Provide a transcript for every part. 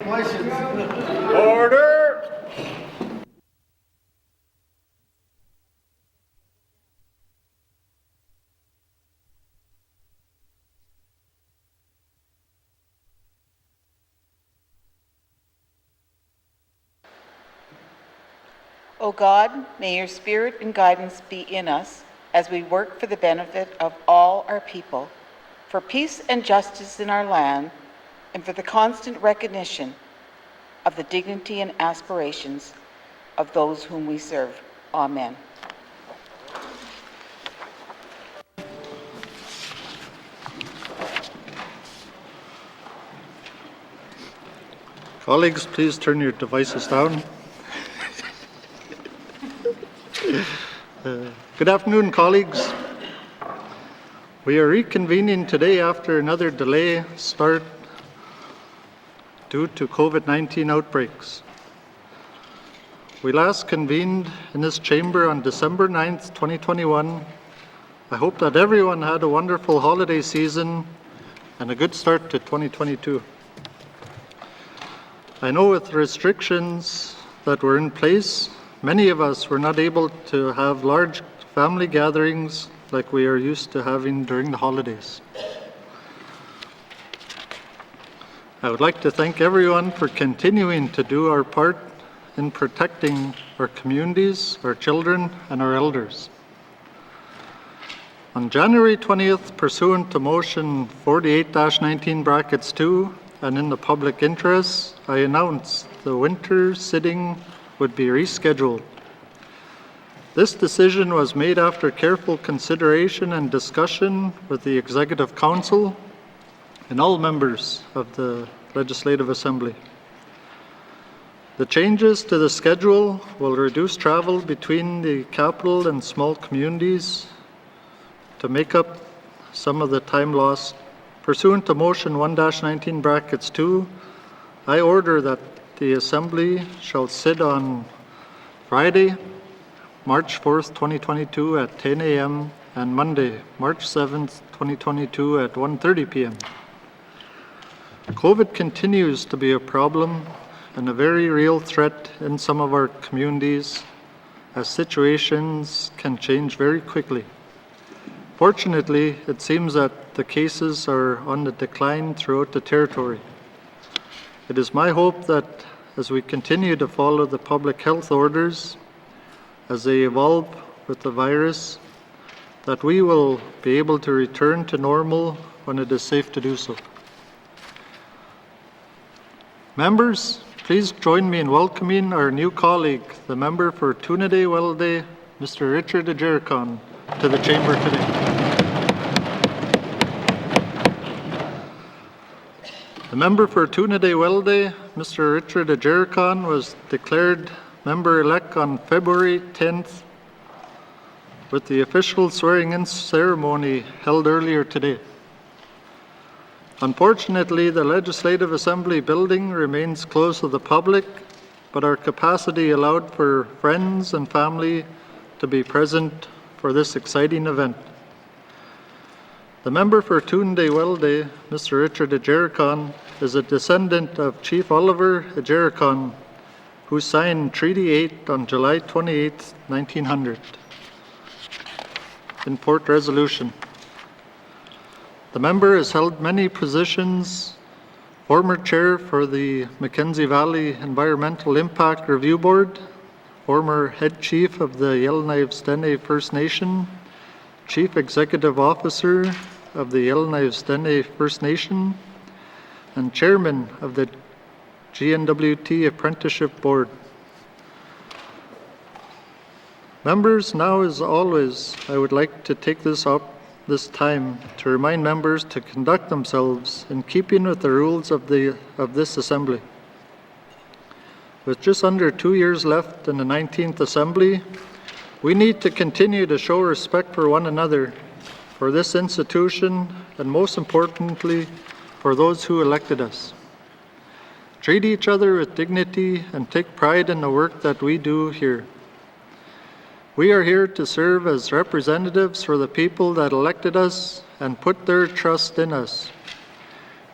questions. Order! O God, may your spirit and guidance be in us as we work for the benefit of all our people, for peace and justice in our land, and for the constant recognition of the dignity and aspirations of those whom we serve. Amen. Colleagues, please turn your devices down. Good afternoon, colleagues. We are reconvening today after another delay start due to COVID-19 outbreaks. We last convened in this chamber on December 9th, 2021. I hope that everyone had a wonderful holiday season and a good start to 2022. I know with restrictions that were in place, many of us were not able to have large family gatherings like we are used to having during the holidays. I would like to thank everyone for continuing to do our part in protecting our communities, our children, and our elders. On January 20th, pursuant to motion 48-19(2) and in the public interest, I announced the winter sitting would be rescheduled. This decision was made after careful consideration and discussion with the Executive Council and all members of the Legislative Assembly. The changes to the schedule will reduce travel between the capital and small communities to make up some of the time lost. Pursuant to motion 1-19(2), I order that the Assembly shall sit on Friday, March 4th, 2022 at 10 a.m. and Monday, March 7th, 2022 at 1:30 p.m. COVID continues to be a problem and a very real threat in some of our communities as situations can change very quickly. Fortunately, it seems that the cases are on the decline throughout the territory. It is my hope that as we continue to follow the public health orders as they evolve with the virus, that we will be able to return to normal when it is safe to do so. Members, please join me in welcoming our new colleague, the member for Tunaday-Welday, Mr. Richard Ajericon, to the chamber today. The member for Tunaday-Welday, Mr. Richard Ajericon, was declared member-elect on February 10th with the official swearing-in ceremony held earlier today. Unfortunately, the Legislative Assembly building remains closed to the public, but our capacity allowed for friends and family to be present for this exciting event. The member for Tunaday-Welday, Mr. Richard Ajericon, is a descendant of Chief Oliver Ajericon, who signed Treaty 8 on July 28, 1900, in Port Resolution. The member has held many positions: former chair for the Mackenzie Valley Environmental Impact Review Board, former head chief of the Yellowknife First Nation, chief executive officer of the Yellowknife First Nation, and chairman of the N.W.T Apprenticeship Board. Members, now as always, I would like to take this time to remind members to conduct themselves in keeping with the rules of this Assembly. With just under 2 years left in the 19th Assembly, we need to continue to show respect for one another, for this institution, and most importantly, for those who elected us. Treat each other with dignity and take pride in the work that we do here. We are here to serve as representatives for the people that elected us and put their trust in us.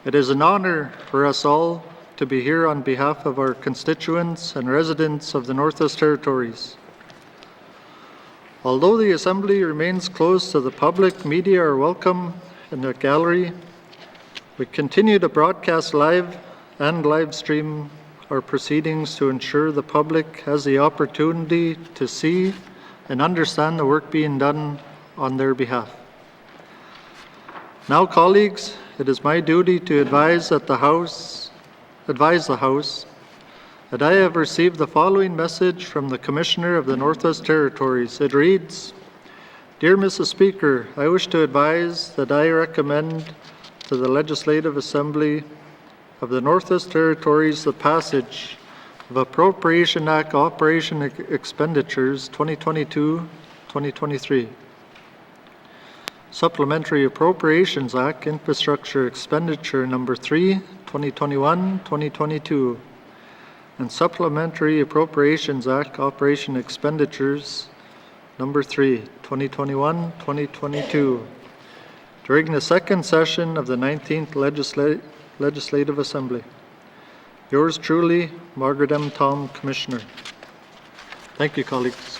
It is an honor for us all to be here on behalf of our constituents and residents of the Northwest Territories. Although the Assembly remains closed to the public, media are welcome in the gallery. We continue to broadcast live and live stream our proceedings to ensure the public has the opportunity to see and understand the work being done on their behalf. Now, colleagues, it is my duty to advise the House that I have received the following message from the Commissioner of the Northwest Territories. It reads, "Dear Mrs. Speaker, I wish to advise that I recommend to the Legislative Assembly of the Northwest Territories the passage of Appropriation Act Operation Expenditures 2022-2023. Supplementary Appropriations Act Infrastructure Expenditure Number 3, 2021-2022, and Supplementary Appropriations Act Operation Expenditures Number 3, 2021-2022, during the second session of the 19th Legislative Assembly. Yours truly, Margaret M. Tom, Commissioner." Thank you, colleagues.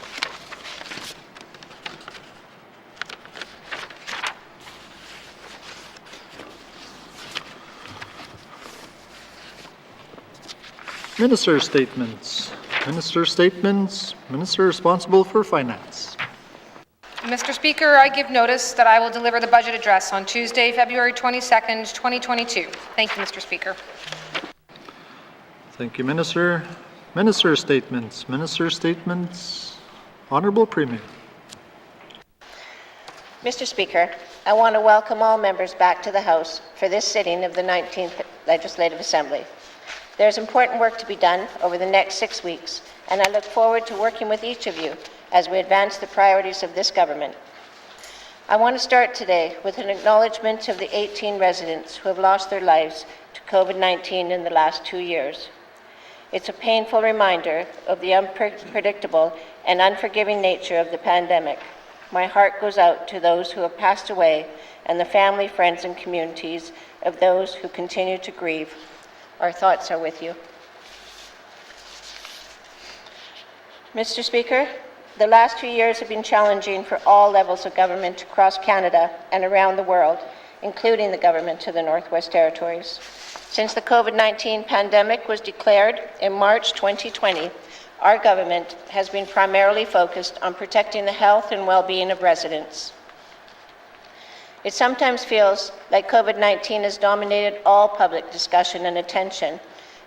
Minister statements. Minister statements. Minister responsible for finance. Mr. Speaker, I give notice that I will deliver the budget address on Tuesday, February 22nd, 2022. Thank you, Mr. Speaker. Thank you, Minister. Minister statements. Minister statements. Honourable Premier. Mr. Speaker, I want to welcome all members back to the House for this sitting of the 19th Legislative Assembly. There's important work to be done over the next 6 weeks, and I look forward to working with each of you as we advance the priorities of this government. I want to start today with an acknowledgement of the 18 residents who have lost their lives to COVID-19 in the last 2 years. It's a painful reminder of the unpredictable and unforgiving nature of the pandemic. My heart goes out to those who have passed away and the family, friends, and communities of those who continue to grieve. Our thoughts are with you. Mr. Speaker, the last 2 years have been challenging for all levels of government across Canada and around the world, including the government of the Northwest Territories. Since the COVID-19 pandemic was declared in March 2020, our government has been primarily focused on protecting the health and well-being of residents. It sometimes feels like COVID-19 has dominated all public discussion and attention,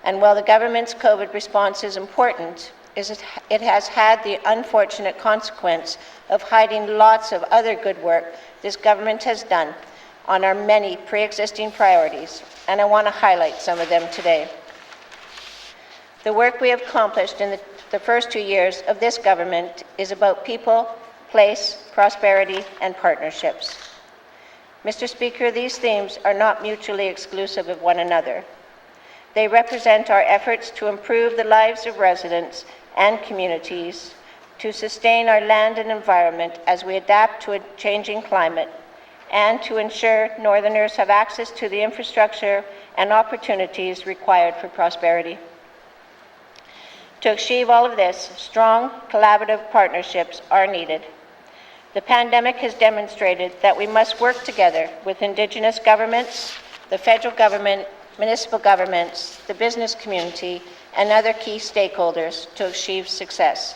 and while the government's COVID response is important, it has had the unfortunate consequence of hiding lots of other good work this government has done on our many pre-existing priorities, and I want to highlight some of them today. The work we have accomplished in the first 2 years of this government is about people, place, prosperity, and partnerships. Mr. Speaker, these themes are not mutually exclusive of one another. They represent our efforts to improve the lives of residents and communities, to sustain our land and environment as we adapt to a changing climate, and to ensure Northerners have access to the infrastructure and opportunities required for prosperity. To achieve all of this, strong collaborative partnerships are needed. The pandemic has demonstrated that we must work together with Indigenous governments, the federal government, municipal governments, the business community, and other key stakeholders to achieve success.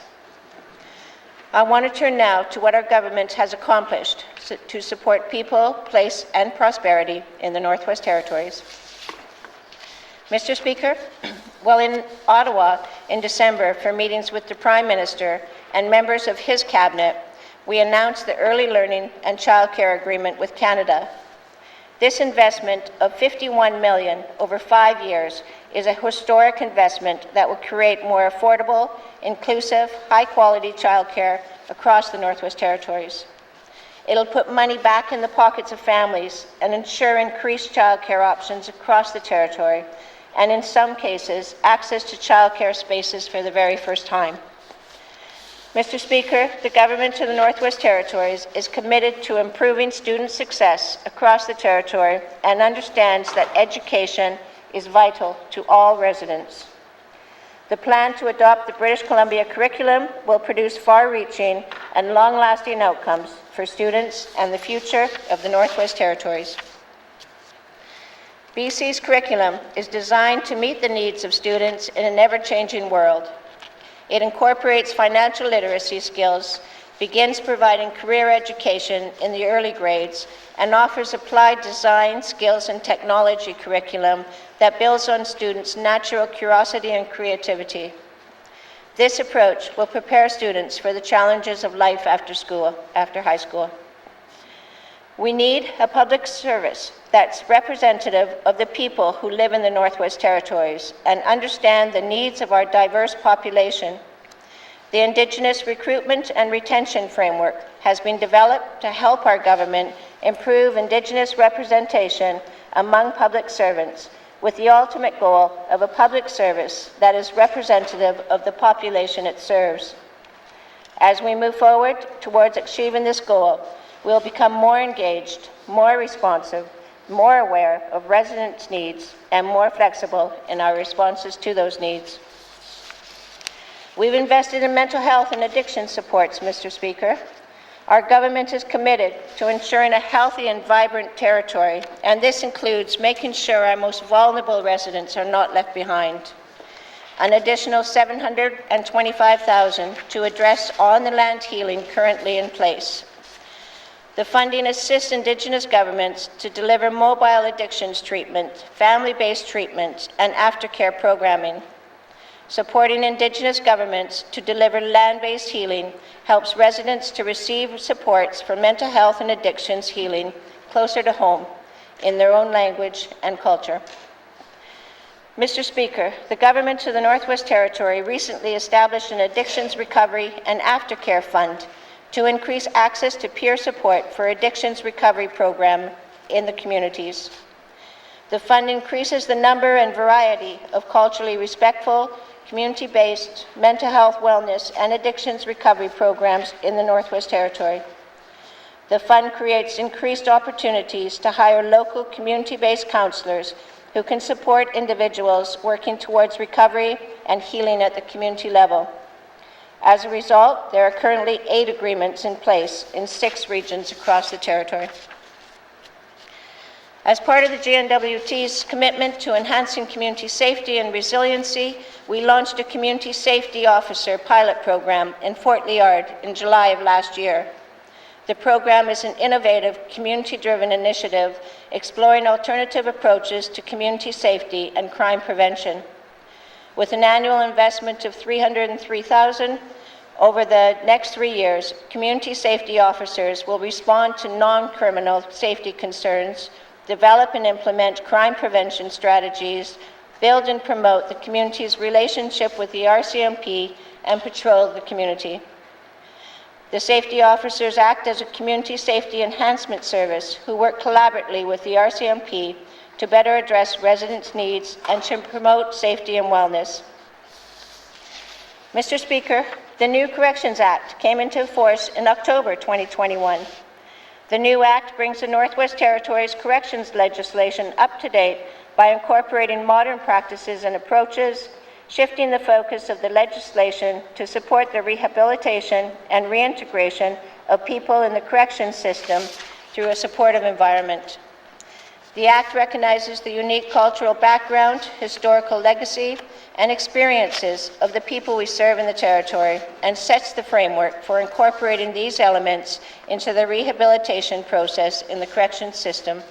I want to turn now to what our government has accomplished to support people, place, and prosperity in the Northwest Territories. Mr. Speaker, while in Ottawa in December for meetings with the Prime Minister and members of his cabinet, we announced the Early Learning and Childcare Agreement with Canada. This investment of $51 million over 5 years is a historic investment that will create more affordable, inclusive, high-quality childcare across the Northwest Territories. It'll put money back in the pockets of families and ensure increased childcare options across the territory, and in some cases, access to childcare spaces for the very first time. Mr. Speaker, the Government of the Northwest Territories is committed to improving student success across the territory and understands that education is vital to all residents. The plan to adopt the British Columbia curriculum will produce far-reaching and long-lasting outcomes for students and the future of the Northwest Territories. BC's curriculum is designed to meet the needs of students in an ever-changing world. It incorporates financial literacy skills, begins providing career education in the early grades, and offers applied design, skills, and technology curriculum that builds on students' natural curiosity and creativity. This approach will prepare students for the challenges of life after high school. We need a public service that's representative of the people who live in the Northwest Territories and understand the needs of our diverse population. The Indigenous Recruitment and Retention Framework has been developed to help our government improve Indigenous representation among public servants, with the ultimate goal of a public service that is representative of the population it serves. As we move forward towards achieving this goal, we'll become more engaged, more responsive, more aware of residents' needs, and more flexible in our responses to those needs. We've invested in mental health and addiction supports, Mr. Speaker. Our government is committed to ensuring a healthy and vibrant territory, and this includes making sure our most vulnerable residents are not left behind. An additional $725,000 to address on-the-land healing currently in place. The funding assists Indigenous governments to deliver mobile addictions treatment, family-based treatment, and aftercare programming. Supporting Indigenous governments to deliver land-based healing helps residents to receive supports for mental health and addictions healing closer to home in their own language and culture. Mr. Speaker, the government of the Northwest Territory recently established an addictions recovery and aftercare fund to increase access to peer support for addictions recovery program in the communities. The fund increases the number and variety of culturally respectful, community-based mental health, wellness, and addictions recovery programs in the Northwest Territory. The fund creates increased opportunities to hire local community-based counselors who can support individuals working towards recovery and healing at the community level. As a result, there are currently 8 agreements in place in 6 regions across the territory. As part of the N.W.T's commitment to enhancing community safety and resiliency, we launched a Community Safety Officer pilot program in Fort Liard in July of last year. The program is an innovative, community-driven initiative exploring alternative approaches to community safety and crime prevention. With an annual investment of $303,000, over the next 3 years, community safety officers will respond to non-criminal safety concerns, develop and implement crime prevention strategies, build and promote the community's relationship with the RCMP, and patrol the community. The safety officers act as a community safety enhancement service who work collaboratively with the RCMP to better address residents' needs and to promote safety and wellness. Mr. Speaker, the new Corrections Act came into force in October 2021. The new Act brings the Northwest Territories corrections legislation up to date by incorporating modern practices and approaches, shifting the focus of the legislation to support the rehabilitation and reintegration of people in the corrections system through a supportive environment. The Act recognizes the unique cultural background, historical legacy, and experiences of the people we serve in the territory and sets the framework for incorporating these elements into the rehabilitation process in the corrections system.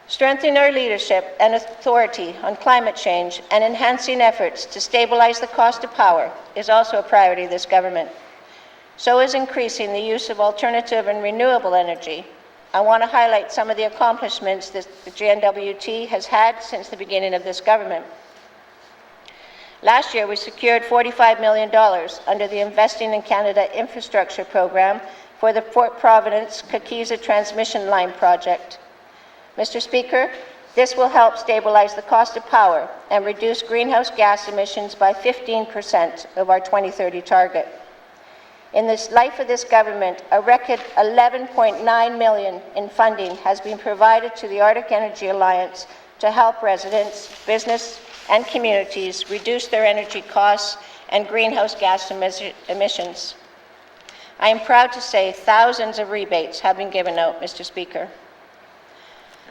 Strengthening our leadership and authority on climate change and enhancing efforts to stabilize the cost of power is also a priority of this government. So is increasing the use of alternative and renewable energy. I want to highlight some of the accomplishments that the N.W.T has had since the beginning of this government. Last year, we secured $45 million under the Investing in Canada Infrastructure Program for the Fort Providence-Kakiza Transmission Line project. Mr. Speaker, this will help stabilize the cost of power and reduce greenhouse gas emissions by 15% of our 2030 target. In the life of this government, a record $11.9 million in funding has been provided to the Arctic Energy Alliance to help residents, business, and communities reduce their energy costs and greenhouse gas emissions. I am proud to say thousands of rebates have been given out, Mr. Speaker.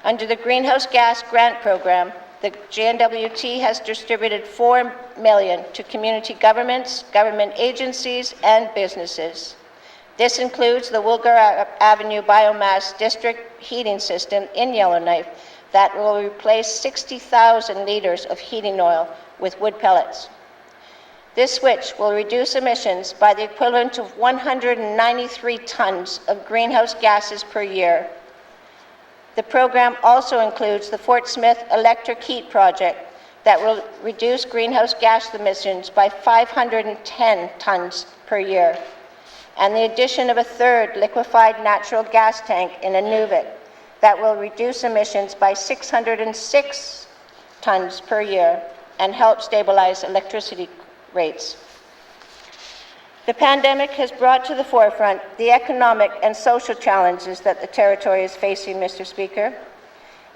Under the Greenhouse Gas Grant Program, the N.W.T has distributed $4 million to community governments, government agencies, and businesses. This includes the Woolgar Avenue Biomass District heating system in Yellowknife that will replace 60,000 litres of heating oil with wood pellets. This switch will reduce emissions by the equivalent of 193 tons of greenhouse gases per year. The program also includes the Fort Smith Electric Heat Project that will reduce greenhouse gas emissions by 510 tons per year, and the addition of a third liquefied natural gas tank in N.W.T that will reduce emissions by 606 tons per year and help stabilize electricity rates. The pandemic has brought to the forefront the economic and social challenges that the territory is facing, Mr. Speaker.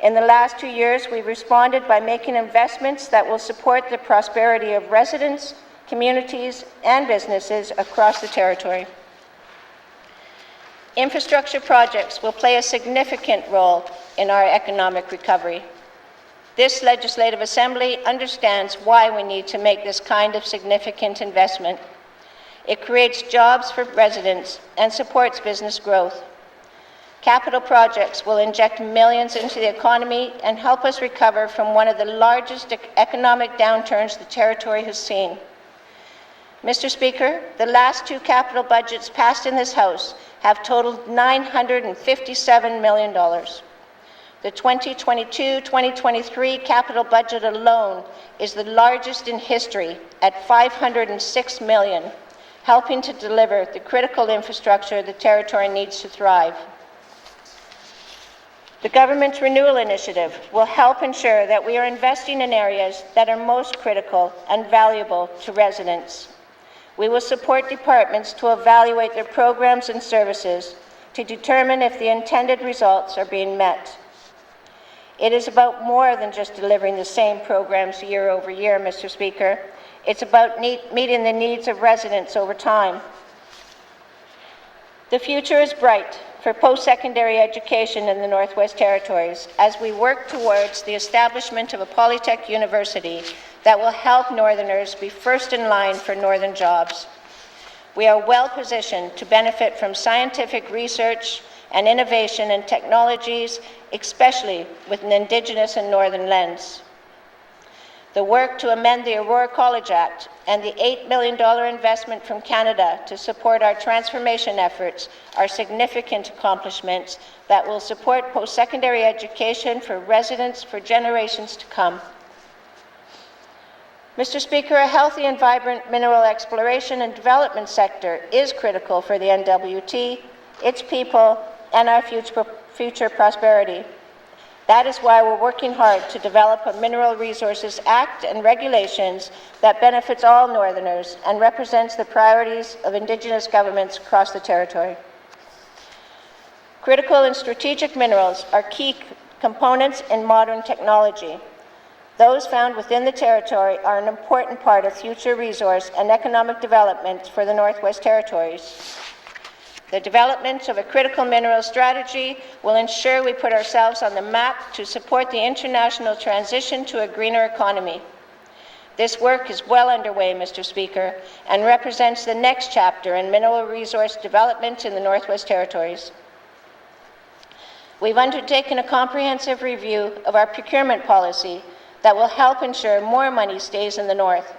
In the last 2 years, we've responded by making investments that will support the prosperity of residents, communities, and businesses across the territory. Infrastructure projects will play a significant role in our economic recovery. This Legislative Assembly understands why we need to make this kind of significant investment. It creates jobs for residents and supports business growth. Capital projects will inject millions into the economy and help us recover from one of the largest economic downturns the territory has seen. Mr. Speaker, the last 2 capital budgets passed in this House have totaled $957 million. The 2022-2023 capital budget alone is the largest in history at $506 million, helping to deliver the critical infrastructure the territory needs to thrive. The Government Renewal Initiative will help ensure that we are investing in areas that are most critical and valuable to residents. We will support departments to evaluate their programs and services to determine if the intended results are being met. It is about more than just delivering the same programs year over year, Mr. Speaker. It's about meeting the needs of residents over time. The future is bright for post-secondary education in the Northwest Territories as we work towards the establishment of a Polytech University that will help Northerners be first in line for Northern jobs. We are well positioned to benefit from scientific research and innovation in technologies, especially with an Indigenous and Northern lens. The work to amend the Aurora College Act and the $8 million investment from Canada to support our transformation efforts are significant accomplishments that will support post-secondary education for residents for generations to come. Mr. Speaker, a healthy and vibrant mineral exploration and development sector is critical for the N.W.T, its people, and our future prosperity. That is why we're working hard to develop a Mineral Resources Act and regulations that benefits all Northerners and represents the priorities of Indigenous governments across the territory. Critical and strategic minerals are key components in modern technology. Those found within the territory are an important part of future resource and economic development for the Northwest Territories. The development of a critical mineral strategy will ensure we put ourselves on the map to support the international transition to a greener economy. This work is well underway, Mr. Speaker, and represents the next chapter in mineral resource development in the Northwest Territories. We've undertaken a comprehensive review of our procurement policy that will help ensure more money stays in the North.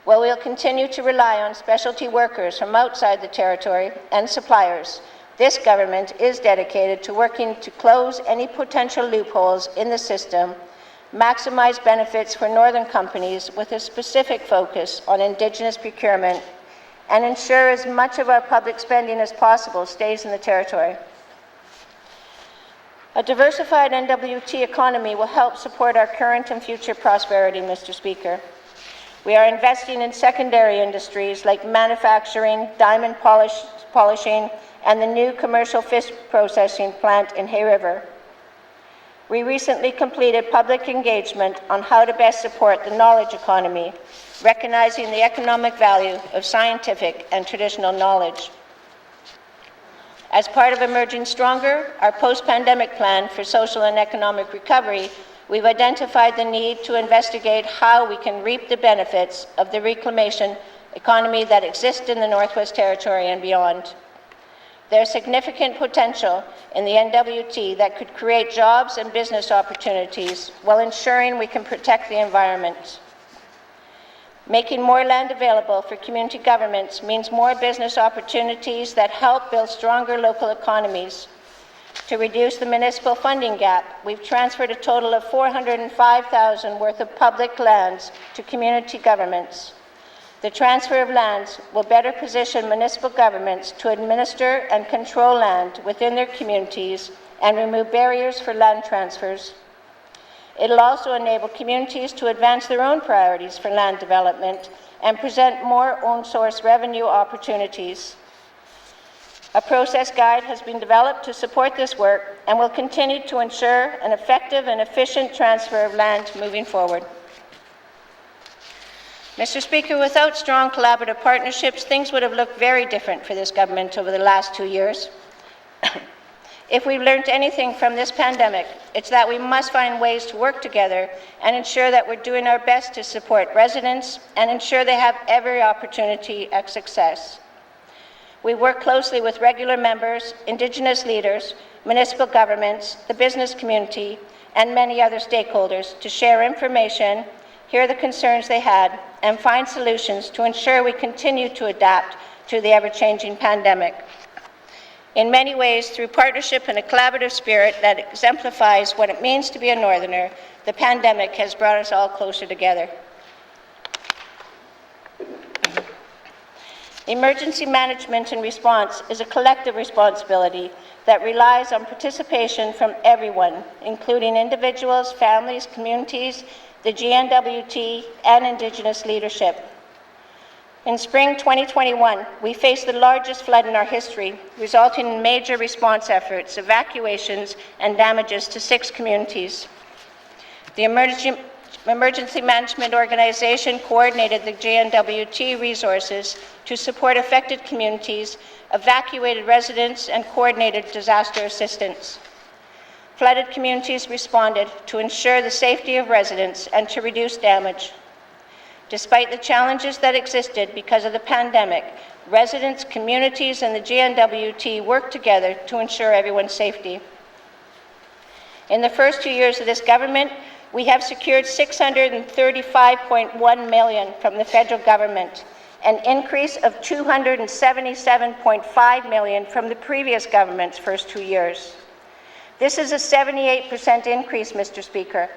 While we'll continue to rely on specialty workers from outside the territory and suppliers, this government is dedicated to working to close any potential loopholes in the system, maximize benefits for Northern companies with a specific focus on Indigenous procurement, and ensure as much of our public spending as possible stays in the territory. A diversified N.W.T economy will help support our current and future prosperity, Mr. Speaker. We are investing in secondary industries like manufacturing, diamond polishing, and the new commercial fish processing plant in Hay River. We recently completed public engagement on how to best support the knowledge economy, recognizing the economic value of scientific and traditional knowledge. As part of Emerging Stronger, our post-pandemic plan for social and economic recovery, we've identified the need to investigate how we can reap the benefits of the reclamation economy that exists in the Northwest Territory and beyond. There's significant potential in the N.W.T that could create jobs and business opportunities while ensuring we can protect the environment. Making more land available for community governments means more business opportunities that help build stronger local economies. To reduce the municipal funding gap, we've transferred a total of $405,000 worth of public lands to community governments. The transfer of lands will better position municipal governments to administer and control land within their communities and remove barriers for land transfers. It'll also enable communities to advance their own priorities for land development and present more own-source revenue opportunities. A process guide has been developed to support this work and will continue to ensure an effective and efficient transfer of land moving forward. Mr. Speaker, without strong collaborative partnerships, things would have looked very different for this government over the last 2 years. If we've learned anything from this pandemic, it's that we must find ways to work together and ensure that we're doing our best to support residents and ensure they have every opportunity at success. We work closely with regular members, Indigenous leaders, municipal governments, the business community, and many other stakeholders to share information, hear the concerns they had, and find solutions to ensure we continue to adapt to the ever-changing pandemic. In many ways, through partnership and a collaborative spirit that exemplifies what it means to be a Northerner, the pandemic has brought us all closer together. Emergency management and response is a collective responsibility that relies on participation from everyone, including individuals, families, communities, the GNWT, and Indigenous leadership. In spring 2021, we faced the largest flood in our history, resulting in major response efforts, evacuations, and damages to 6 communities. The Emergency Management Organization coordinated the GNWT resources to support affected communities, evacuated residents, and coordinated disaster assistance. Flooded communities responded to ensure the safety of residents and to reduce damage. Despite the challenges that existed because of the pandemic, residents, communities, and the GNWT worked together to ensure everyone's safety. In the first 2 years of this government, we have secured $635.1 million from the federal government, an increase of $277.5 million from the previous government's first 2 years. This is a 78% increase, Mr. Speaker.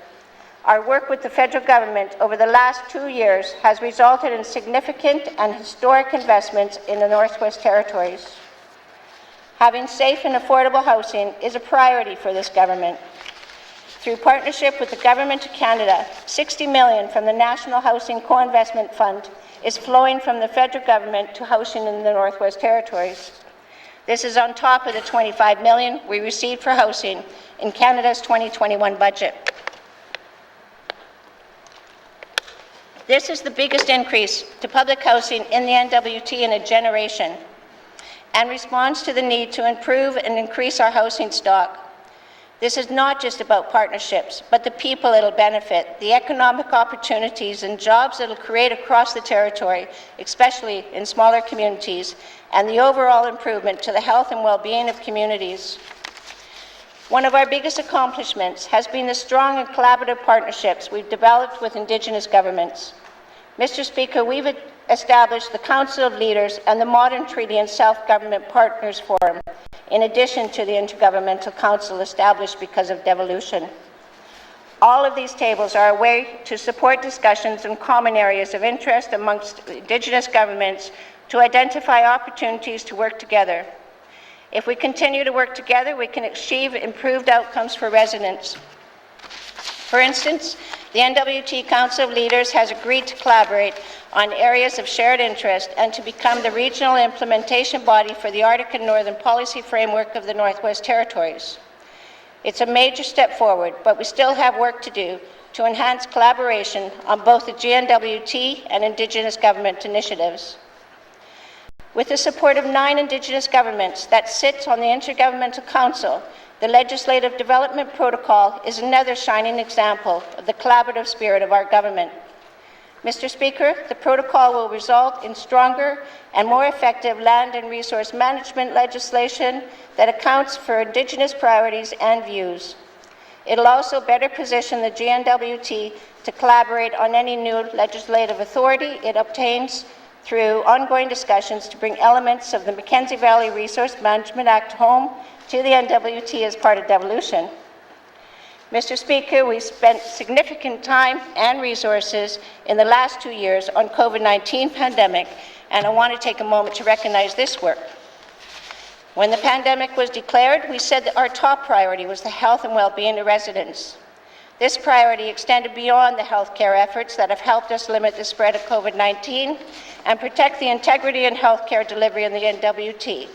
Our work with the federal government over the last 2 years has resulted in significant and historic investments in the Northwest Territories. Having safe and affordable housing is a priority for this government. Through partnership with the Government of Canada, $60 million from the National Housing Co-Investment Fund is flowing from the federal government to housing in the Northwest Territories. This is on top of the $25 million we received for housing in Canada's 2021 budget. This is the biggest increase to public housing in the N.W.T in a generation and responds to the need to improve and increase our housing stock. This is not just about partnerships, but the people it'll benefit, the economic opportunities and jobs it'll create across the territory, especially in smaller communities, and the overall improvement to the health and well-being of communities. One of our biggest accomplishments has been the strong and collaborative partnerships we've developed with Indigenous governments. Mr. Speaker, we've established the Council of Leaders and the Modern Treaty and Self-Government Partners Forum, in addition to the Intergovernmental Council established because of devolution. All of these tables are a way to support discussions in common areas of interest amongst Indigenous governments to identify opportunities to work together. If we continue to work together, we can achieve improved outcomes for residents. For instance, the N.W.T Council of Leaders has agreed to collaborate on areas of shared interest and to become the regional implementation body for the Arctic and Northern Policy Framework of the Northwest Territories. It's a major step forward, but we still have work to do to enhance collaboration on both the N.W.T and Indigenous government initiatives. With the support of 9 Indigenous governments that sits on the Intergovernmental Council, the Legislative Development Protocol is another shining example of the collaborative spirit of our government. Mr. Speaker, the protocol will result in stronger and more effective land and resource management legislation that accounts for Indigenous priorities and views. It will also better position the N.W.T to collaborate on any new legislative authority it obtains through ongoing discussions to bring elements of the Mackenzie Valley Resource Management Act home to the N.W.T as part of devolution. Mr. Speaker, we spent significant time and resources in the last 2 years on COVID-19 pandemic, and I want to take a moment to recognize this work. When the pandemic was declared, we said that our top priority was the health and well-being of residents. This priority extended beyond the healthcare efforts that have helped us limit the spread of COVID-19 and protect the integrity and healthcare delivery in the N.W.T.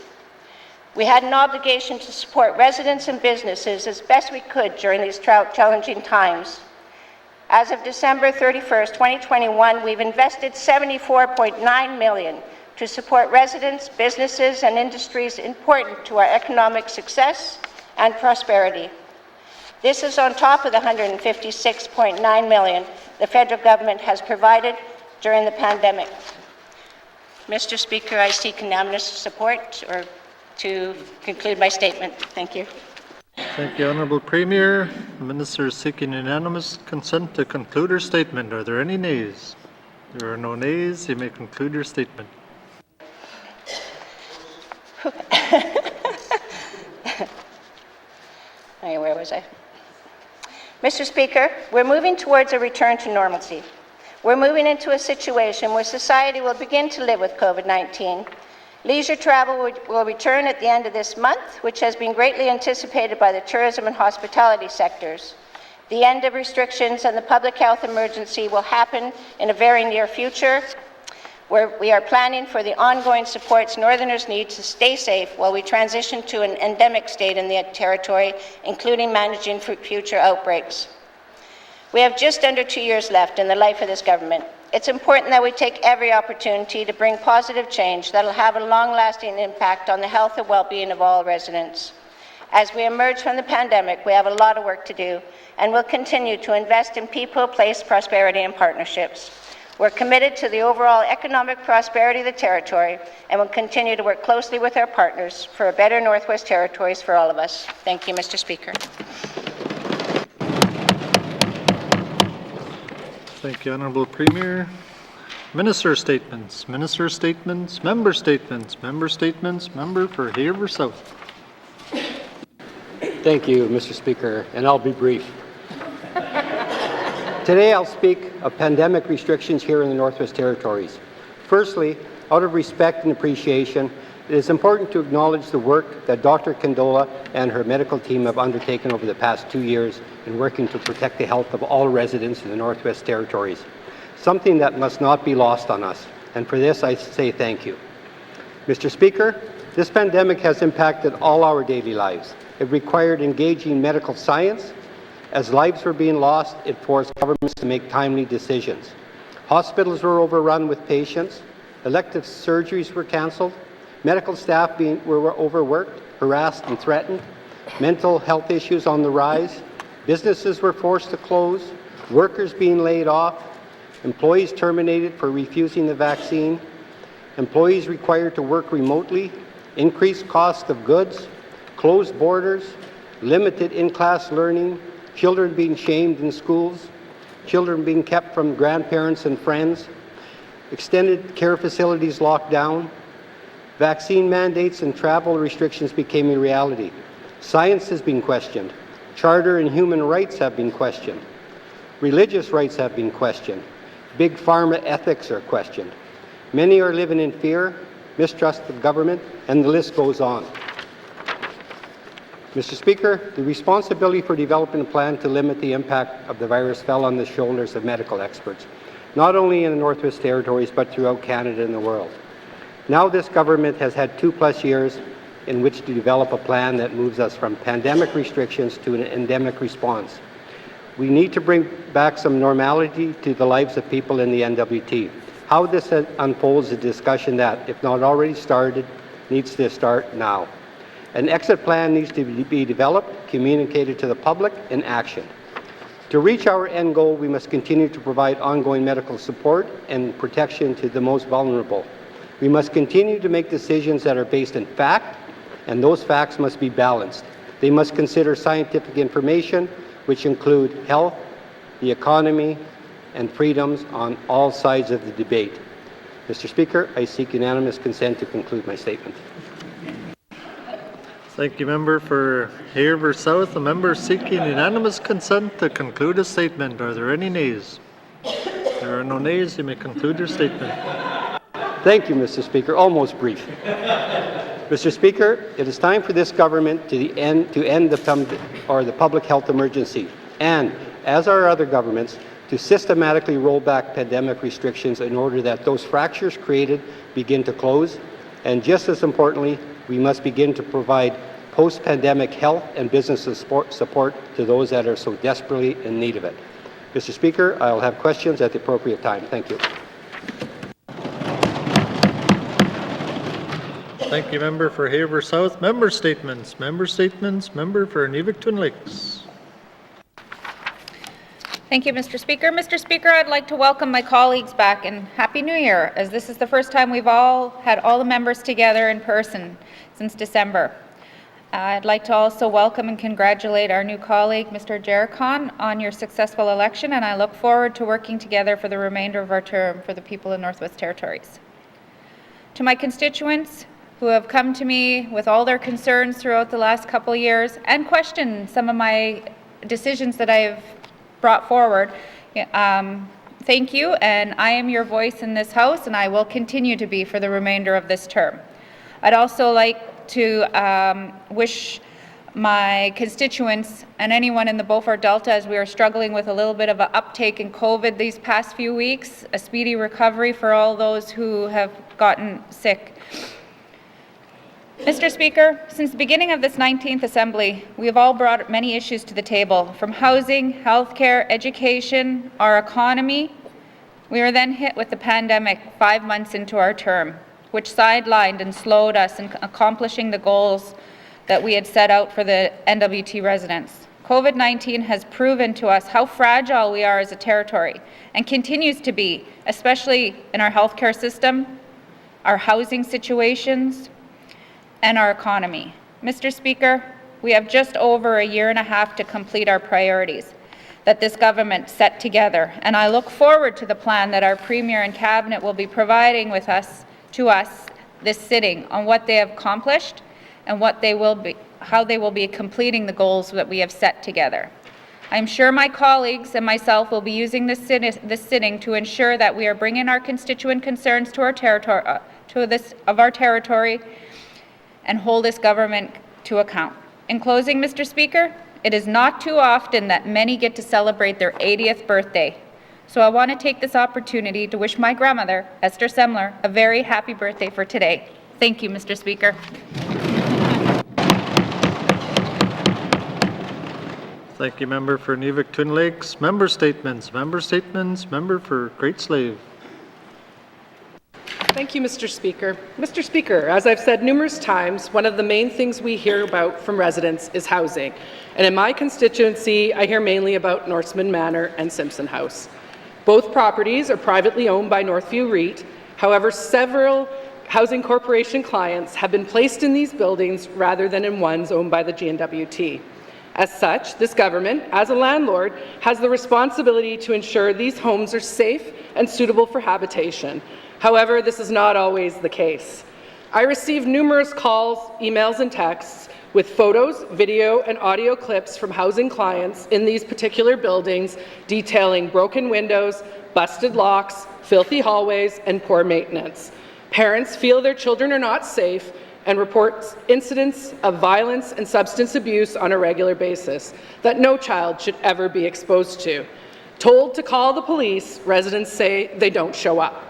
We had an obligation to support residents and businesses as best we could during these challenging times. As of December 31st, 2021, we've invested $74.9 million to support residents, businesses, and industries important to our economic success and prosperity. This is on top of the $156.9 million the federal government has provided during the pandemic. Mr. Speaker, I seek unanimous support to conclude my statement. Thank you. Thank you, Honourable Premier. The Minister is seeking unanimous consent to conclude her statement. Are there any nays? There are no nays. You may conclude your statement. Where was I? Mr. Speaker, we're moving towards a return to normalcy. We're moving into a situation where society will begin to live with COVID-19. Leisure travel will return at the end of this month, which has been greatly anticipated by the tourism and hospitality sectors. The end of restrictions and the public health emergency will happen in a very near future, where we are planning for the ongoing supports Northerners need to stay safe while we transition to an endemic state in the territory, including managing future outbreaks. We have just under 2 years left in the life of this government. It's important that we take every opportunity to bring positive change that will have a long-lasting impact on the health and well-being of all residents. As we emerge from the pandemic, we have a lot of work to do, and we'll continue to invest in people, place, prosperity, and partnerships. We're committed to the overall economic prosperity of the territory, and will continue to work closely with our partners for a better Northwest Territories for all of us. Thank you, Mr. Speaker. Thank you, Honourable Premier. Minister statements, member statements, member statements, member for Haver South. Thank you, Mr. Speaker, and I'll be brief. Today I'll speak of pandemic restrictions here in the Northwest Territories. Firstly, out of respect and appreciation, it is important to acknowledge the work that Dr. Condola and her medical team have undertaken over the past 2 years in working to protect the health of all residents in the Northwest Territories, something that must not be lost on us, and for this I say thank you. Mr. Speaker, this pandemic has impacted all our daily lives. It required engaging medical science. As lives were being lost, it forced governments to make timely decisions. Hospitals were overrun with patients, elective surgeries were cancelled, medical staff were overworked, harassed and threatened, mental health issues on the rise, businesses were forced to close, workers being laid off, employees terminated for refusing the vaccine, employees required to work remotely, increased cost of goods, closed borders, limited in-class learning, children being shamed in schools, children being kept from grandparents and friends, extended care facilities locked down, vaccine mandates and travel restrictions became a reality. Science has been questioned. Charter and human rights have been questioned. Religious rights have been questioned. Big pharma ethics are questioned. Many are living in fear, mistrust of government, and the list goes on. Mr. Speaker, the responsibility for developing a plan to limit the impact of the virus fell on the shoulders of medical experts, not only in the Northwest Territories, but throughout Canada and the world. Now this government has had 2+ years in which to develop a plan that moves us from pandemic restrictions to an endemic response. We need to bring back some normality to the lives of people in the N.W.T. How this unfolds is a discussion that, if not already started, needs to start now. An exit plan needs to be developed, communicated to the public, and actioned. To reach our end goal, we must continue to provide ongoing medical support and protection to the most vulnerable. We must continue to make decisions that are based in fact, and those facts must be balanced. They must consider scientific information, which include health, the economy, and freedoms on all sides of the debate. Mr. Speaker, I seek unanimous consent to conclude my statement. Thank you, member for Haverhill South. The member seeking unanimous consent to conclude a statement. Are there any nays? There are no nays. You may conclude your statement. Thank you, Mr. Speaker. Almost brief. Mr. Speaker, it is time for this government to end the public health emergency, and, as are other governments, to systematically roll back pandemic restrictions in order that those fractures created begin to close. And just as importantly, we must begin to provide post-pandemic health and business support to those that are so desperately in need of it. Mr. Speaker, I will have questions at the appropriate time. Thank you. Thank you, member for Haverhill South. Member statements. Member statements. Member for N.W.T Lakes. Thank you, Mr. Speaker. Mr. Speaker, I'd like to welcome my colleagues back and Happy New Year, as this is the first time we've all had all the members together in person since December. I'd like to also welcome and congratulate our new colleague, Mr. Jericon, on your successful election, and I look forward to working together for the remainder of our term for the people of Northwest Territories. To my constituents who have come to me with all their concerns throughout the last couple of years and questioned some of my decisions that I've brought forward, thank you, and I am your voice in this House, and I will continue to be for the remainder of this term. I'd also like to wish my constituents and anyone in the Beaufort Delta, as we are struggling with a little bit of an uptake in COVID these past few weeks, a speedy recovery for all those who have gotten sick. Mr. Speaker, since the beginning of this 19th Assembly, we have all brought many issues to the table, from housing, healthcare, education, our economy. We were then hit with the pandemic 5 months into our term, which sidelined and slowed us in accomplishing the goals that we had set out for the N.W.T residents. COVID-19 has proven to us how fragile we are as a territory and continues to be, especially in our healthcare system, our housing situations, and our economy. Mr. Speaker, we have just over a year and a half to complete our priorities that this government set together, and I look forward to the plan that our Premier and Cabinet will be providing to us this sitting on what they have accomplished and how they will be completing the goals that we have set together. I'm sure my colleagues and myself will be using this sitting to ensure that we are bringing our constituent concerns to our territory, and hold this government to account. In closing, Mr. Speaker, it is not too often that many get to celebrate their 80th birthday. So I want to take this opportunity to wish my grandmother, Esther Semler, a very happy birthday for today. Thank you, Mr. Speaker. Thank you, member for N.W.T Lakes. Member statements. Member statements. Member for Great Slave. Thank you, Mr. Speaker. Mr. Speaker, as I've said numerous times, one of the main things we hear about from residents is housing. And in my constituency, I hear mainly about Norseman Manor and Simpson House. Both properties are privately owned by Northview REIT. However, several Housing Corporation clients have been placed in these buildings rather than in ones owned by the N.W.T. As such, this government, as a landlord, has the responsibility to ensure these homes are safe and suitable for habitation. However, this is not always the case. I received numerous calls, emails, and texts with photos, video, and audio clips from housing clients in these particular buildings detailing broken windows, busted locks, filthy hallways, and poor maintenance. Parents feel their children are not safe and report incidents of violence and substance abuse on a regular basis that no child should ever be exposed to. Told to call the police, residents say they don't show up.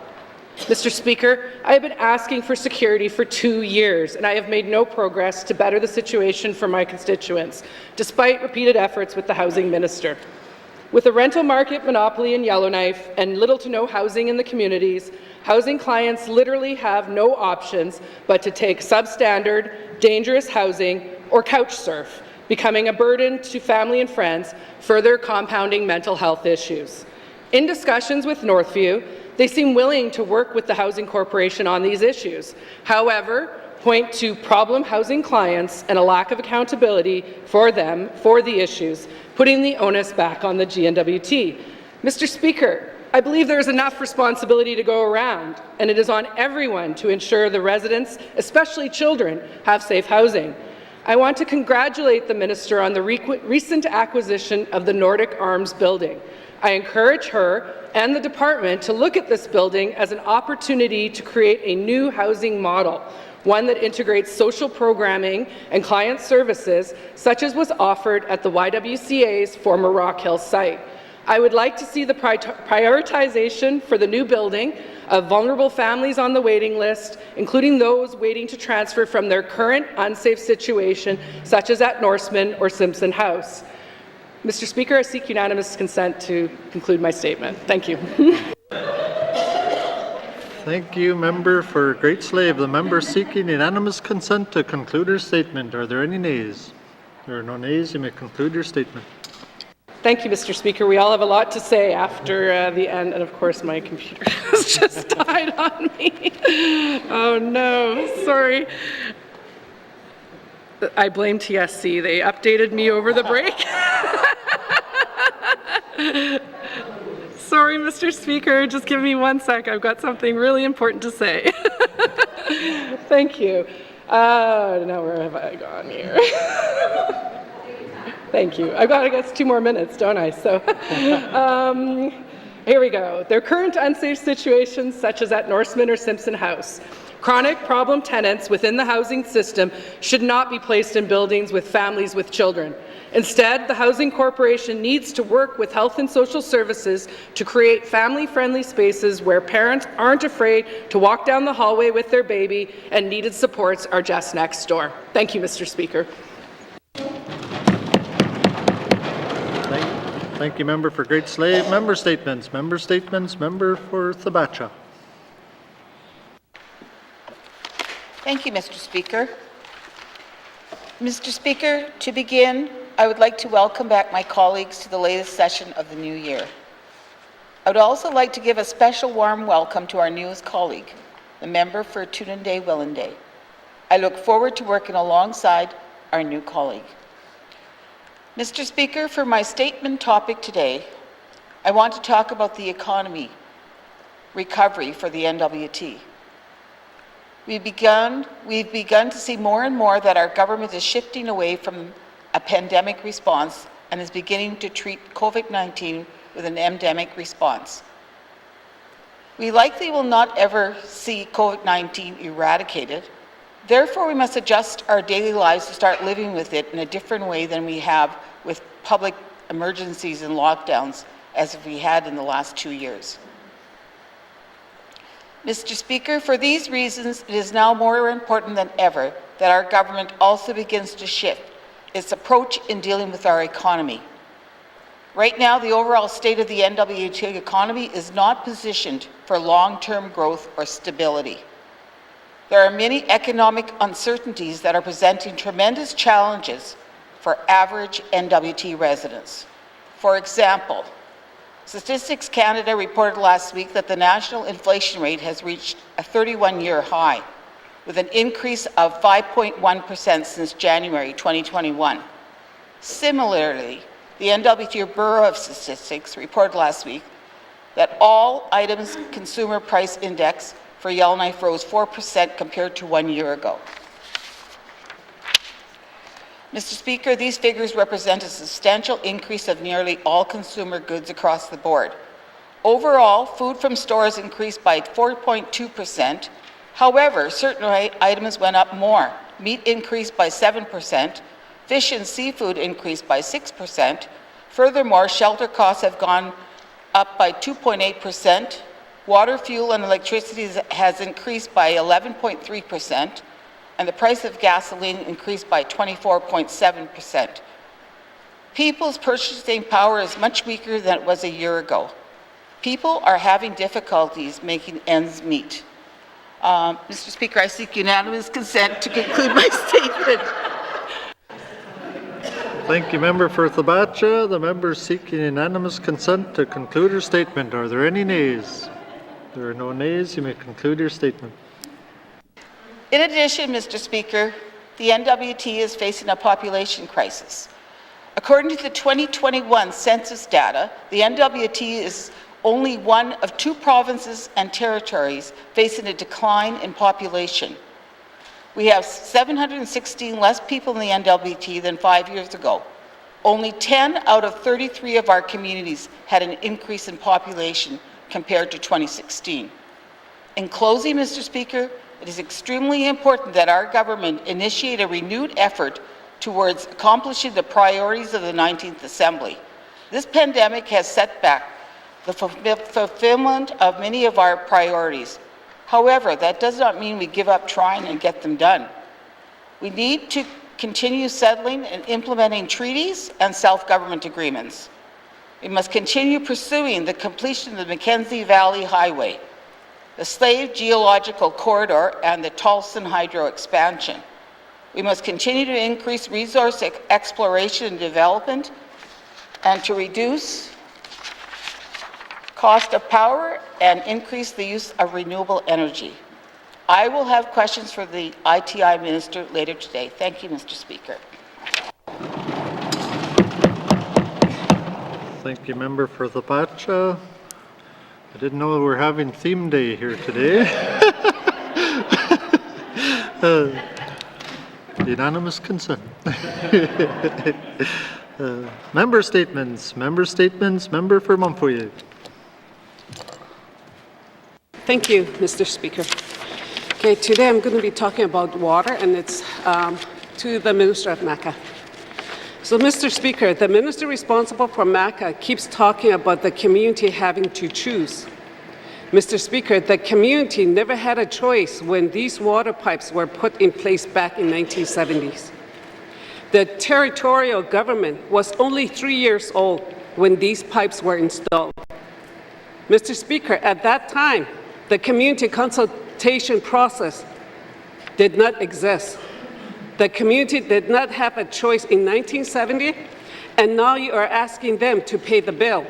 Mr. Speaker, I have been asking for security for 2 years, and I have made no progress to better the situation for my constituents, despite repeated efforts with the Housing Minister. With a rental market monopoly in Yellowknife and little to no housing in the communities, housing clients literally have no options but to take substandard, dangerous housing or couch surf, becoming a burden to family and friends, further compounding mental health issues. In discussions with Northview, they seem willing to work with the Housing Corporation on these issues. However, point to problem housing clients and a lack of accountability for them for the issues, putting the onus back on the N.W.T. Mr. Speaker, I believe there is enough responsibility to go around, and it is on everyone to ensure the residents, especially children, have safe housing. I want to congratulate the Minister on the recent acquisition of the Nordic Arms building. I encourage her and the department to look at this building as an opportunity to create a new housing model, one that integrates social programming and client services, such as was offered at the YWCA's former Rock Hill site. I would like to see the prioritization for the new building of vulnerable families on the waiting list, including those waiting to transfer from their current unsafe situation, such as at Norseman or Simpson House. Mr. Speaker, I seek unanimous consent to conclude my statement. Thank you. Thank you, member for Great Slave. The member seeking unanimous consent to conclude her statement. Are there any nays? There are no nays. You may conclude your statement. Thank you, Mr. Speaker. We all have a lot to say after the end, and of course my computer has just died on me. Oh no, sorry. I blame TSC. They updated me over the break. Sorry, Mr. Speaker. Just give me 1 sec. I've got something really important to say. Thank you. Now where have I gone here? Thank you. I've got, I guess, 2 more minutes, don't I? So, here we go. Their current unsafe situations, such as at Norseman or Simpson House. Chronic problem tenants within the housing system should not be placed in buildings with families with children. Instead, the Housing Corporation needs to work with Health and Social Services to create family-friendly spaces where parents aren't afraid to walk down the hallway with their baby and needed supports are just next door. Thank you, Mr. Speaker. Thank you, member for Great Slave. Member statements. Member statements. Member for Thabacha. Thank you, Mr. Speaker. Mr. Speaker, to begin, I would like to welcome back my colleagues to the latest session of the new year. I would also like to give a special warm welcome to our newest colleague, the member for Tunanday-Willenday. I look forward to working alongside our new colleague. Mr. Speaker, for my statement topic today, I want to talk about the economy recovery for the N.W.T. We've begun to see more and more that our government is shifting away from a pandemic response and is beginning to treat COVID-19 with an endemic response. We likely will not ever see COVID-19 eradicated. Therefore, we must adjust our daily lives to start living with it in a different way than we have with public emergencies and lockdowns as we had in the last 2 years. Mr. Speaker, for these reasons, it is now more important than ever that our government also begins to shift its approach in dealing with our economy. Right now, the overall state of the N.W.T. economy is not positioned for long-term growth or stability. There are many economic uncertainties that are presenting tremendous challenges for average N.W.T. residents. For example, Statistics Canada reported last week that the national inflation rate has reached a 31-year high, with an increase of 5.1% since January 2021. Similarly, the N.W.T. Bureau of Statistics reported last week that all items consumer price index for Yellowknife rose 4% compared to 1 year ago. Mr. Speaker, these figures represent a substantial increase of nearly all consumer goods across the board. Overall, food from stores increased by 4.2%. However, certain items went up more. Meat increased by 7%. Fish and seafood increased by 6%. Furthermore, shelter costs have gone up by 2.8%, water, fuel, and electricity has increased by 11.3%, and the price of gasoline increased by 24.7%. People's purchasing power is much weaker than it was a year ago. People are having difficulties making ends meet. Mr. Speaker, I seek unanimous consent to conclude my statement. Thank you, Member for Thabacha. The member seeking unanimous consent to conclude her statement. Are there any nays? There are no nays. You may conclude your statement. In addition, Mr. Speaker, the N.W.T is facing a population crisis. According to the 2021 census data, the N.W.T is only one of 2 provinces and territories facing a decline in population. We have 716 less people in the N.W.T than 5 years ago. Only 10 out of 33 of our communities had an increase in population compared to 2016. In closing, Mr. Speaker, it is extremely important that our government initiate a renewed effort towards accomplishing the priorities of the 19th Assembly. This pandemic has set back the fulfillment of many of our priorities. However, that does not mean we give up trying and get them done. We need to continue settling and implementing treaties and self-government agreements. We must continue pursuing the completion of the Mackenzie Valley Highway, the Slave Geological Corridor, and the Tolson Hydro expansion. We must continue to increase resource exploration and development and to reduce cost of power and increase the use of renewable energy. I will have questions for the ITI Minister later today. Thank you, Mr. Speaker. Thank you, Member for Thabacha. I didn't know we were having theme day here today. Unanimous consent. Member statements. Member for Mumfuyid. Thank you, Mr. Speaker. Okay, today I'm going to be talking about water, and it's to the Minister of MACA. So, Mr. Speaker, the minister responsible for MACA keeps talking about the community having to choose. Mr. Speaker, the community never had a choice when these water pipes were put in place back in 1970s. The territorial government was only 3 years old when these pipes were installed. Mr. Speaker, at that time, the community consultation process did not exist. The community did not have a choice in 1970, and now you are asking them to pay the bill.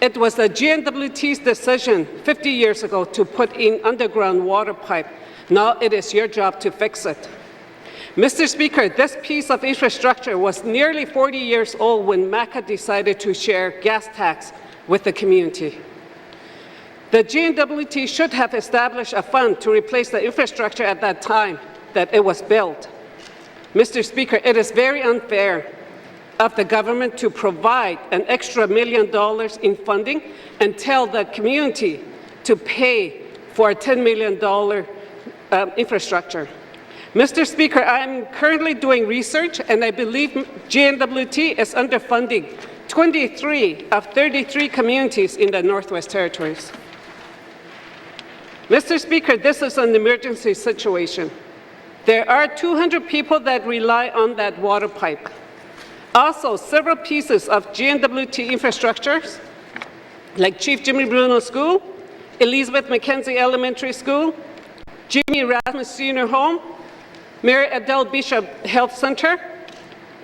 It was the N.W.T's decision 50 years ago to put in underground water pipe. Now it is your job to fix it. Mr. Speaker, this piece of infrastructure was nearly 40 years old when MACA decided to share gas tax with the community. The N.W.T should have established a fund to replace the infrastructure at that time that it was built. Mr. Speaker, it is very unfair of the government to provide an extra $1 million in funding and tell the community to pay for a $10 million infrastructure. Mr. Speaker, I'm currently doing research, and I believe N.W.T is underfunding 23 of 33 communities in the Northwest Territories. Mr. Speaker, this is an emergency situation. There are 200 people that rely on that water pipe. Also, several pieces of N.W.T infrastructures, like Chief Jimmy Bruno School, Elizabeth Mackenzie Elementary School, Jimmy Rasmus Senior Home, Mary Adele Bishop Health Center,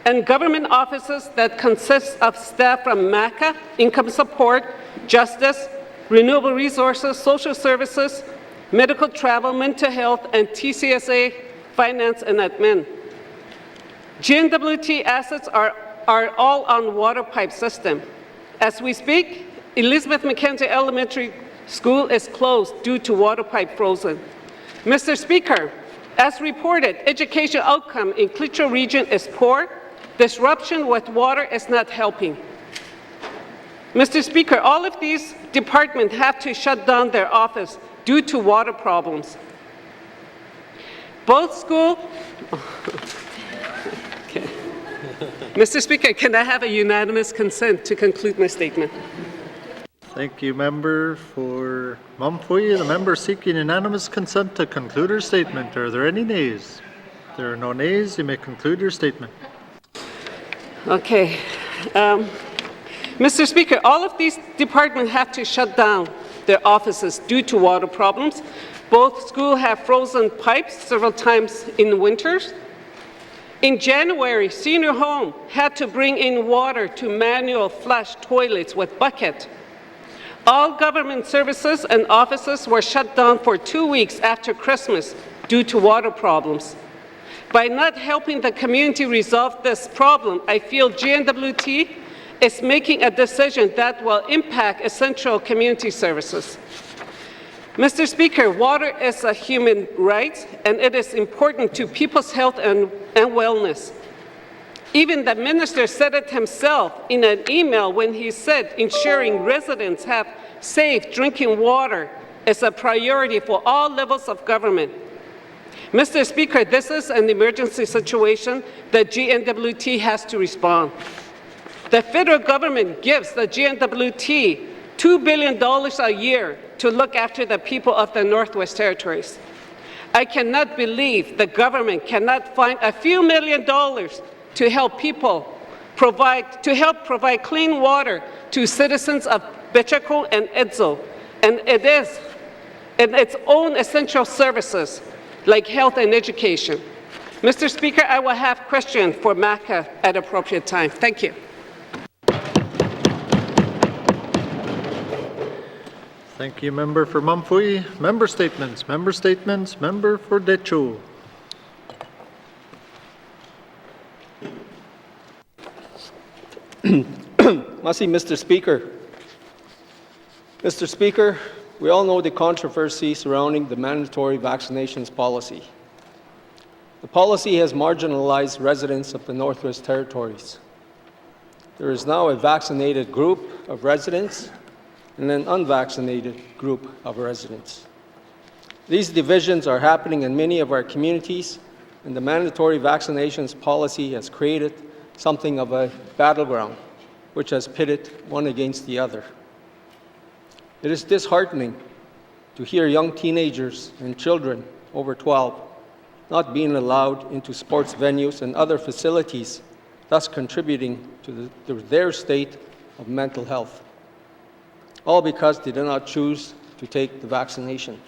and government offices that consist of staff from MACA, Income Support, Justice, Renewable Resources, Social Services, Medical Travel, Mental Health, and TCSA, Finance and Admin. N.W.T assets are all on water pipe system. As we speak, Elizabeth Mackenzie Elementary School is closed due to water pipe frozen. Mr. Speaker, as reported, education outcome in Klitschko region is poor. Disruption with water is not helping. Mr. Speaker, all of these departments have to shut down their office due to water problems. Both schools... Okay. Mr. Speaker, can I have a unanimous consent to conclude my statement? Thank you, member for Mumfui. The member seeking unanimous consent to conclude her statement. Are there any nays? If there are no nays, you may conclude your statement. Okay. Mr. Speaker, all of these departments have to shut down their offices due to water problems. Both schools have frozen pipes several times in winters. In January, senior home had to bring in water to manual flush toilets with bucket. All government services and offices were shut down for 2 weeks after Christmas due to water problems. By not helping the community resolve this problem, I feel N.W.T is making a decision that will impact essential community services. Mr. Speaker, water is a human right, and it is important to people's health and wellness. Even the minister said it himself in an email when he said ensuring residents have safe drinking water is a priority for all levels of government. Mr. Speaker, this is an emergency situation that N.W.T has to respond. The federal government gives the N.W.T $2 billion a year to look after the people of the Northwest Territories. I cannot believe the government cannot find a few $1 million to help provide clean water to citizens of Betchakol and Edzo, and its own essential services like health and education. Mr. Speaker, I will have questions for MACA at appropriate time. Thank you. Thank you, member for Mumfui. Member statements. Member for Decho. Masi, Mr. Speaker. Mr. Speaker, we all know the controversy surrounding the mandatory vaccinations policy. The policy has marginalized residents of the Northwest Territories. There is now a vaccinated group of residents and an unvaccinated group of residents. These divisions are happening in many of our communities, and the mandatory vaccinations policy has created something of a battleground, which has pitted one against the other. It is disheartening to hear young teenagers and children over 12 not being allowed into sports venues and other facilities, thus contributing to their state of mental health, all because they did not choose to take the vaccination.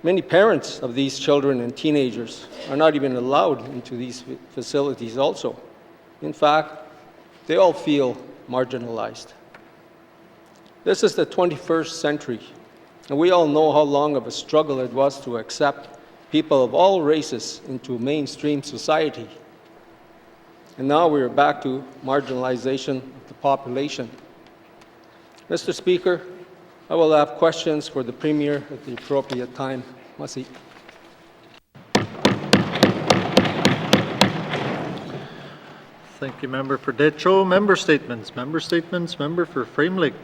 Many parents of these children and teenagers are not even allowed into these facilities also. In fact, they all feel marginalized. This is the 21st century, and we all know how long of a struggle it was to accept people of all races into mainstream society. And now we are back to marginalization of the population. Mr. Speaker, I will have questions for the Premier at the appropriate time. Masi. Thank you, member for Decho. Member statements. Member for Frame Lake.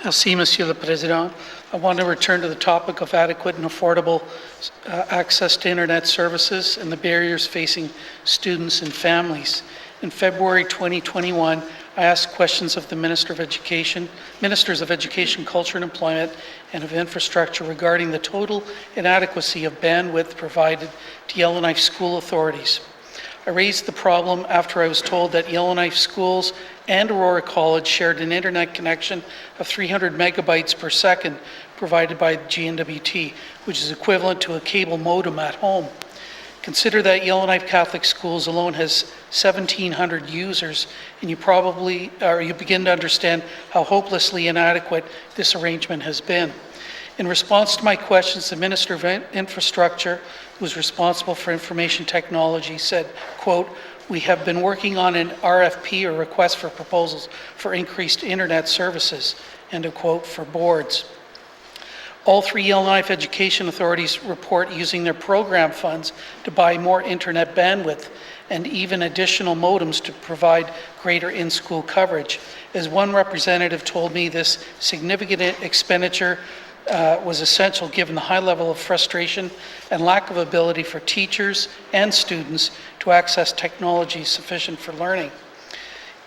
Merci, Monsieur le Président. I want to return to the topic of adequate and affordable access to internet services and the barriers facing students and families. In February 2021, I asked questions of the Ministers of Education, Culture and Employment, and of Infrastructure regarding the total inadequacy of bandwidth provided to Yellowknife school authorities. I raised the problem after I was told that Yellowknife schools and Aurora College shared an internet connection of 300 megabytes per second provided by N.W.T, which is equivalent to a cable modem at home. Consider that Yellowknife Catholic Schools alone has 1,700 users, and you begin to understand how hopelessly inadequate this arrangement has been. In response to my questions, the Minister of Infrastructure, who is responsible for information technology, said, quote, "We have been working on an RFP, or request for proposals, for increased internet services," end of quote, for boards. All three Yellowknife education authorities report using their program funds to buy more internet bandwidth and even additional modems to provide greater in-school coverage. As one representative told me, this significant expenditure was essential given the high level of frustration and lack of ability for teachers and students to access technology sufficient for learning.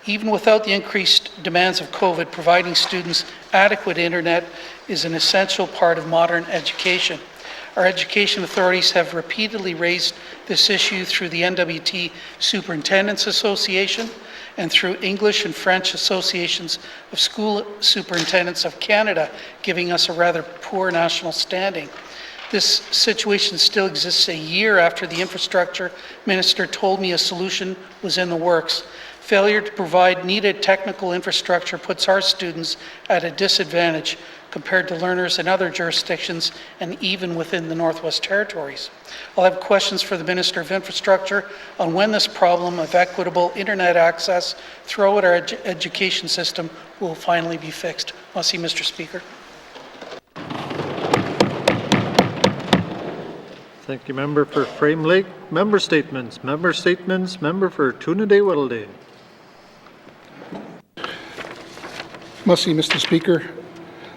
Even without the increased demands of COVID, providing students adequate internet is an essential part of modern education. Our education authorities have repeatedly raised this issue through the N.W.T Superintendents Association and through English and French associations of school superintendents of Canada, giving us a rather poor national standing. This situation still exists a year after the infrastructure minister told me a solution was in the works. Failure to provide needed technical infrastructure puts our students at a disadvantage compared to learners in other jurisdictions and even within the Northwest Territories. I'll have questions for the Minister of Infrastructure on when this problem of equitable internet access throughout our education system will finally be fixed. Merci, Mr. Speaker. Thank you, member for Frame Lake. Member statements. Member statements. Member for Toonaday-Whittleday. Merci, Mr. Speaker.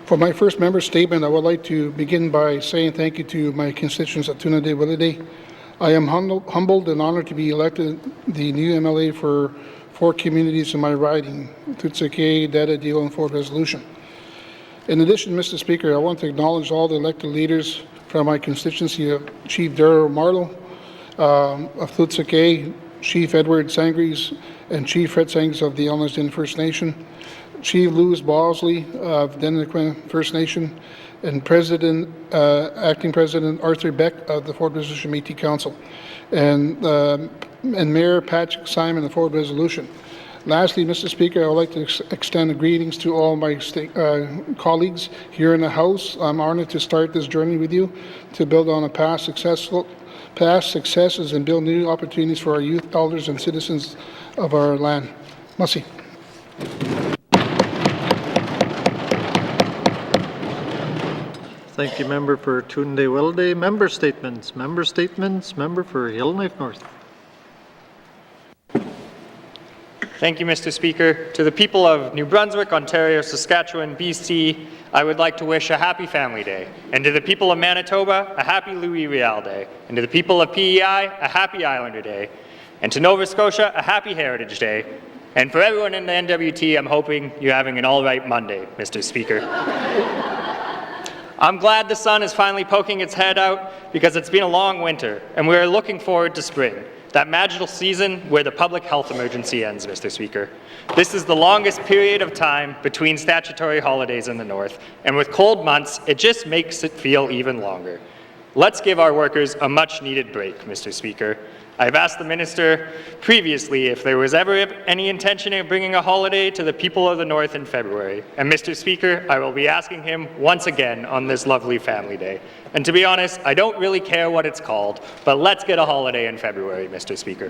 For my first member statement, I would like to begin by saying thank you to my constituents at Toonaday-Whittleday. I am humbled and honored to be elected the new MLA for 4 communities in my riding, Tootsake, Dada, Deal, and Fort Resolution. In addition, Mr. Speaker, I want to acknowledge all the elected leaders from my constituency of Chief Darrell Marlowe of Tootsake, Chief Edward Sangres, and Chief Fred Sangres of the Elliston First Nation, Chief Louis Bosley of Deniquin First Nation, and Acting President Arthur Beck of the Fort Resolution Métis Council, and Mayor Patrick Simon of Fort Resolution. Lastly, Mr. Speaker, I would like to extend greetings to all my colleagues here in the House. I'm honored to start this journey with you to build on past successes and build new opportunities for our youth, elders, and citizens of our land. Merci. Thank you, member for Toonaday-Whittleday. Member statements. Member statements. Member for Yellowknife North. Thank you, Mr. Speaker. To the people of New Brunswick, Ontario, Saskatchewan, BC, I would like to wish a happy Family Day. And to the people of Manitoba, a happy Louis Riel Day. And to the people of PEI, a happy Islander Day. And to Nova Scotia, a happy Heritage Day. And for everyone in the N.W.T, I'm hoping you're having an all right Monday, Mr. Speaker. I'm glad the sun is finally poking its head out because it's been a long winter, and we're looking forward to spring. That magical season where the public health emergency ends, Mr. Speaker. This is the longest period of time between statutory holidays in the North, and with cold months, it just makes it feel even longer. Let's give our workers a much-needed break, Mr. Speaker. I've asked the Minister previously if there was ever any intention of bringing a holiday to the people of the North in February. And Mr. Speaker, I will be asking him once again on this lovely Family Day. And to be honest, I don't really care what it's called, but let's get a holiday in February, Mr. Speaker.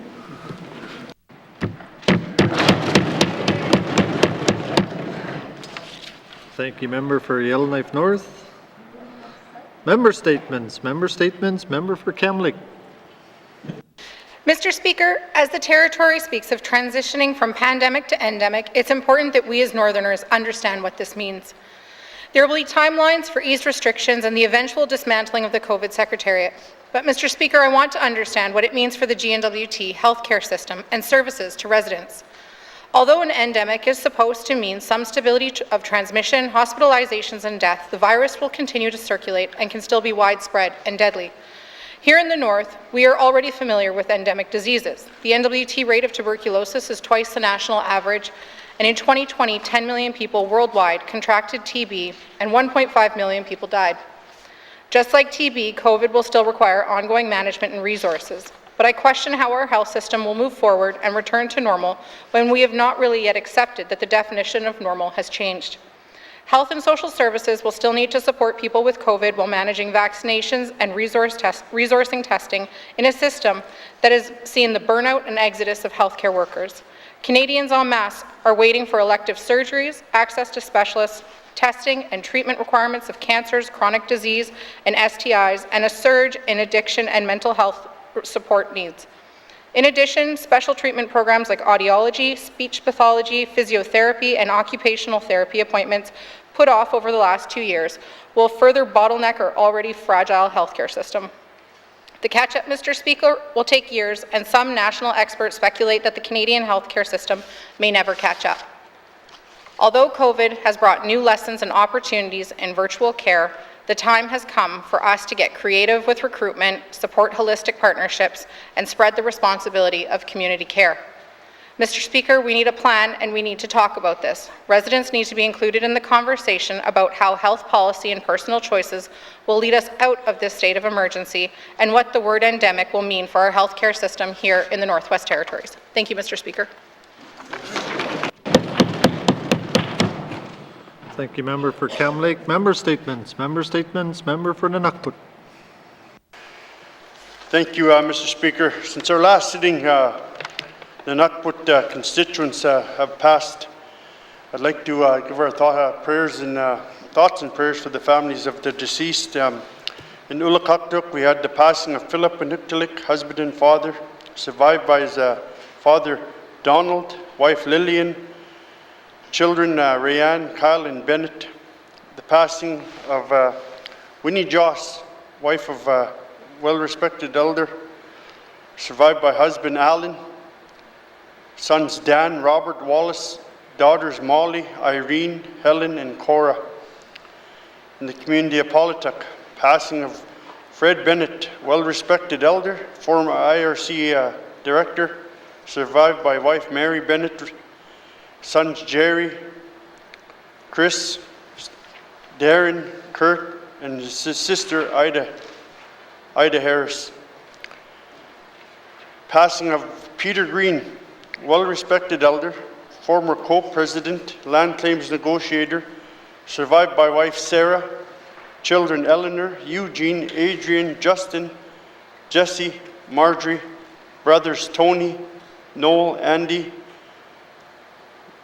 Thank you, member for Yellowknife North. Member statements. Member statements. Member for Kamloops. Mr. Speaker, as the Territory speaks of transitioning from pandemic to endemic, it's important that we as Northerners understand what this means. There will be timelines for eased restrictions and the eventual dismantling of the COVID Secretariat. But, Mr. Speaker, I want to understand what it means for the N.W.T healthcare system and services to residents. Although an endemic is supposed to mean some stability of transmission, hospitalizations, and death, the virus will continue to circulate and can still be widespread and deadly. Here in the North, we are already familiar with endemic diseases. The N.W.T rate of tuberculosis is twice the national average, and in 2020, 10 million people worldwide contracted TB and 1.5 million people died. Just like TB, COVID will still require ongoing management and resources, but I question how our health system will move forward and return to normal when we have not really yet accepted that the definition of normal has changed. Health and social services will still need to support people with COVID while managing vaccinations and resourcing testing in a system that has seen the burnout and exodus of healthcare workers. Canadians en masse are waiting for elective surgeries, access to specialists, testing and treatment requirements of cancers, chronic disease, and STIs, and a surge in addiction and mental health support needs. In addition, special treatment programs like audiology, speech pathology, physiotherapy, and occupational therapy appointments put off over the last 2 years will further bottleneck our already fragile healthcare system. The catch-up, Mr. Speaker, will take years, and some national experts speculate that the Canadian healthcare system may never catch up. Although COVID has brought new lessons and opportunities in virtual care, the time has come for us to get creative with recruitment, support holistic partnerships, and spread the responsibility of community care. Mr. Speaker, we need a plan and we need to talk about this. Residents need to be included in the conversation about how health policy and personal choices will lead us out of this state of emergency and what the word endemic will mean for our healthcare system here in the Northwest Territories. Thank you, Mr. Speaker. Thank you, Member for Cam Lake. Member statements. Member statements. Member for N.W.T. Thank you, Mr. Speaker. Since our last sitting, the N.W.T. constituents have passed. I'd like to give our thoughts and prayers for the families of the deceased. In YELLOWKNIFE, we had the passing of Philip N.W.T, husband and father, survived by his father Donald, wife Lillian, children Rayanne, Kyle, and Bennett. The passing of Winnie Joss, wife of a well-respected elder, survived by husband Alan, sons Dan, Robert, Wallace, daughters Molly, Irene, Helen, and Cora. In the community of Politic, passing of Fred Bennett, well-respected elder, former IRC director, survived by wife Mary Bennett, sons Jerry, Chris, Darren, Kurt, and his sister Ida Harris. Passing of Peter Green, well-respected elder, former co-president, land claims negotiator, survived by wife Sarah, children Eleanor, Eugene, Adrian, Justin, Jesse, Marjorie, brothers Tony, Noel, Andy,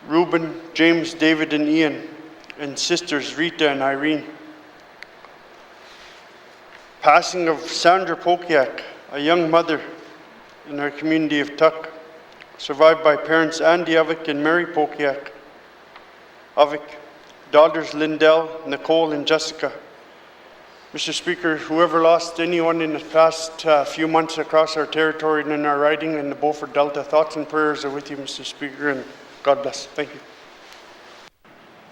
Reuben, James, David, and Ian, and sisters Rita and Irene. Passing of Sandra Pokiak, a young mother in our community of Tuck, survived by parents Andy Avik and Mary Pokiak. Avik, daughters Lindell, Nicole, and Jessica. Mr. Speaker, whoever lost anyone in the past few months across our territory and in our riding in the Beaufort Delta, thoughts and prayers are with you, Mr. Speaker, and God bless. Thank you.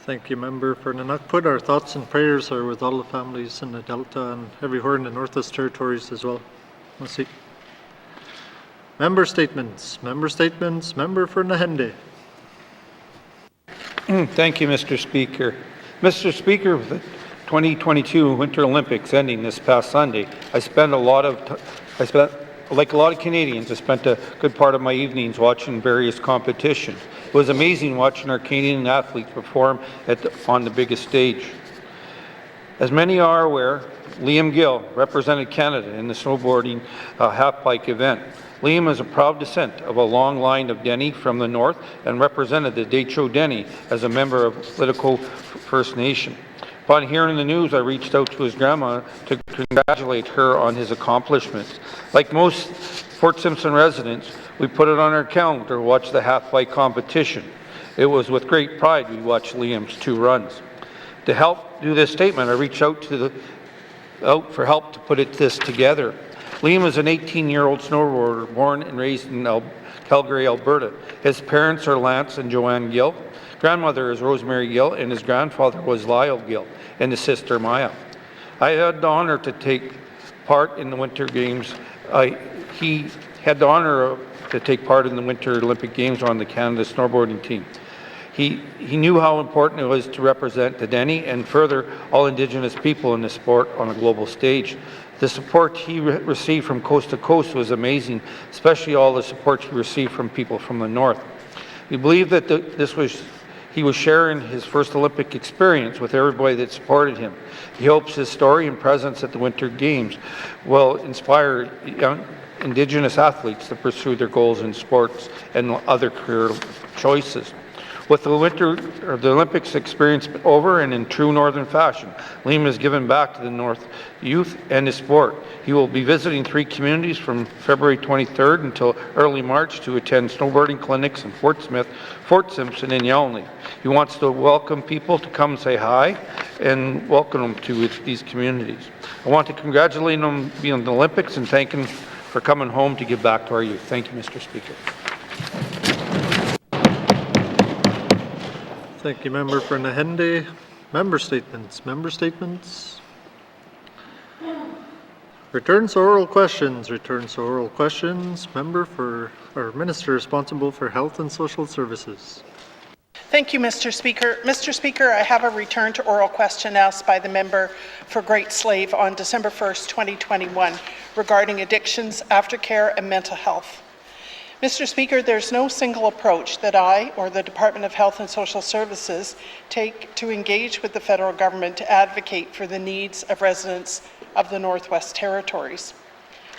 Thank you, Member for N.W.T. Our thoughts and prayers are with all the families in the Delta and everywhere in the Northwest Territories as well. Let's see. Member statements. Member statements. Member for Nahende. Thank you, Mr. Speaker. Mr. Speaker, with the 2022 Winter Olympics ending this past Sunday, like a lot of Canadians, I spent a good part of my evenings watching various competitions. It was amazing watching our Canadian athletes perform on the biggest stage. As many are aware, Liam Gill represented Canada in the snowboarding half-pipe event. Liam is a proud descent of a long line of Dene from the north and represented the Decho Dene as a member of Politico First Nation. Upon hearing the news, I reached out to his grandma to congratulate her on his accomplishments. Like most Fort Simpson residents, we put it on our calendar to watch the half-pipe competition. It was with great pride we watched Liam's 2 runs. To help do this statement, I reached out for help to put this together. Liam is an 18-year-old snowboarder born and raised in Calgary, Alberta. His parents are Lance and Joanne Gill. Grandmother is Rosemary Gill, and his grandfather was Lyle Gill, and his sister Maya. I had the honor to take part in the Winter Games. He had the honor to take part in the Winter Olympic Games on the Canada snowboarding team. He knew how important it was to represent the Dene and further all Indigenous people in the sport on a global stage. The support he received from coast to coast was amazing, especially all the support he received from people from the north. We believe that he was sharing his first Olympic experience with everybody that supported him. He hopes his story and presence at the Winter Games will inspire young Indigenous athletes to pursue their goals in sports and other career choices. With the Olympics experience over and in true Northern fashion, Liam has given back to the North youth and his sport. He will be visiting 3 communities from February 23rd until early March to attend snowboarding clinics in Fort Smith, Fort Simpson, and Yellowknife. He wants to welcome people to come say hi and welcome them to these communities. I want to congratulate them on being in the Olympics and thank them for coming home to give back to our youth. Thank you, Mr. Speaker. Thank you, Member for Nahende. Member statements. Member statements. Returns to oral questions. Returns to oral questions. Member for, or Minister responsible for Health and Social Services. Thank you, Mr. Speaker. Mr. Speaker, I have a return to oral question asked by the member for Great Slave on December 1st, 2021 regarding addictions, aftercare, and mental health. Mr. Speaker, there's no single approach that I or the Department of Health and Social Services take to engage with the federal government to advocate for the needs of residents of the Northwest Territories.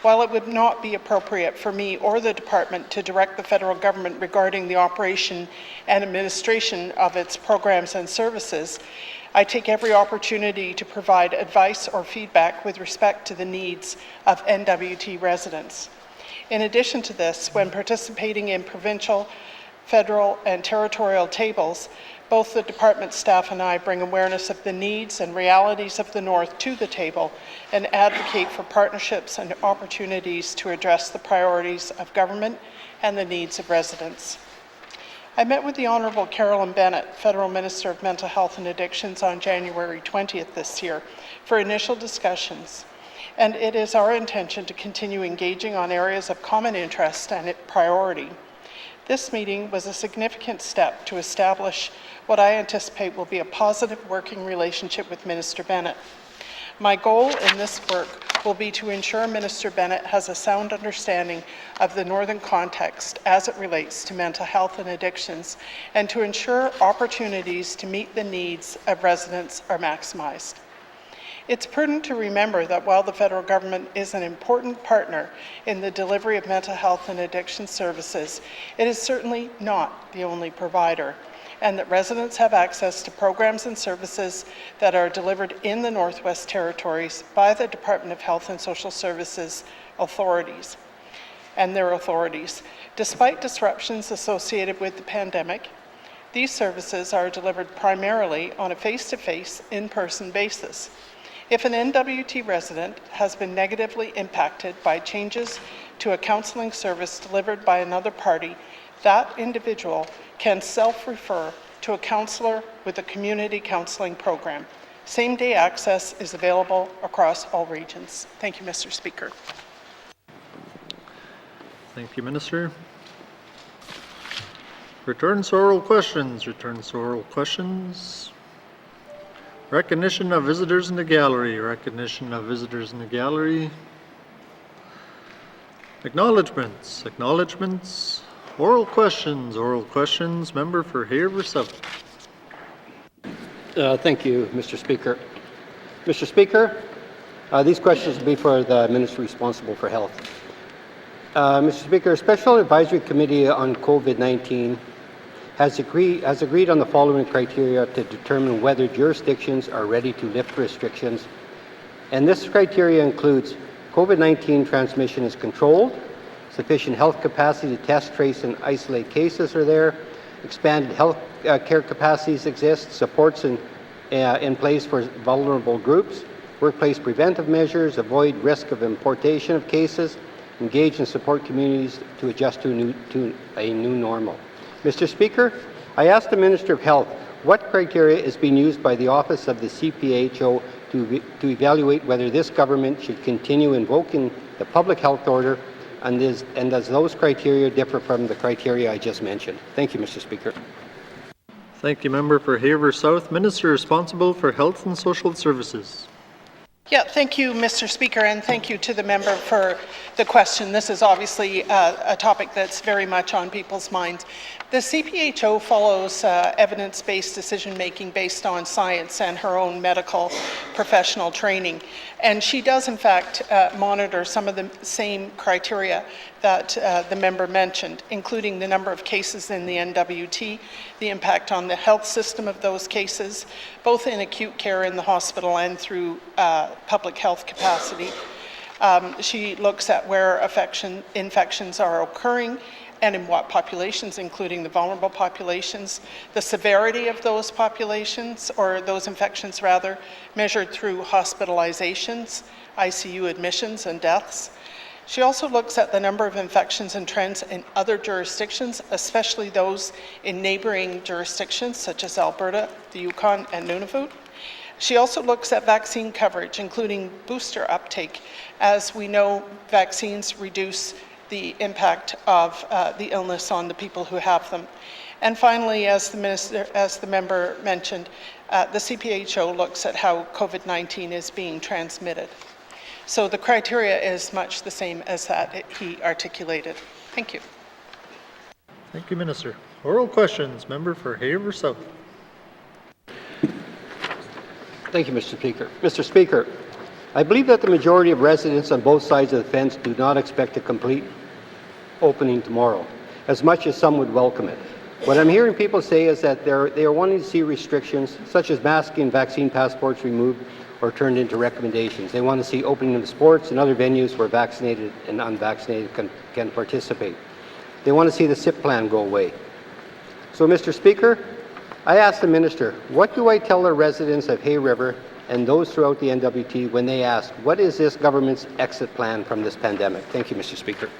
While it would not be appropriate for me or the department to direct the federal government regarding the operation and administration of its programs and services, I take every opportunity to provide advice or feedback with respect to the needs of N.W.T. residents. In addition to this, when participating in provincial, federal, and territorial tables, both the department staff and I bring awareness of the needs and realities of the North to the table and advocate for partnerships and opportunities to address the priorities of government and the needs of residents. I met with the Honourable Carolyn Bennett, Federal Minister of Mental Health and Addictions, on January 20th this year for initial discussions, and it is our intention to continue engaging on areas of common interest and priority. This meeting was a significant step to establish what I anticipate will be a positive working relationship with Minister Bennett. My goal in this work will be to ensure Minister Bennett has a sound understanding of the Northern context as it relates to mental health and addictions, and to ensure opportunities to meet the needs of residents are maximized. It's prudent to remember that while the federal government is an important partner in the delivery of mental health and addiction services, it is certainly not the only provider, and that residents have access to programs and services that are delivered in the Northwest Territories by the Department of Health and Social Services authorities and their authorities. Despite disruptions associated with the pandemic, these services are delivered primarily on a face-to-face, in-person basis. If an N.W.T. resident has been negatively impacted by changes to a counseling service delivered by another party, that individual can self-refer to a counselor with a community counseling program. Same-day access is available across all regions. Thank you, Mr. Speaker. Thank you, Minister. Returns to oral questions. Returns to oral questions. Recognition of visitors in the gallery. Recognition of visitors in the gallery. Acknowledgements. Acknowledgements. Oral questions. Oral questions. Member for Haver South. Thank you, Mr. Speaker. Mr. Speaker, these questions will be for the Minister responsible for health. Mr. Speaker, a Special Advisory Committee on COVID-19 has agreed on the following criteria to determine whether jurisdictions are ready to lift restrictions. And this criteria includes COVID-19 transmission is controlled, sufficient health capacity to test, trace, and isolate cases are there, expanded health care capacities exist, supports in place for vulnerable groups, workplace preventive measures, avoid risk of importation of cases, engage and support communities to adjust to a new normal. Mr. Speaker, I asked the Minister of Health what criteria is being used by the Office of the CPHO to evaluate whether this government should continue invoking the public health order, and does those criteria differ from the criteria I just mentioned? Thank you, Mr. Speaker. Thank you, Member for Haver South. Minister responsible for Health and Social Services. Yeah, thank you, Mr. Speaker, and thank you to the member for the question. This is obviously a topic that's very much on people's minds. The CPHO follows evidence-based decision-making based on science and her own medical professional training. And she does, in fact, monitor some of the same criteria that the member mentioned, including the number of cases in the N.W.T, the impact on the health system of those cases, both in acute care in the hospital and through public health capacity. She looks at where infections are occurring and in what populations, including the vulnerable populations, the severity of those populations, or those infections rather, measured through hospitalizations, ICU admissions, and deaths. She also looks at the number of infections and trends in other jurisdictions, especially those in neighboring jurisdictions such as Alberta, the Yukon, and Nunavut. She also looks at vaccine coverage, including booster uptake. As we know, vaccines reduce the impact of the illness on the people who have them. And finally, as the member mentioned, the CPHO looks at how COVID-19 is being transmitted. So the criteria is much the same as that he articulated. Thank you. Thank you, Minister. Oral questions. Member for Haver South. Thank you, Mr. Speaker. Mr. Speaker, I believe that the majority of residents on both sides of the fence do not expect a complete opening tomorrow, as much as some would welcome it. What I'm hearing people say is that they are wanting to see restrictions, such as masking and vaccine passports, removed or turned into recommendations. They want to see opening of sports and other venues where vaccinated and unvaccinated can participate. They want to see the SIP plan go away. So, Mr. Speaker, I ask the Minister, what do I tell the residents of Hay River and those throughout the N.W.T. when they ask, what is this government's exit plan from this pandemic? Thank you, Mr. Speaker.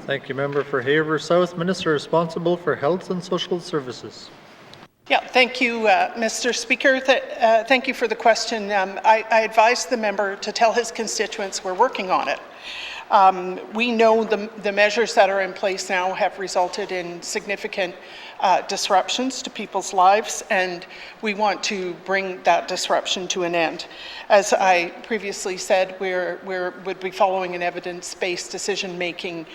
Thank you, Member for Haver South. Minister responsible for Health and Social Services. Yeah, thank you, Mr. Speaker. Thank you for the question. I advised the member to tell his constituents we're working on it. We know the measures that are in place now have resulted in significant disruptions to people's lives, and we want to bring that disruption to an end. As I previously said, we would be following an evidence-based decision-making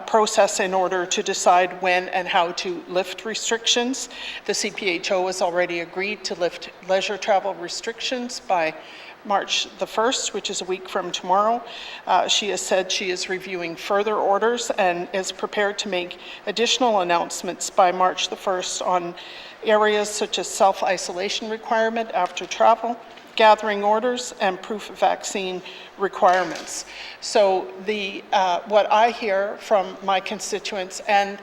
process in order to decide when and how to lift restrictions. The CPHO has already agreed to lift leisure travel restrictions by March the 1st, which is a week from tomorrow. She has said she is reviewing further orders and is prepared to make additional announcements by March the 1st on areas such as self-isolation requirement after travel, gathering orders, and proof of vaccine requirements. So what I hear from my constituents and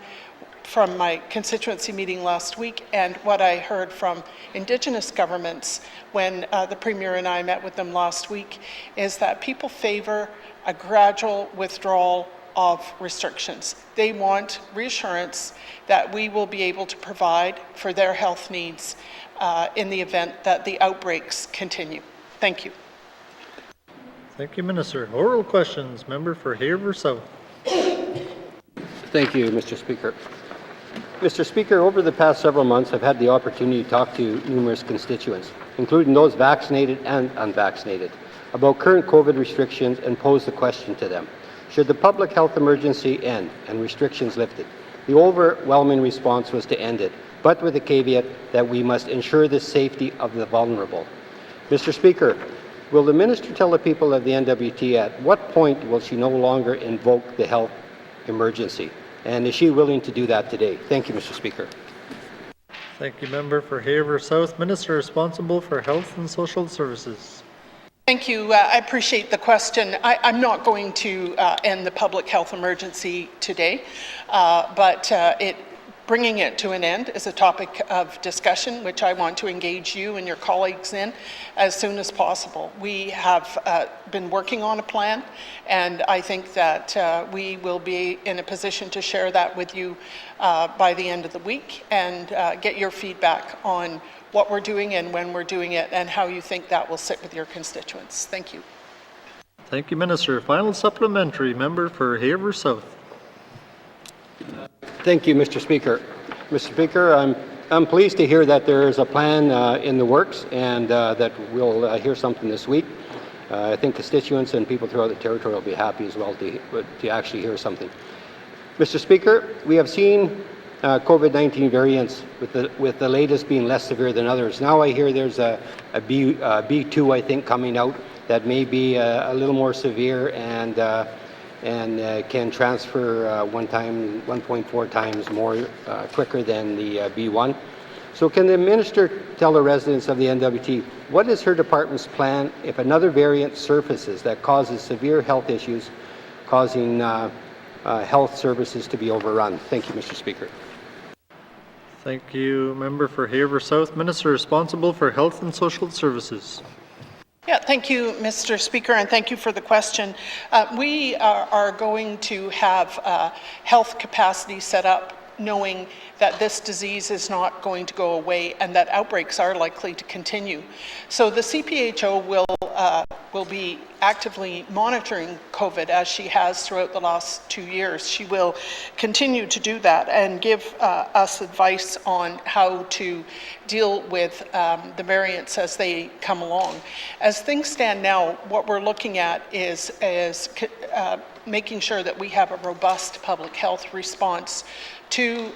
from my constituency meeting last week, and what I heard from Indigenous governments when the Premier and I met with them last week, is that people favor a gradual withdrawal of restrictions. They want reassurance that we will be able to provide for their health needs in the event that the outbreaks continue. Thank you. Thank you, Minister. Oral questions. Member for Haver South. Thank you, Mr. Speaker. Mr. Speaker, over the past several months, I've had the opportunity to talk to numerous constituents, including those vaccinated and unvaccinated, about current COVID restrictions and pose the question to them. Should the public health emergency end and restrictions lifted? The overwhelming response was to end it, but with the caveat that we must ensure the safety of the vulnerable. Mr. Speaker, will the Minister tell the people of the N.W.T. at what point will she no longer invoke the health emergency? And is she willing to do that today? Thank you, Mr. Speaker. Thank you, Member for Haver South. Minister responsible for Health and Social Services. Thank you. I appreciate the question. I'm not going to end the public health emergency today, but bringing it to an end is a topic of discussion, which I want to engage you and your colleagues in as soon as possible. We have been working on a plan, and I think that we will be in a position to share that with you by the end of the week and get your feedback on what we're doing and when we're doing it and how you think that will sit with your constituents. Thank you. Thank you, Minister. Final supplementary. Member for Haver South. Thank you, Mr. Speaker. Mr. Speaker, I'm pleased to hear that there is a plan in the works and that we'll hear something this week. I think constituents and people throughout the territory will be happy as well to actually hear something. Mr. Speaker, we have seen COVID-19 variants, with the latest being less severe than others. Now I hear there's a B2, I think, coming out that may be a little more severe and can transfer 1.4 times more quicker than the B1. So can the Minister tell the residents of the N.W.T. what is her department's plan if another variant surfaces that causes severe health issues, causing health services to be overrun. Thank you, Mr. Speaker. Thank you. Member for Haver South, Minister responsible for Health and Social Services. Yeah, thank you, Mr. Speaker, and thank you for the question. We are going to have health capacity set up knowing that this disease is not going to go away and that outbreaks are likely to continue. So the CPHO will be actively monitoring COVID as she has throughout the last 2 years. She will continue to do that and give us advice on how to deal with the variants as they come along. As things stand now, what we're looking at is making sure that we have a robust public health response to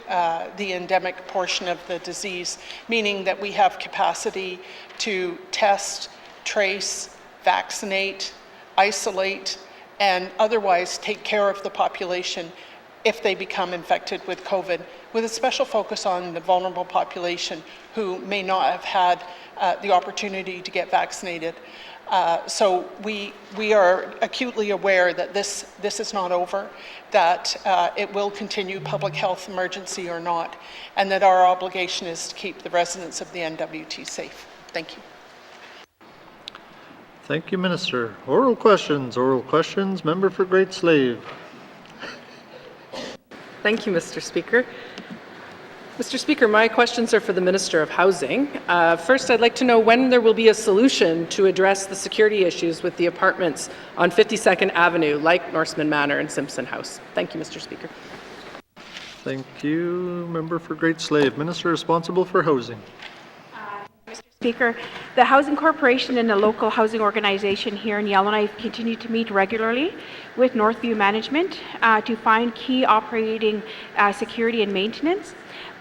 the endemic portion of the disease, meaning that we have capacity to test, trace, vaccinate, isolate, and otherwise take care of the population if they become infected with COVID, with a special focus on the vulnerable population who may not have had the opportunity to get vaccinated. So we are acutely aware that this is not over, that it will continue, public health emergency or not, and that our obligation is to keep the residents of the N.W.T. safe. Thank you. Thank you, Minister. Oral questions. Oral questions. Member for Great Slave. Thank you, Mr. Speaker. Mr. Speaker, my questions are for the Minister of Housing. First, I'd like to know when there will be a solution to address the security issues with the apartments on 52nd Avenue, like Norseman Manor and Simpson House. Thank you, Mr. Speaker. Thank you. Member for Great Slave. Minister responsible for housing. Mr. Speaker, the Housing Corporation and the local housing organization here in Yellowknife continue to meet regularly with Northview Management to find key operating security and maintenance.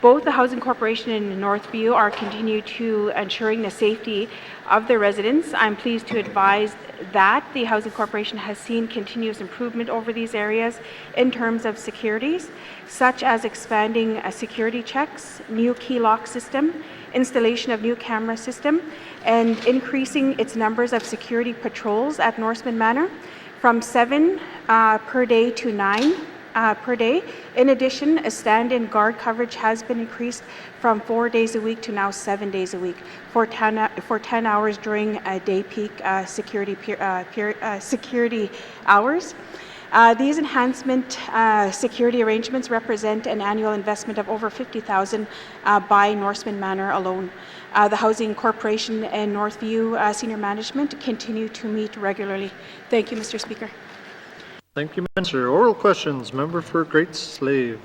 Both the Housing Corporation and Northview are continue to ensuring the safety of their residents. I'm pleased to advise that the Housing Corporation has seen continuous improvement over these areas in terms of securities, such as expanding security checks, new key lock system, installation of new camera system, and increasing its numbers of security patrols at Norseman Manor from 7 per day to 9 per day. In addition, a stand-in guard coverage has been increased from 4 days a week to now 7 days a week for 10 hours during day peak security hours. These enhancement security arrangements represent an annual investment of over $50,000 by Norseman Manor alone. The Housing Corporation and Northview senior management continue to meet regularly. Thank you, Mr. Speaker. Thank you, Minister. Oral questions. Member for Great Slave.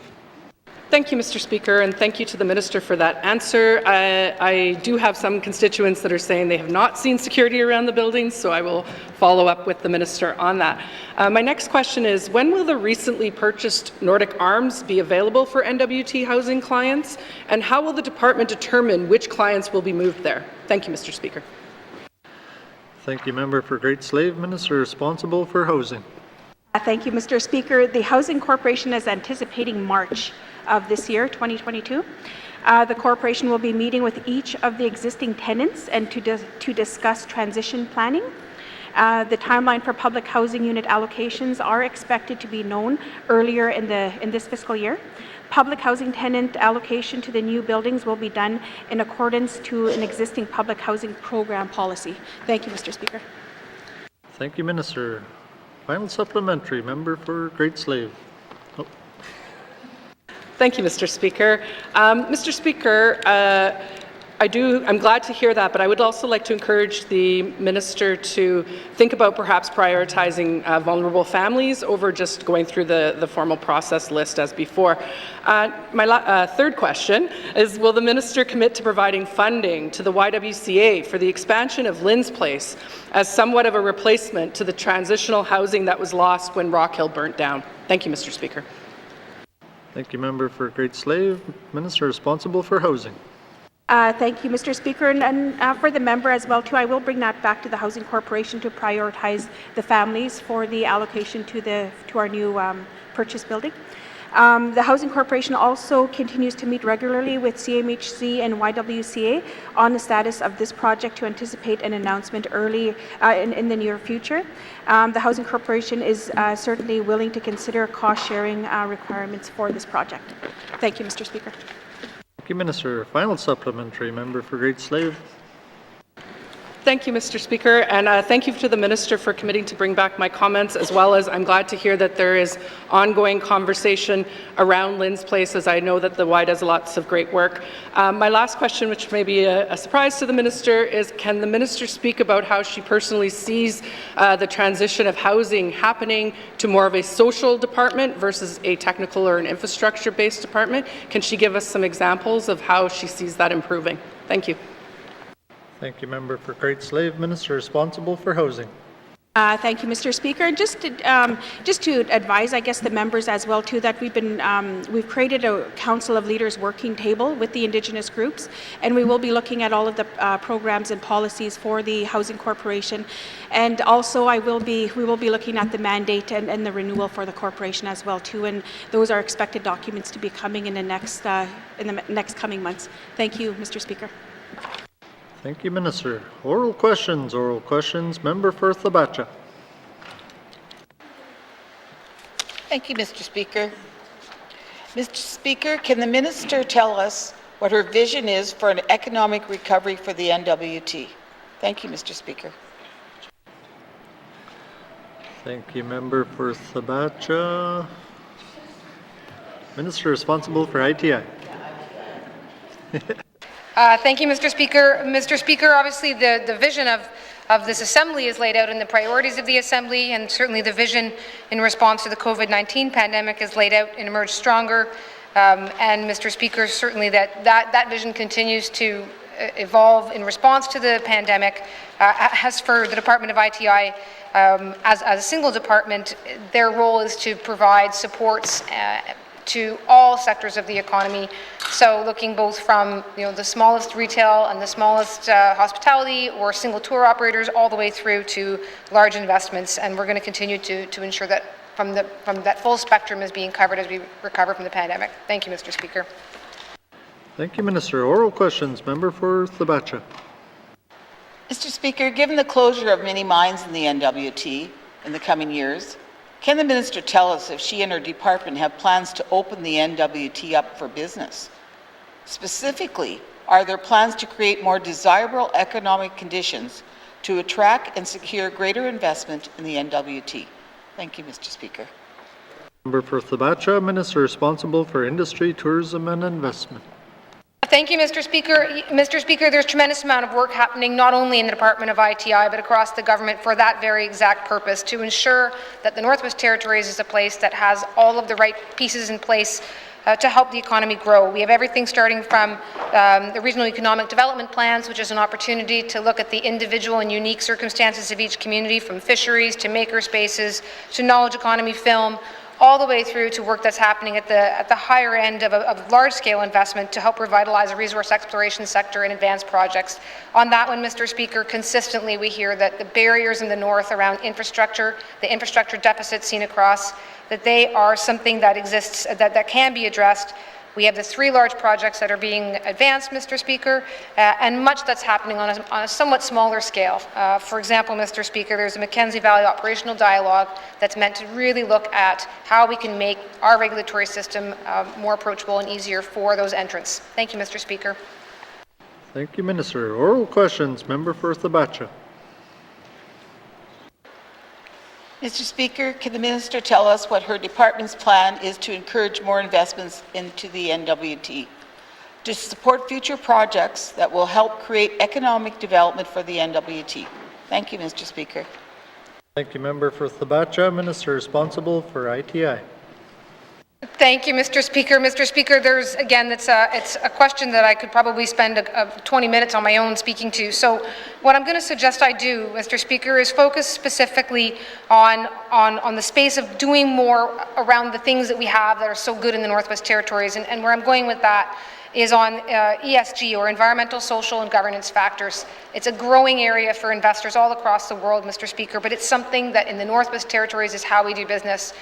Thank you, Mr. Speaker, and thank you to the Minister for that answer. I do have some constituents that are saying they have not seen security around the buildings, so I will follow up with the Minister on that. My next question is, when will the recently purchased Nordic Arms be available for N.W.T. housing clients, and how will the department determine which clients will be moved there? Thank you, Mr. Speaker. Thank you, Member for Great Slave. Minister responsible for housing. Thank you, Mr. Speaker. The Housing Corporation is anticipating March of this year, 2022. The corporation will be meeting with each of the existing tenants and to discuss transition planning. The timeline for public housing unit allocations are expected to be known earlier in this fiscal year. Public housing tenant allocation to the new buildings will be done in accordance to an existing public housing program policy. Thank you, Mr. Speaker. Thank you, Minister. Final supplementary. Member for Great Slave. Oh. Thank you, Mr. Speaker. Mr. Speaker, I'm glad to hear that, but I would also like to encourage the Minister to think about perhaps prioritizing vulnerable families over just going through the formal process list as before. My third question is, will the Minister commit to providing funding to the YWCA for the expansion of Lynn's Place as somewhat of a replacement to the transitional housing that was lost when Rock Hill burnt down? Thank you, Mr. Speaker. Thank you, Member for Great Slave. Minister responsible for housing. Thank you, Mr. Speaker, and for the member as well too, I will bring that back to the Housing Corporation to prioritize the families for the allocation to our new purchase building. The Housing Corporation also continues to meet regularly with CMHC and YWCA on the status of this project to anticipate an announcement early in the near future. The Housing Corporation is certainly willing to consider cost-sharing requirements for this project. Thank you, Mr. Speaker. Thank you, Minister. Final supplementary, member for Great Slave. Thank you, Mr. Speaker, and thank you to the Minister for committing to bring back my comments, as well as I'm glad to hear that there is ongoing conversation around Lynn's Place, as I know that the Y does lots of great work. My last question, which may be a surprise to the Minister, is can the Minister speak about how she personally sees the transition of housing happening to more of a social department versus a technical or an infrastructure-based department? Can she give us some examples of how she sees that improving? Thank you. Thank you, member for Great Slave. Minister responsible for housing. Thank you, Mr. Speaker. And just to advise, I guess, the members as well too, that we've created a Council of Leaders working table with the Indigenous groups, and we will be looking at all of the programs and policies for the Housing Corporation, and also we will be looking at the mandate and the renewal for the corporation as well too, and those are expected documents to be coming in the next coming months. Thank you, Mr. Speaker. Thank you, Minister. Oral questions. Member for Thabacha. Thank you, Mr. Speaker. Mr. Speaker, can the Minister tell us what her vision is for an economic recovery for the N.W.T? Thank you, Mr. Speaker. Thank you, member for Thabacha. Minister responsible for ITI. Thank you, Mr. Speaker. Mr. Speaker, obviously the vision of this Assembly is laid out in the priorities of the Assembly, and certainly the vision in response to the COVID-19 pandemic is laid out and Emerge Stronger. And Mr. Speaker, certainly that vision continues to evolve in response to the pandemic. As for the Department of ITI, as a single department, their role is to provide supports to all sectors of the economy. So looking both from the smallest retail and the smallest hospitality or single tour operators all the way through to large investments, and we're going to continue to ensure that from that full spectrum is being covered as we recover from the pandemic. Thank you, Mr. Speaker. Thank you, Minister. Oral questions. Member for Thabacha. Mr. Speaker, given the closure of many mines in the N.W.T. in the coming years, can the Minister tell us if she and her department have plans to open the N.W.T. up for business? Specifically, are there plans to create more desirable economic conditions to attract and secure greater investment in the N.W.T? Thank you, Mr. Speaker. Member for Thabacha, Minister responsible for industry, tourism and investment. Thank you, Mr. Speaker. Mr. Speaker, there's a tremendous amount of work happening not only in the Department of ITI but across the government for that very exact purpose, to ensure that the Northwest Territories is a place that has all of the right pieces in place to help the economy grow. We have everything starting from the regional economic development plans, which is an opportunity to look at the individual and unique circumstances of each community, from fisheries to maker spaces to knowledge economy film, all the way through to work that's happening at the higher end of large-scale investment to help revitalize the resource exploration sector and advance projects. On that one, Mr. Speaker, consistently we hear that the barriers in the north around infrastructure, the infrastructure deficit seen across, that they are something that exists, that can be addressed. We have the 3 large projects that are being advanced, Mr. Speaker, and much that's happening on a somewhat smaller scale. For example, Mr. Speaker, there's a Mackenzie Valley operational dialogue that's meant to really look at how we can make our regulatory system more approachable and easier for those entrants. Thank you, Mr. Speaker. Thank you, Minister. Oral questions. Member for Thabacha. Mr. Speaker, can the Minister tell us what her department's plan is to encourage more investments into the N.W.T. to support future projects that will help create economic development for the N.W.T? Thank you, Mr. Speaker. Thank you, Member for Thabacha. Minister responsible for ITI. Thank you, Mr. Speaker. Mr. Speaker, there's, again, it's a question that I could probably spend 20 minutes on my own speaking to. So what I'm going to suggest I do, Mr. Speaker, is focus specifically on the space of doing more around the things that we have that are so good in the Northwest Territories. And where I'm going with that is on ESG, or environmental, social, and governance factors. It's a growing area for investors all across the world, Mr. Speaker, but it's something that in the Northwest Territories is how we do business.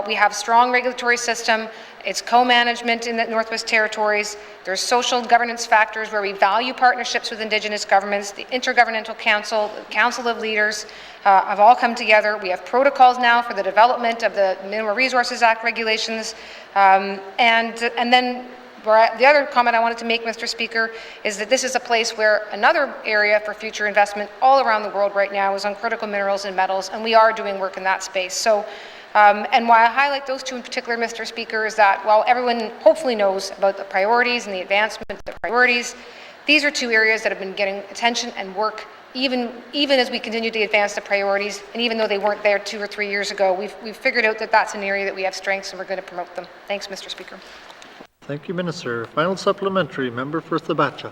We have a strong regulatory system. It's co-management in the Northwest Territories. There's social governance factors where we value partnerships with Indigenous governments. The Intergovernmental Council, the Council of Leaders have all come together. We have protocols now for the development of the Mineral Resources Act regulations. And then the other comment I wanted to make, Mr. Speaker, is that this is a place where another area for future investment all around the world right now is on critical minerals and metals, and we are doing work in that space. So, and why I highlight those two in particular, Mr. Speaker, is that while everyone hopefully knows about the priorities and the advancement of the priorities, these are two areas that have been getting attention and work even as we continue to advance the priorities, and even though they weren't there 2 or 3 years ago, we've figured out that that's an area that we have strengths and we're going to promote them. Thanks, Mr. Speaker. Thank you, Minister. Final supplementary, member for Thabacha.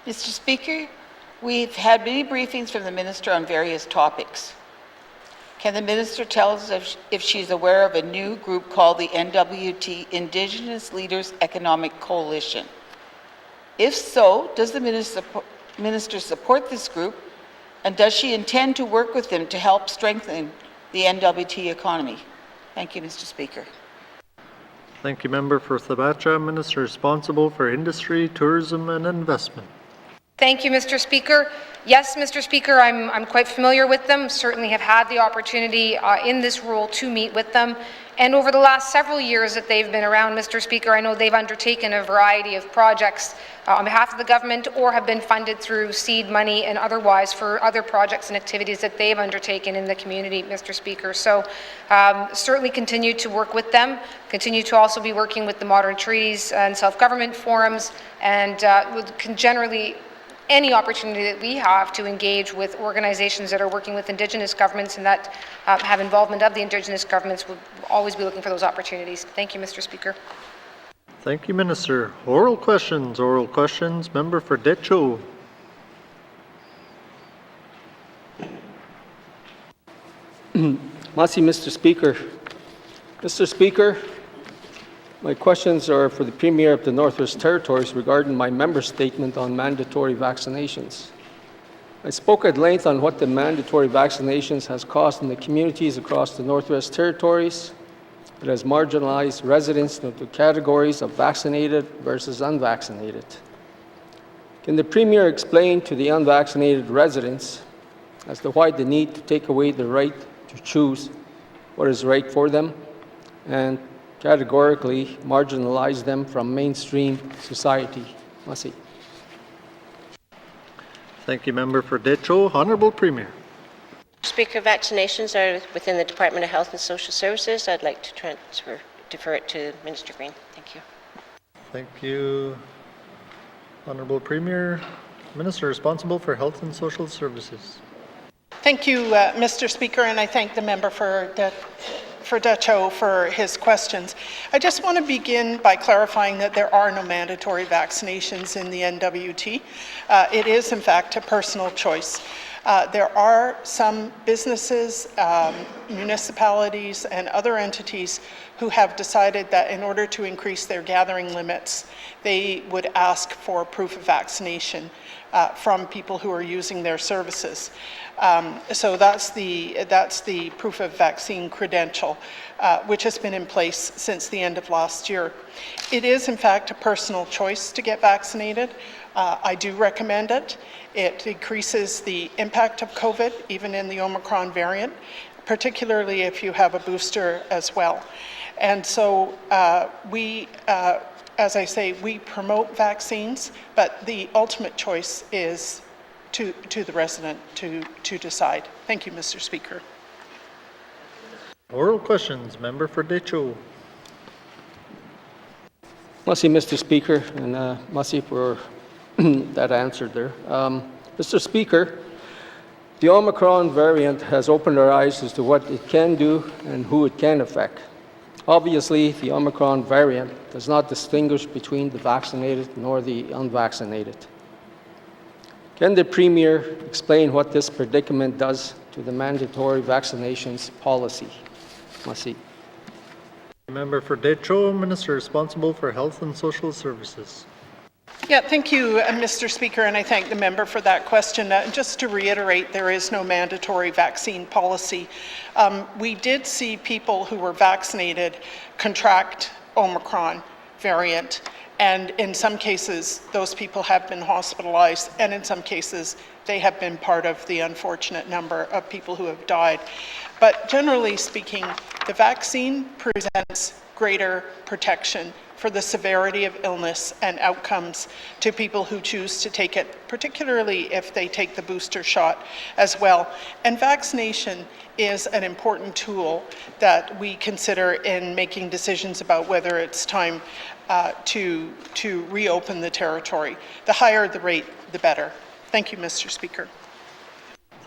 Mr. Speaker, we've had many briefings from the Minister on various topics. Can the Minister tell us if she's aware of a new group called the N.W.T, Indigenous Leaders Economic Coalition? If so, does the Minister support this group, and does she intend to work with them to help strengthen the N.W.T economy? Thank you, Mr. Speaker. Thank you, member for Thabacha. Minister responsible for industry, tourism, and investment. Thank you, Mr. Speaker. Yes, Mr. Speaker, I'm quite familiar with them, certainly have had the opportunity in this role to meet with them. And over the last several years that they've been around, Mr. Speaker, I know they've undertaken a variety of projects on behalf of the government or have been funded through seed money and otherwise for other projects and activities that they've undertaken in the community, Mr. Speaker. So certainly continue to work with them, continue to also be working with the modern treaties and self-government forums, and can generally any opportunity that we have to engage with organizations that are working with Indigenous governments and that have involvement of the Indigenous governments, will always be looking for those opportunities. Thank you, Mr. Speaker. Thank you, Minister. Oral questions. Member for Decho. Masi, Mr. Speaker. Mr. Speaker, my questions are for the Premier of the Northwest Territories regarding my member statement on mandatory vaccinations. I spoke at length on what the mandatory vaccinations has cost in the communities across the Northwest Territories. It has marginalized residents into categories of vaccinated versus unvaccinated. Can the Premier explain to the unvaccinated residents as to why the need to take away the right to choose what is right for them and categorically marginalize them from mainstream society? Masi. Thank you, member for Decho. Honourable Premier. Speaker, vaccinations are within the Department of Health and Social Services. I'd like to defer it to Minister Green. Thank you. Thank you, Honourable Premier. Minister responsible for Health and Social Services. Thank you, Mr. Speaker, and I thank the member for Decho for his questions. I just want to begin by clarifying that there are no mandatory vaccinations in the N.W.T. It is, in fact, a personal choice. There are some businesses, municipalities, and other entities who have decided that in order to increase their gathering limits, they would ask for proof of vaccination from people who are using their services. So that's the proof of vaccine credential, which has been in place since the end of last year. It is, in fact, a personal choice to get vaccinated. I do recommend it. It decreases the impact of COVID, even in the Omicron variant, particularly if you have a booster as well. And so as I say, we promote vaccines, but the ultimate choice is to the resident to decide. Thank you, Mr. Speaker. Oral questions. Member for Decho. Masi, Mr. Speaker, and Masi for that answer there. Mr. Speaker, the Omicron variant has opened our eyes as to what it can do and who it can affect. Obviously, the Omicron variant does not distinguish between the vaccinated nor the unvaccinated. Can the Premier explain what this predicament does to the mandatory vaccinations policy? Masi. Member for Detroit, Minister responsible for Health and Social Services. Yeah, thank you, Mr. Speaker, and I thank the member for that question. Just to reiterate, there is no mandatory vaccine policy. We did see people who were vaccinated contract Omicron variant, and in some cases, those people have been hospitalized, and in some cases, they have been part of the unfortunate number of people who have died. But generally speaking, the vaccine presents greater protection for the severity of illness and outcomes to people who choose to take it, particularly if they take the booster shot as well. And vaccination is an important tool that we consider in making decisions about whether it's time to reopen the territory. The higher the rate, the better. Thank you, Mr. Speaker.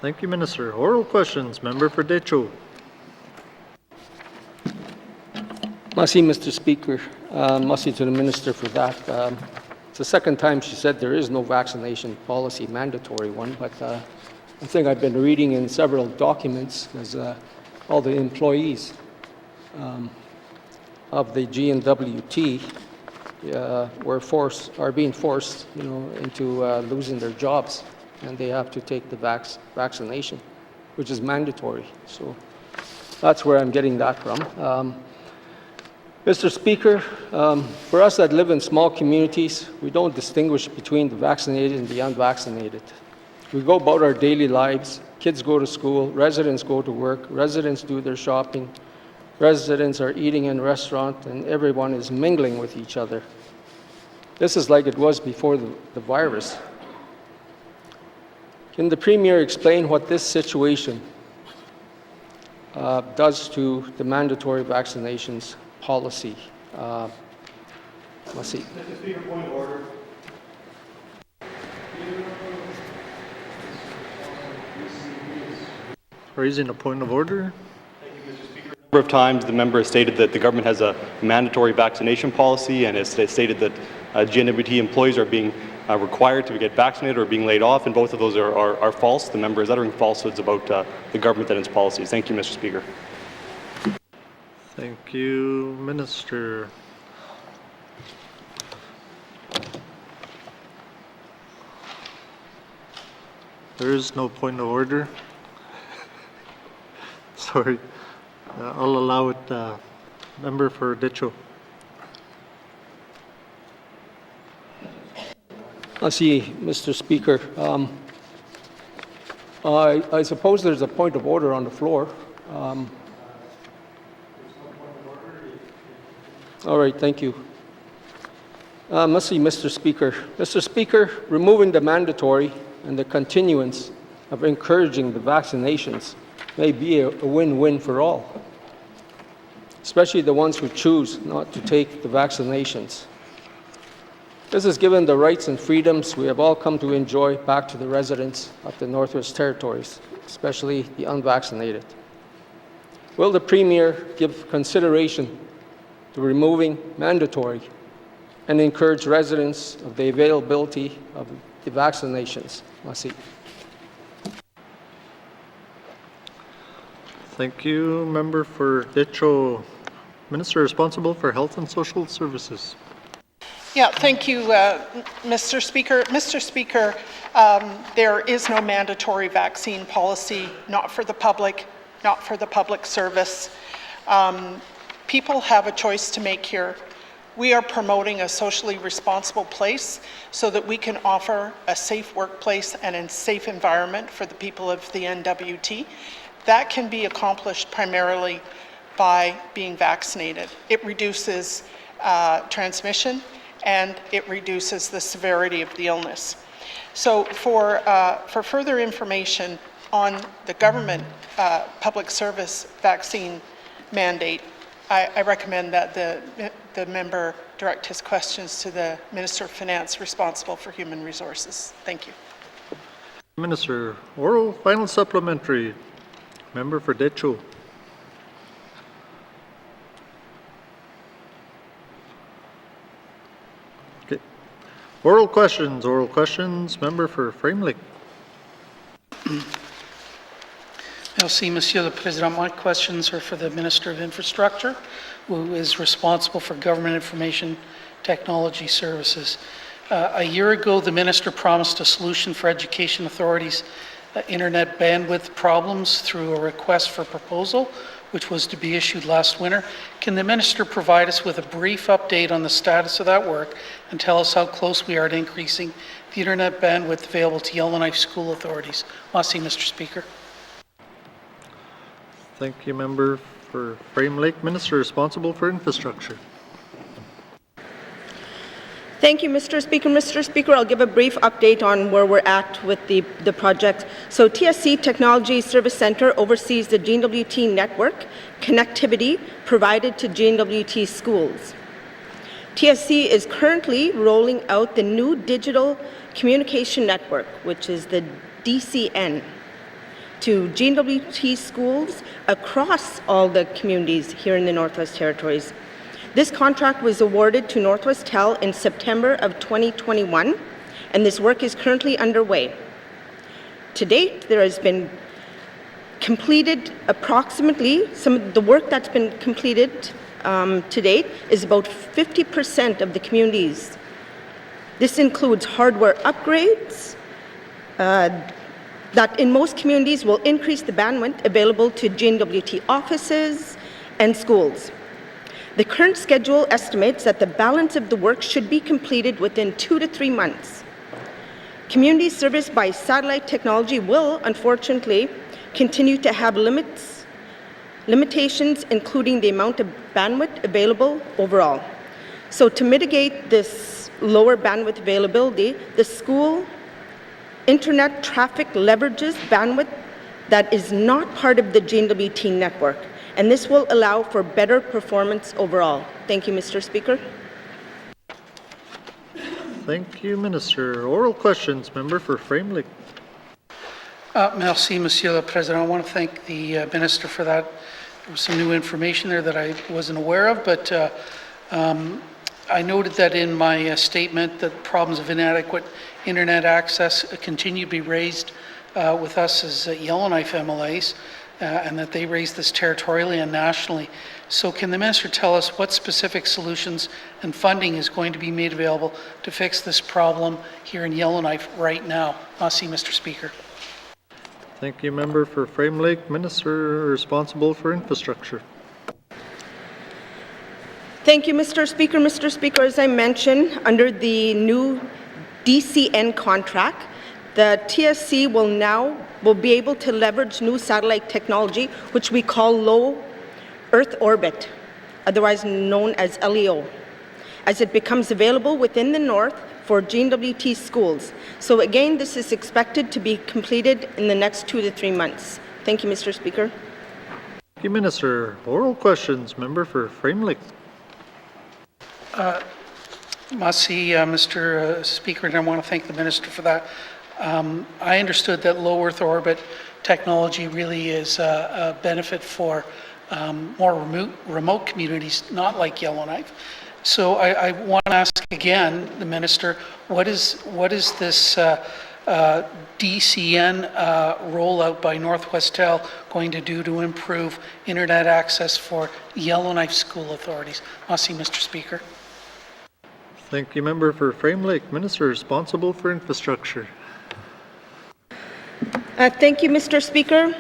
Thank you, Minister. Oral questions. Member for Detroit. Merci, Mr. Speaker. Merci to the Minister for that. It's the second time she said there is no vaccination policy, mandatory one, but I think I've been reading in several documents because all the employees of the N.W.T are being forced, into losing their jobs, and they have to take the vaccination, which is mandatory. So that's where I'm getting that from. Mr. Speaker, for us that live in small communities, we don't distinguish between the vaccinated and the unvaccinated. We go about our daily lives. Kids go to school, residents go to work, residents do their shopping, residents are eating in restaurants, and everyone is mingling with each other. This is like it was before the virus. Can the Premier explain what this situation does to the mandatory vaccinations policy? Let's see. Mr. Speaker, point of order. Raising a point of order. Thank you, Mr. Speaker. A number of times the member has stated that the government has a mandatory vaccination policy and has stated that N.W.T employees are being required to get vaccinated or being laid off, and both of those are false. The member is uttering falsehoods about the government and its policies. Thank you, Mr. Speaker. Thank you, Minister. There is no point of order. Sorry. I'll allow it. Member for Detroit. I see, Mr. Speaker. I suppose there's a point of order on the floor. All right, thank you. Mr. Speaker. Mr. Speaker, removing the mandatory and the continuance of encouraging the vaccinations may be a win-win for all, especially the ones who choose not to take the vaccinations. This has given the rights and freedoms we have all come to enjoy back to the residents of the Northwest Territories, especially the unvaccinated. Will the Premier give consideration to removing mandatory and encourage residents of the availability of the vaccinations? Merci. Thank you, Member for Detroit. Minister responsible for Health and Social Services. Yeah, thank you, Mr. Speaker. Mr. Speaker, there is no mandatory vaccine policy, not for the public, not for the public service. People have a choice to make here. We are promoting a socially responsible place so that we can offer a safe workplace and a safe environment for the people of the N.W.T. That can be accomplished primarily by being vaccinated. It reduces transmission and it reduces the severity of the illness. So for further information on the government public service vaccine mandate, I recommend that the member direct his questions to the Minister of Finance responsible for human resources. Thank you. Minister, oral final supplementary. Member for Detroit. Okay. Oral questions. Member for Framley. Merci, Monsieur le Président. My questions are for the Minister of Infrastructure, who is responsible for Government Information Technology Services. A year ago, the Minister promised a solution for education authorities' internet bandwidth problems through a request for proposal, which was to be issued last winter. Can the Minister provide us with a brief update on the status of that work and tell us how close we are to increasing the internet bandwidth available to Yellowknife school authorities? Merci, Mr. Speaker. Thank you, member for Frame Lake. Minister responsible for infrastructure. Thank you, Mr. Speaker. Mr. Speaker, I'll give a brief update on where we're at with the project. So TSC Technology Service Center oversees the N.W.T network connectivity provided to N.W.T schools. TSC is currently rolling out the new digital communication network, which is the DCN, to N.W.T schools across all the communities here in the Northwest Territories. This contract was awarded to Northwest Tel in September of 2021, and this work is currently underway. To date, there has been completed approximately, some of the work that's been completed to date is about 50% of the communities. This includes hardware upgrades, that in most communities will increase the bandwidth available to N.W.T offices and schools. The current schedule estimates that the balance of the work should be completed within 2 to 3 months. Communities serviced by satellite technology will, unfortunately, continue to have limitations, including the amount of bandwidth available overall. So to mitigate this lower bandwidth availability, the school internet traffic leverages bandwidth that is not part of the N.W.T network, and this will allow for better performance overall. Thank you, Mr. Speaker. Thank you, Minister. Oral questions, member for Frame Lake. Merci, Monsieur le Président. I want to thank the Minister for that. There was some new information there that I wasn't aware of, but I noted that in my statement that problems of inadequate internet access continue to be raised with us as Yellowknife MLAs, and that they raise this territorially and nationally. So can the Minister tell us what specific solutions and funding is going to be made available to fix this problem here in Yellowknife right now? Merci, Mr. Speaker. Thank you, member for Frame Lake. Minister responsible for infrastructure. Thank you, Mr. Speaker. Mr. Speaker, as I mentioned, under the new DCN contract, the TSC will be able to leverage new satellite technology, which we call low Earth orbit, otherwise known as LEO, as it becomes available within the north for N.W.T schools. So again, this is expected to be completed in the next 2 to 3 months. Thank you, Mr. Speaker. Thank you, Minister. Oral questions, member for Frame Lake. Merci, Mr. Speaker, and I want to thank the Minister for that. I understood that low Earth orbit technology really is a benefit for more remote communities, not like Yellowknife. So I want to ask again, the Minister, what is this DCN rollout by Northwest Tel going to do to improve internet access for Yellowknife school authorities? Merci, Mr. Speaker. Thank you, member for Frame Lake. Minister responsible for infrastructure. Thank you, Mr. Speaker.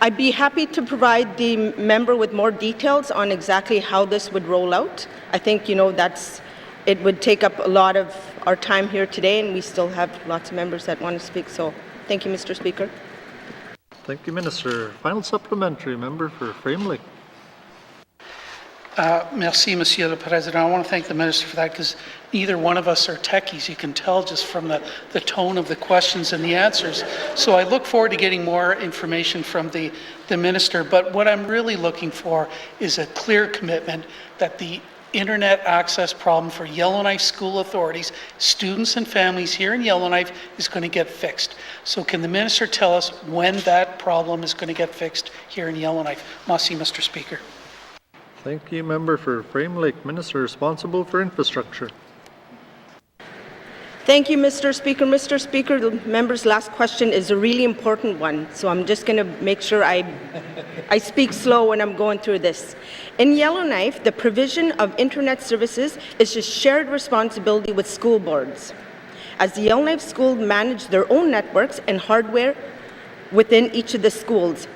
I'd be happy to provide the member with more details on exactly how this would roll out. I think, it would take up a lot of our time here today, and we still have lots of members that want to speak. So thank you, Mr. Speaker. Thank you, Minister. Final supplementary, member for Frame Lake. Merci, Monsieur le Président. I want to thank the Minister for that, because neither one of us are techies. You can tell just from the tone of the questions and the answers. So I look forward to getting more information from the Minister. But what I'm really looking for is a clear commitment that the internet access problem for Yellowknife school authorities, students and families here in Yellowknife, is going to get fixed. So can the Minister tell us when that problem is going to get fixed here in Yellowknife? Merci, Mr. Speaker. Thank you, member for Frame Lake. Minister responsible for infrastructure. Thank you, Mr. Speaker. Mr. Speaker, the member's last question is a really important one, so I'm just going to make sure I speak slow when I'm going through this. In Yellowknife, the provision of internet services is a shared responsibility with school boards, as the Yellowknife schools manage their own networks and hardware within each of the schools,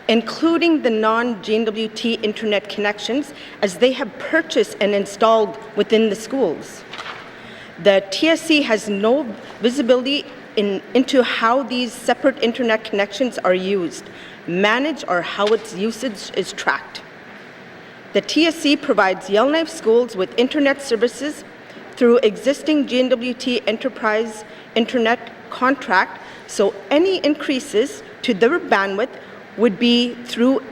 including the non-N.W.T internet connections, as they have purchased and installed within the schools. The TSC has no visibility into how these separate internet connections are used, managed, or how its usage is tracked. The TSC provides Yellowknife schools with internet services through existing N.W.T enterprise internet contract, so any increases to their bandwidth would be through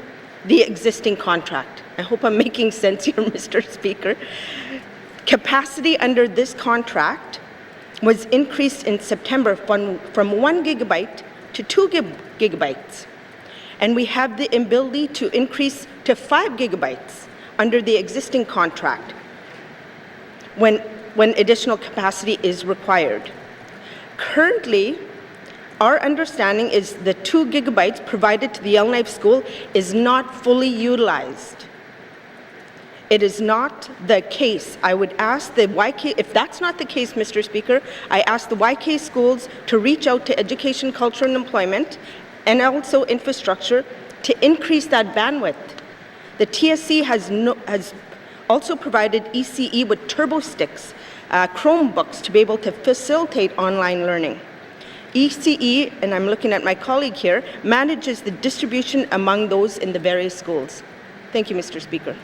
the existing contract. I hope I'm making sense here, Mr. Speaker. Capacity under this contract was increased in September from 1 gigabyte to 2 gigabytes. And we have the ability to increase to 5 gigabytes under the existing contract when additional capacity is required. Currently, our understanding is the 2 gigabytes provided to the Yellowknife school is not fully utilized. It is not the case. I would ask the YK, if that's not the case, Mr. Speaker, I ask the YK schools to reach out to Education, Culture and Employment and also Infrastructure to increase that bandwidth. The TSC has also provided ECE with turbo sticks, Chromebooks to be able to facilitate online learning. ECE, and I'm looking at my colleague here, manages the distribution among those in the various schools. Thank you, Mr. Speaker.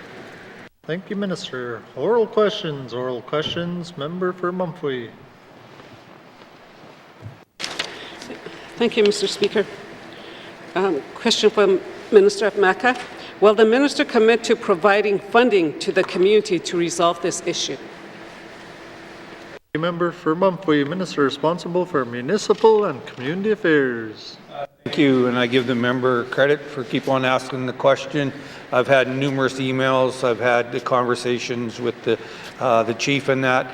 Thank you, Minister. Oral questions. Member for Mumphy. Thank you, Mr. Speaker. Question from Minister of Mecca. Will the minister commit to providing funding to the community to resolve this issue? Member for Mumphy, Minister responsible for Municipal and Community Affairs. Thank you, and I give the member credit for keep on asking the question. I've had numerous emails. I've had the conversations with the chief and that.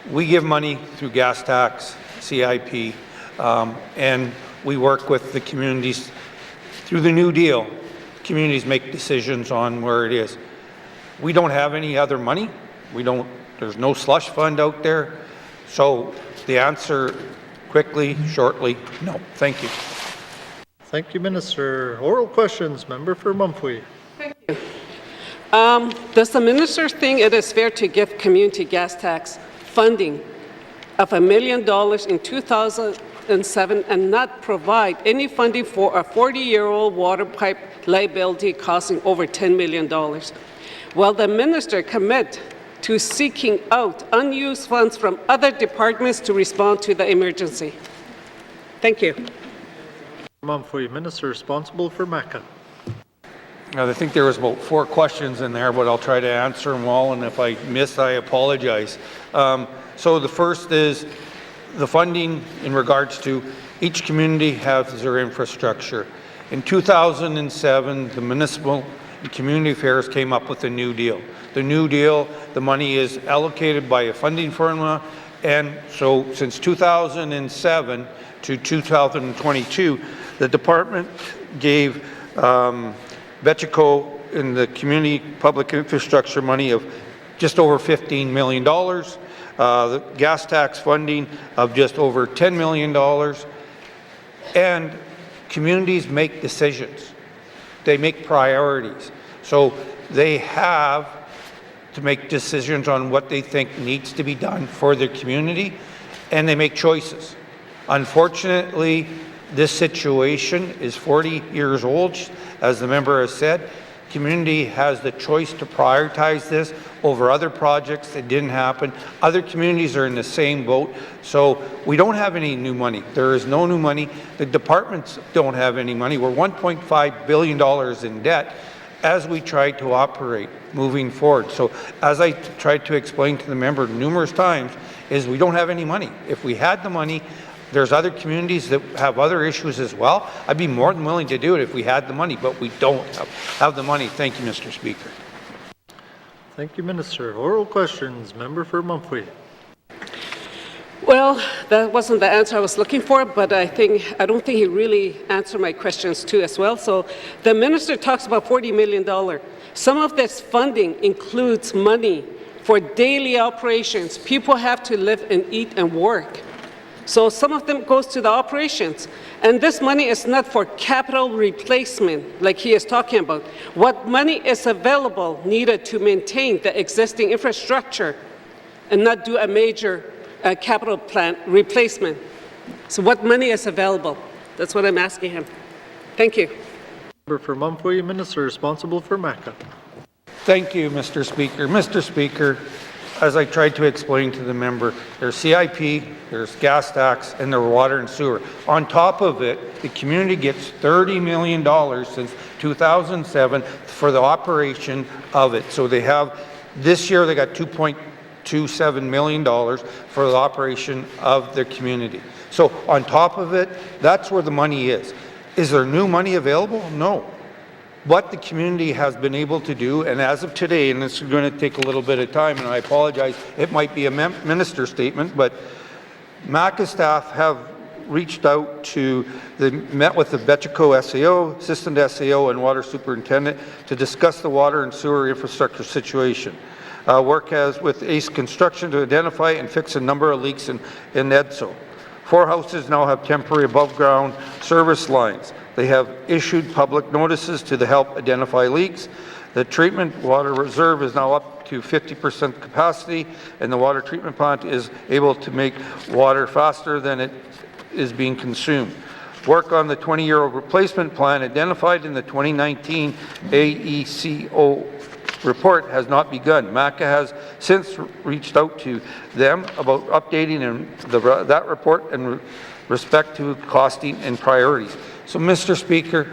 We give money through gas tax, CIP, and we work with the communities through the New Deal. Communities make decisions on where it is. We don't have any other money. There's no slush fund out there. So the answer quickly, shortly, no. Thank you. Thank you, Minister. Oral questions. Member for Mumphy. Thank you. Does the minister think it is fair to give community gas tax funding of $1 million in 2007 and not provide any funding for a 40-year-old water pipe liability costing over $10 million? Will the minister commit to seeking out unused funds from other departments to respond to the emergency? Thank you. Mumphy, Minister responsible for Mecca. I think there was about 4 questions in there, but I'll try to answer them all, and if I miss, I apologize. So the first is the funding in regards to each community has their infrastructure. In 2007, the Municipal and Community Affairs came up with a New Deal. The New Deal, the money is allocated by a funding formula, and so since 2007 to 2022, the department gave Vechico in the community public infrastructure money of just over $15 million, the gas tax funding of just over $10 million, and communities make decisions. They make priorities. So they have to make decisions on what they think needs to be done for their community, and they make choices. Unfortunately, this situation is 40 years old, as the member has said. Community has the choice to prioritize this over other projects that didn't happen. Other communities are in the same boat, so we don't have any new money. There is no new money. The departments don't have any money. We're $1.5 billion in debt as we try to operate moving forward. So as I tried to explain to the member numerous times, is we don't have any money. If we had the money, there's other communities that have other issues as well. I'd be more than willing to do it if we had the money, but we don't have the money. Thank you, Mr. Speaker. Thank you, Minister. Oral questions. Member for Mumphy. Well, that wasn't the answer I was looking for, but I don't think he really answered my questions too as well. So the minister talks about $40 million. Some of this funding includes money for daily operations. People have to live and eat and work. So some of them goes to the operations. And this money is not for capital replacement like he is talking about. What money is available needed to maintain the existing infrastructure and not do a major capital plan replacement. So what money is available? That's what I'm asking him. Thank you. Member for Mumfway, Minister responsible for MACA. Thank you, Mr. Speaker. Mr. Speaker, as I tried to explain to the member, there's CIP, there's gas tax, and there's water and sewer. On top of it, the community gets $30 million since 2007 for the operation of it. So they have, this year they got $2.27 million for the operation of their community. So on top of it, that's where the money is. Is there new money available? No. What the community has been able to do, and as of today, and this is going to take a little bit of time, and I apologize, it might be a minister statement, but MACA staff have reached out to, they met with the Betchico SAO, Assistant SAO, and Water Superintendent to discuss the water and sewer infrastructure situation. Work has with ACE Construction to identify and fix a number of leaks in EDSO. 4 houses now have temporary above-ground service lines. They have issued public notices to help identify leaks. The treatment water reserve is now up to 50% capacity, and the water treatment plant is able to make water faster than it is being consumed. Work on the 20-year replacement plan identified in the 2019 AECO report has not begun. MACA has since reached out to them about updating that report in respect to costing and priorities. So, Mr. Speaker,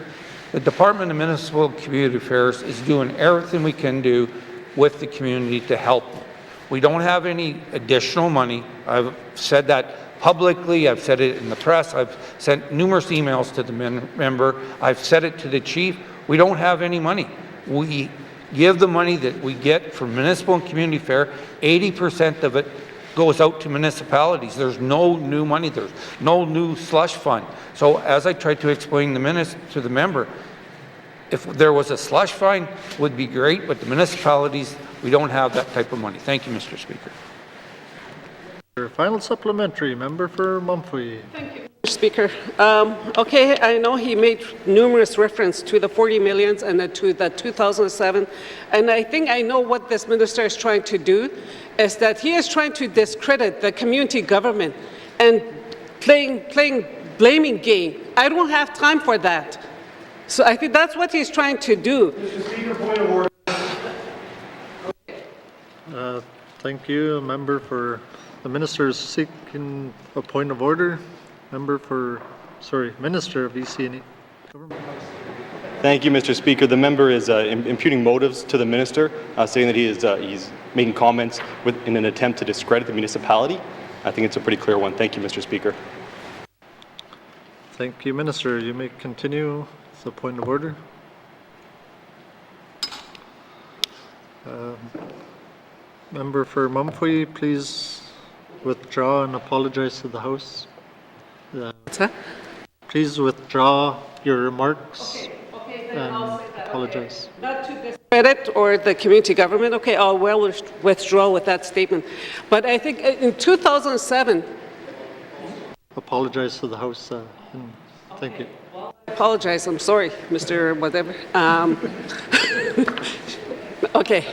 the Department of Municipal and Community Affairs is doing everything we can do with the community to help them. We don't have any additional money. I've said that publicly. I've said it in the press. I've sent numerous emails to the member. I've said it to the chief. We don't have any money. We give the money that we get from municipal and community fair, 80% of it goes out to municipalities. There's no new money. There's no new slush fund. So as I tried to explain to the member, if there was a slush fund, would be great, but the municipalities, we don't have that type of money. Thank you, Mr. Speaker. Your final supplementary, member for Mumfway. Thank you, Mr. Speaker. Okay, I know he made numerous reference to the 40 millions and to the 2007, and I think I know what this minister is trying to do, is that he is trying to discredit the community government and playing blaming game. I don't have time for that. So I think that's what he's trying to do. Mr. Speaker, point of order. Thank you, member for the minister is seeking a point of order. Minister of EC&E Government. Thank you, Mr. Speaker. The member is imputing motives to the minister, saying that he's making comments in an attempt to discredit the municipality. I think it's a pretty clear one. Thank you, Mr. Speaker. Thank you, Minister. You may continue with the point of order. Member for Mumfway, please withdraw and apologize to the House. Please withdraw your remarks and apologize. Not to discredit or the community government. Okay, I'll withdraw with that statement. But I think in 2007... Apologize to the House. Thank you. Apologize. I'm sorry, Mr. Whatever. Okay.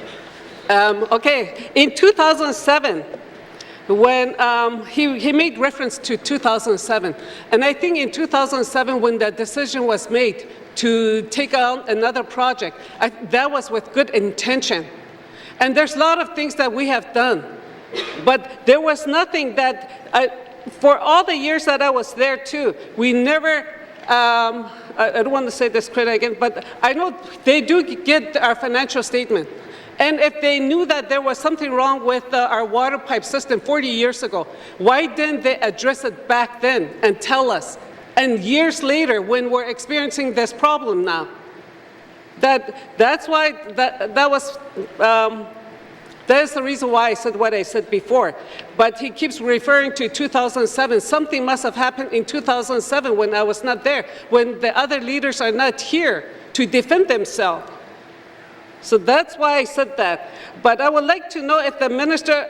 Okay. In 2007, when he made reference to 2007, and I think in 2007 when that decision was made to take on another project, that was with good intention. And there's a lot of things that we have done, but there was nothing that, for all the years that I was there too, we never, I don't want to say this credit again, but I know they do get our financial statement. And if they knew that there was something wrong with our water pipe system 40 years ago, why didn't they address it back then and tell us? And years later, when we're experiencing this problem now, that's why that was That is the reason why I said what I said before. But he keeps referring to 2007. Something must have happened in 2007 when I was not there, when the other leaders are not here to defend themselves. So that's why I said that. But I would like to know if the minister,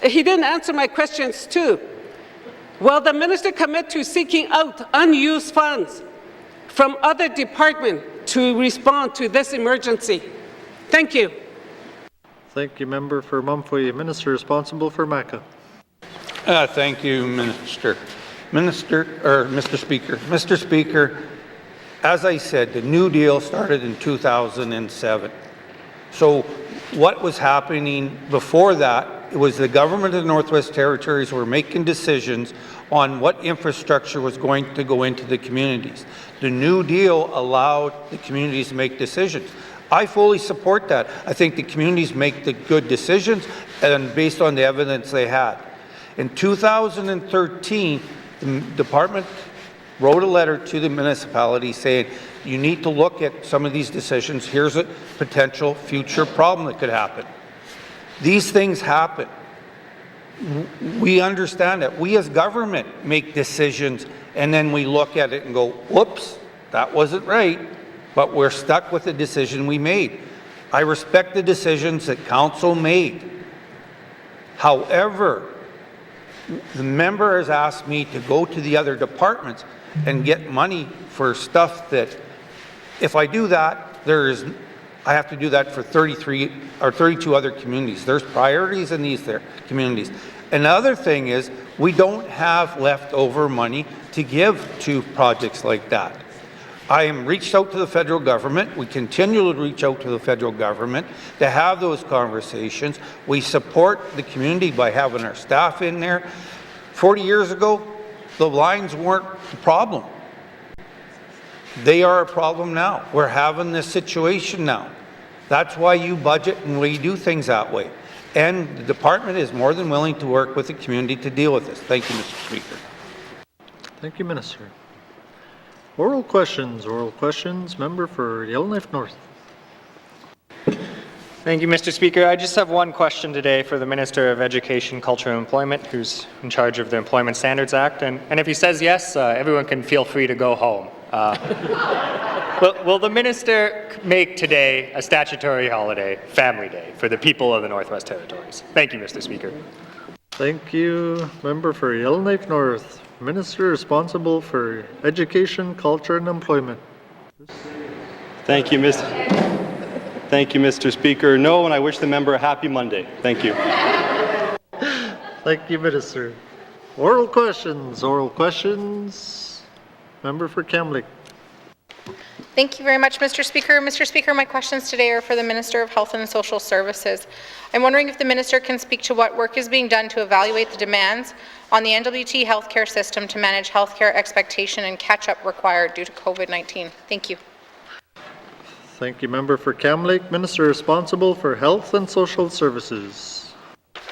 he didn't answer my questions too. Will the minister commit to seeking out unused funds from other departments to respond to this emergency? Thank you. Thank you, member for Mumfway. Minister responsible for MACA. Thank you, Mr. Speaker. Mr. Speaker, as I said, the New Deal started in 2007. So what was happening before that, it was the government of the Northwest Territories were making decisions on what infrastructure was going to go into the communities. The New Deal allowed the communities to make decisions. I fully support that. I think the communities make the good decisions and based on the evidence they had. In 2013, the department wrote a letter to the municipality saying, you need to look at some of these decisions. Here's a potential future problem that could happen. These things happen. We understand that. We as government make decisions and then we look at it and go, whoops, that wasn't right, but we're stuck with the decision we made. I respect the decisions that council made. However, the member has asked me to go to the other departments and get money for stuff that, if I do that, I have to do that for 33 or 32 other communities. There's priorities in these communities. Another thing is we don't have leftover money to give to projects like that. I am reached out to the federal government. We continue to reach out to the federal government to have those conversations. We support the community by having our staff in there. 40 years ago, the lines weren't the problem. They are a problem now. We're having this situation now. That's why you budget and we do things that way. And the department is more than willing to work with the community to deal with this. Thank you, Mr. Speaker. Thank you, Minister. Oral questions. Oral questions. Member for Yellowknife North. Thank you, Mr. Speaker. I just have one question today for the Minister of Education, Culture and Employment, who's in charge of the Employment Standards Act. And if he says yes, everyone can feel free to go home. Will the minister make today a statutory holiday, Family Day, for the people of the Northwest Territories? Thank you, Mr. Speaker. Thank you, member for Yellowknife North. Minister responsible for Education, Culture and Employment. Thank you, Mr. Speaker. No, and I wish the member a happy Monday. Thank you. Thank you, Minister. Oral questions. Oral questions. Member for Kamloops. Thank you very much, Mr. Speaker. Mr. Speaker, my questions today are for the Minister of Health and Social Services. I'm wondering if the Minister can speak to what work is being done to evaluate the demands on the N.W.T. healthcare system to manage healthcare expectation and catch-up required due to COVID-19. Thank you. Thank you, member for Kamloops. Minister responsible for Health and Social Services.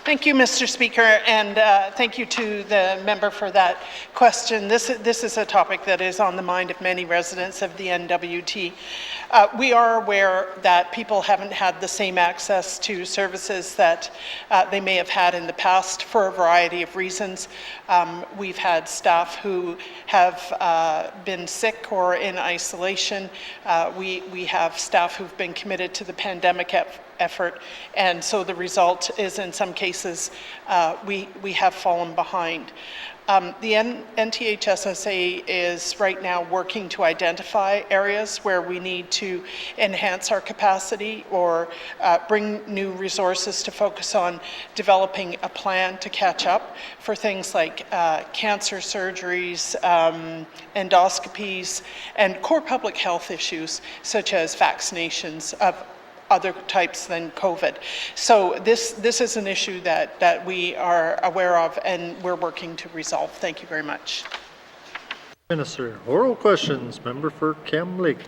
Thank you, Mr. Speaker, and thank you to the member for that question. This is a topic that is on the mind of many residents of the N.W.T. We are aware that people haven't had the same access to services that they may have had in the past for a variety of reasons. We've had staff who have been sick or in isolation. We have staff who've been committed to the pandemic effort, and so the result is in some cases we have fallen behind. The NTHSSA is right now working to identify areas where we need to enhance our capacity or bring new resources to focus on developing a plan to catch up for things like cancer surgeries, endoscopies, and core public health issues such as vaccinations of other types than COVID. So this is an issue that we are aware of and we're working to resolve. Thank you very much. Minister, oral questions. Member for Kamloops.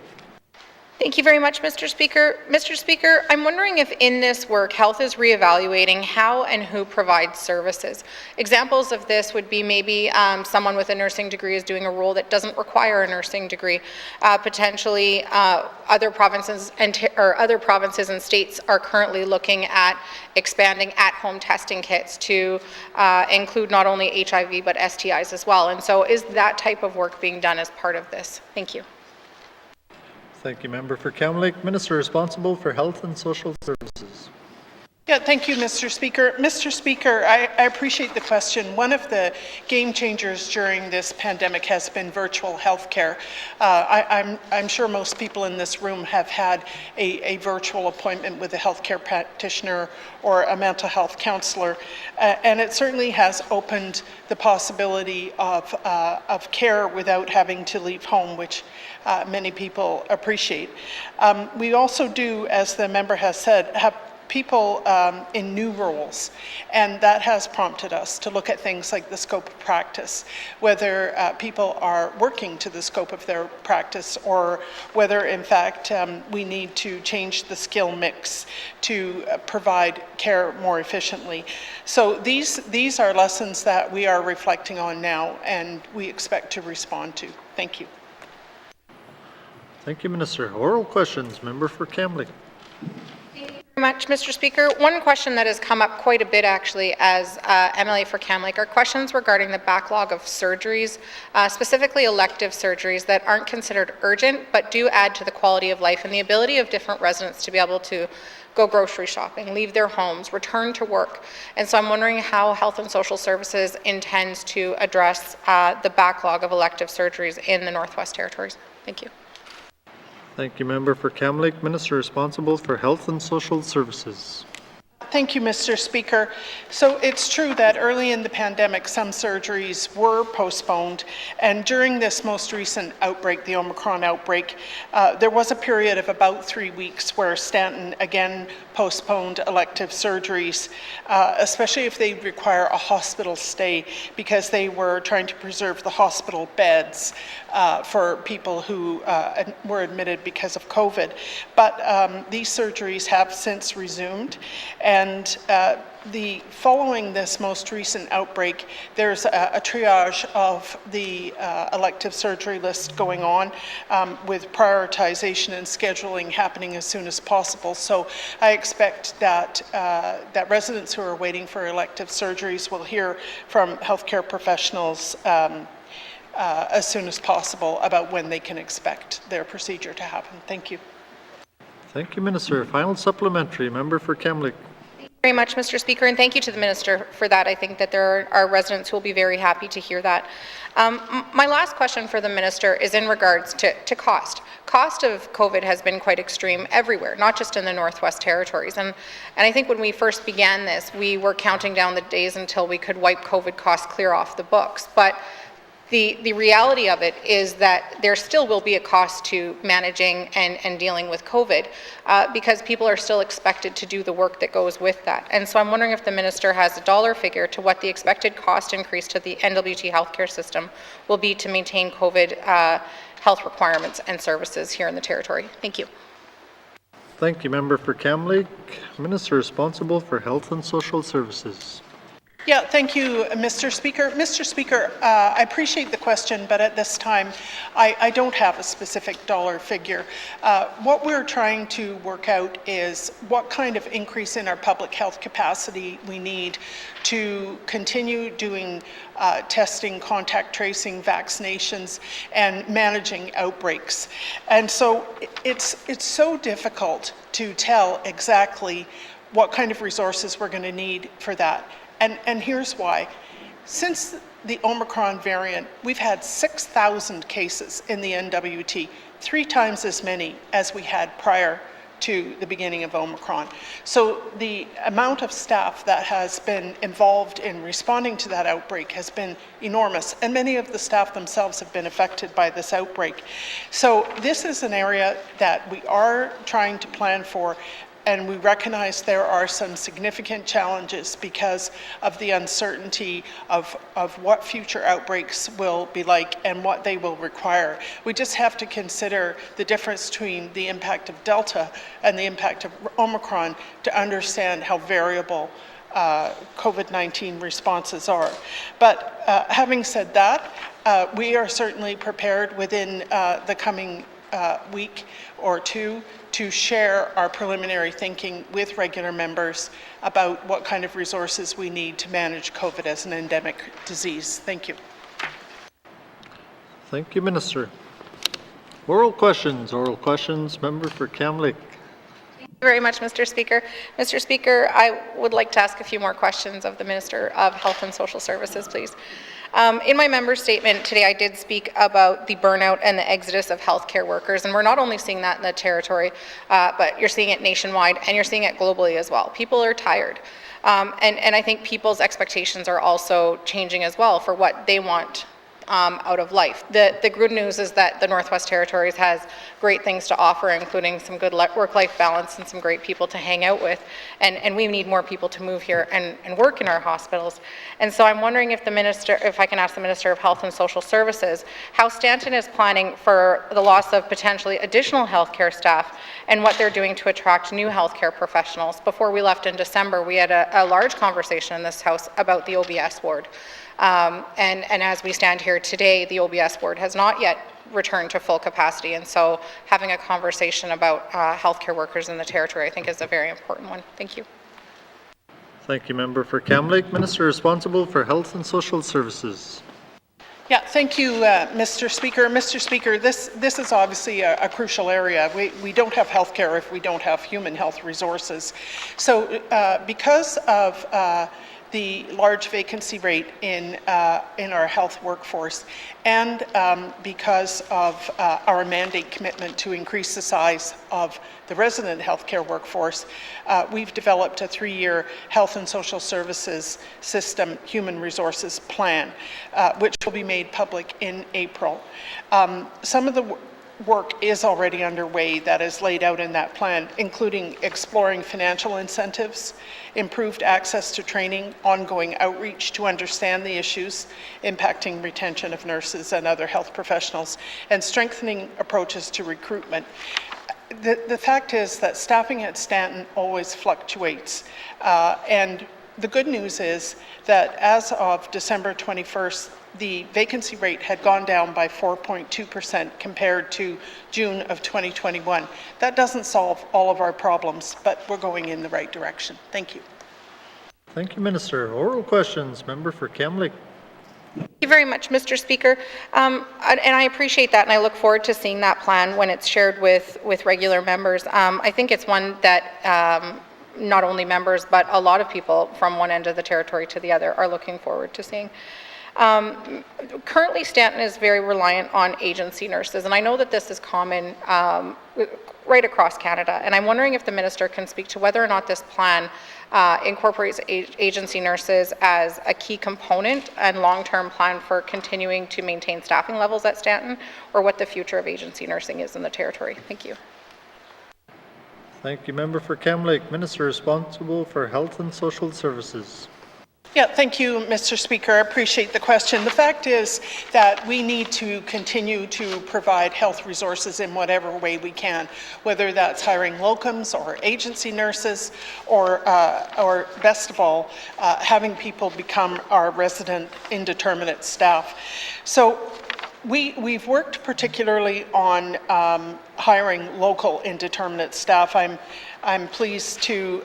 Thank you very much, Mr. Speaker. Mr. Speaker, I'm wondering if in this work, Health is reevaluating how and who provides services. Examples of this would be maybe someone with a nursing degree is doing a role that doesn't require a nursing degree. Potentially, other provinces and states are currently looking at expanding at-home testing kits to include not only HIV but STIs as well. And so, is that type of work being done as part of this? Thank you. Thank you, Member for Kamloops. Minister responsible for Health and Social Services. Yeah, thank you, Mr. Speaker. Mr. Speaker, I appreciate the question. One of the game changers during this pandemic has been virtual healthcare. I'm sure most people in this room have had a virtual appointment with a healthcare practitioner or a mental health counselor, and it certainly has opened the possibility of care without having to leave home, which many people appreciate. We also do, as the member has said, have people in new roles, and that has prompted us to look at things like the scope of practice, whether people are working to the scope of their practice or whether in fact we need to change the skill mix to provide care more efficiently. So these are lessons that we are reflecting on now and we expect to respond to. Thank you. Thank you, Minister. Oral questions. Member for Kamloops. Very much, Mr. Speaker. One question that has come up quite a bit actually as MLA for Kamloops are questions regarding the backlog of surgeries, specifically elective surgeries that aren't considered urgent but do add to the quality of life and the ability of different residents to be able to go grocery shopping, leave their homes, return to work. And so I'm wondering how Health and Social Services intends to address the backlog of elective surgeries in the Northwest Territories. Thank you. Thank you, Member for Kamloops. Minister responsible for Health and Social Services. Thank you, Mr. Speaker. So it's true that early in the pandemic, some surgeries were postponed, and during this most recent outbreak, the Omicron outbreak, there was a period of about 3 weeks where Stanton again postponed elective surgeries, especially if they require a hospital stay, because they were trying to preserve the hospital beds for people who were admitted because of COVID. But these surgeries have since resumed, and following this most recent outbreak, there's a triage of the elective surgery list going on with prioritization and scheduling happening as soon as possible. So I expect that that residents who are waiting for elective surgeries will hear from healthcare professionals as soon as possible about when they can expect their procedure to happen. Thank you. Thank you, Minister. Final supplementary. Member for Kamloops. Very much, Mr. Speaker, and thank you to the Minister for that. I think that there are residents who will be very happy to hear that. My last question for the Minister is in regards to cost. Cost of COVID has been quite extreme everywhere, not just in the Northwest Territories. And I think when we first began this, we were counting down the days until we could wipe COVID costs clear off the books. But the reality of it is that there still will be a cost to managing and dealing with COVID because people are still expected to do the work that goes with that. And so I'm wondering if the Minister has a dollar figure to what the expected cost increase to the N.W.T healthcare system will be to maintain COVID health requirements and services here in the Territory. Thank you. Thank you, Member for Kamloops. Minister responsible for Health and Social Services. Yeah, thank you, Mr. Speaker. Mr. Speaker, I appreciate the question, but at this time, I don't have a specific dollar figure. What we're trying to work out is what kind of increase in our public health capacity we need to continue doing testing, contact tracing, vaccinations, and managing outbreaks. And so it's so difficult to tell exactly what kind of resources we're going to need for that. And here's why. Since the Omicron variant, we've had 6,000 cases in the N.W.T, 3 times as many as we had prior to the beginning of Omicron. So the amount of staff that has been involved in responding to that outbreak has been enormous, and many of the staff themselves have been affected by this outbreak. So this is an area that we are trying to plan for. And we recognize there are some significant challenges because of the uncertainty of what future outbreaks will be like and what they will require. We just have to consider the difference between the impact of Delta and the impact of Omicron to understand how variable COVID-19 responses are. But having said that, we are certainly prepared within the coming week or two to share our preliminary thinking with regular members about what kind of resources we need to manage COVID as an endemic disease. Thank you. Thank you, Minister. Oral questions, member for Kamloops. Thank you very much, Mr. Speaker. Mr. Speaker, I would like to ask a few more questions of the Minister of Health and Social Services, please. In my member statement today, I did speak about the burnout and the exodus of healthcare workers, and we're not only seeing that in the territory, but you're seeing it nationwide and you're seeing it globally as well. People are tired, and I think people's expectations are also changing as well for what they want out of life. The good news is that the Northwest Territories has great things to offer, including some good work-life balance and some great people to hang out with, and we need more people to move here and work in our hospitals. And so I'm wondering if I can ask the Minister of Health and Social Services how Stanton is planning for the loss of potentially additional healthcare staff and what they're doing to attract new healthcare professionals. Before we left in December, we had a large conversation in this House about the OBS ward. And as we stand here today, the OBS ward has not yet returned to full capacity, and so having a conversation about healthcare workers in the territory, I think, is a very important one. Thank you. Thank you, member for Kamloops. Minister responsible for Health and Social Services. Yeah, thank you, Mr. Speaker. Mr. Speaker, this is obviously a crucial area. We don't have healthcare if we don't have human health resources. So because of the large vacancy rate in our health workforce, and because of our mandate commitment to increase the size of the resident healthcare workforce, we've developed a 3-year health and social services system human resources plan, which will be made public in April. Some of the work is already underway that is laid out in that plan, including exploring financial incentives, improved access to training, ongoing outreach to understand the issues impacting retention of nurses and other health professionals, and strengthening approaches to recruitment. The fact is that staffing at Stanton always fluctuates, and the good news is that as of December 21st, the vacancy rate had gone down by 4.2% compared to June of 2021. That doesn't solve all of our problems, but we're going in the right direction. Thank you. Thank you, Minister. Oral questions, member for Kamloops. Thank you very much, Mr. Speaker. And I appreciate that, and I look forward to seeing that plan when it's shared with regular members. I think it's one that not only members, but a lot of people from one end of the territory to the other are looking forward to seeing. Currently, Stanton is very reliant on agency nurses, and I know that this is common right across Canada, and I'm wondering if the Minister can speak to whether or not this plan incorporates agency nurses as a key component and long-term plan for continuing to maintain staffing levels at Stanton, or what the future of agency nursing is in the territory. Thank you. Thank you, member for Kamloops. Minister responsible for Health and Social Services. Yeah, thank you, Mr. Speaker. I appreciate the question. The fact is that we need to continue to provide health resources in whatever way we can, whether that's hiring locums or agency nurses, or best of all, having people become our resident indeterminate staff. So we've worked particularly on hiring local indeterminate staff. I'm pleased to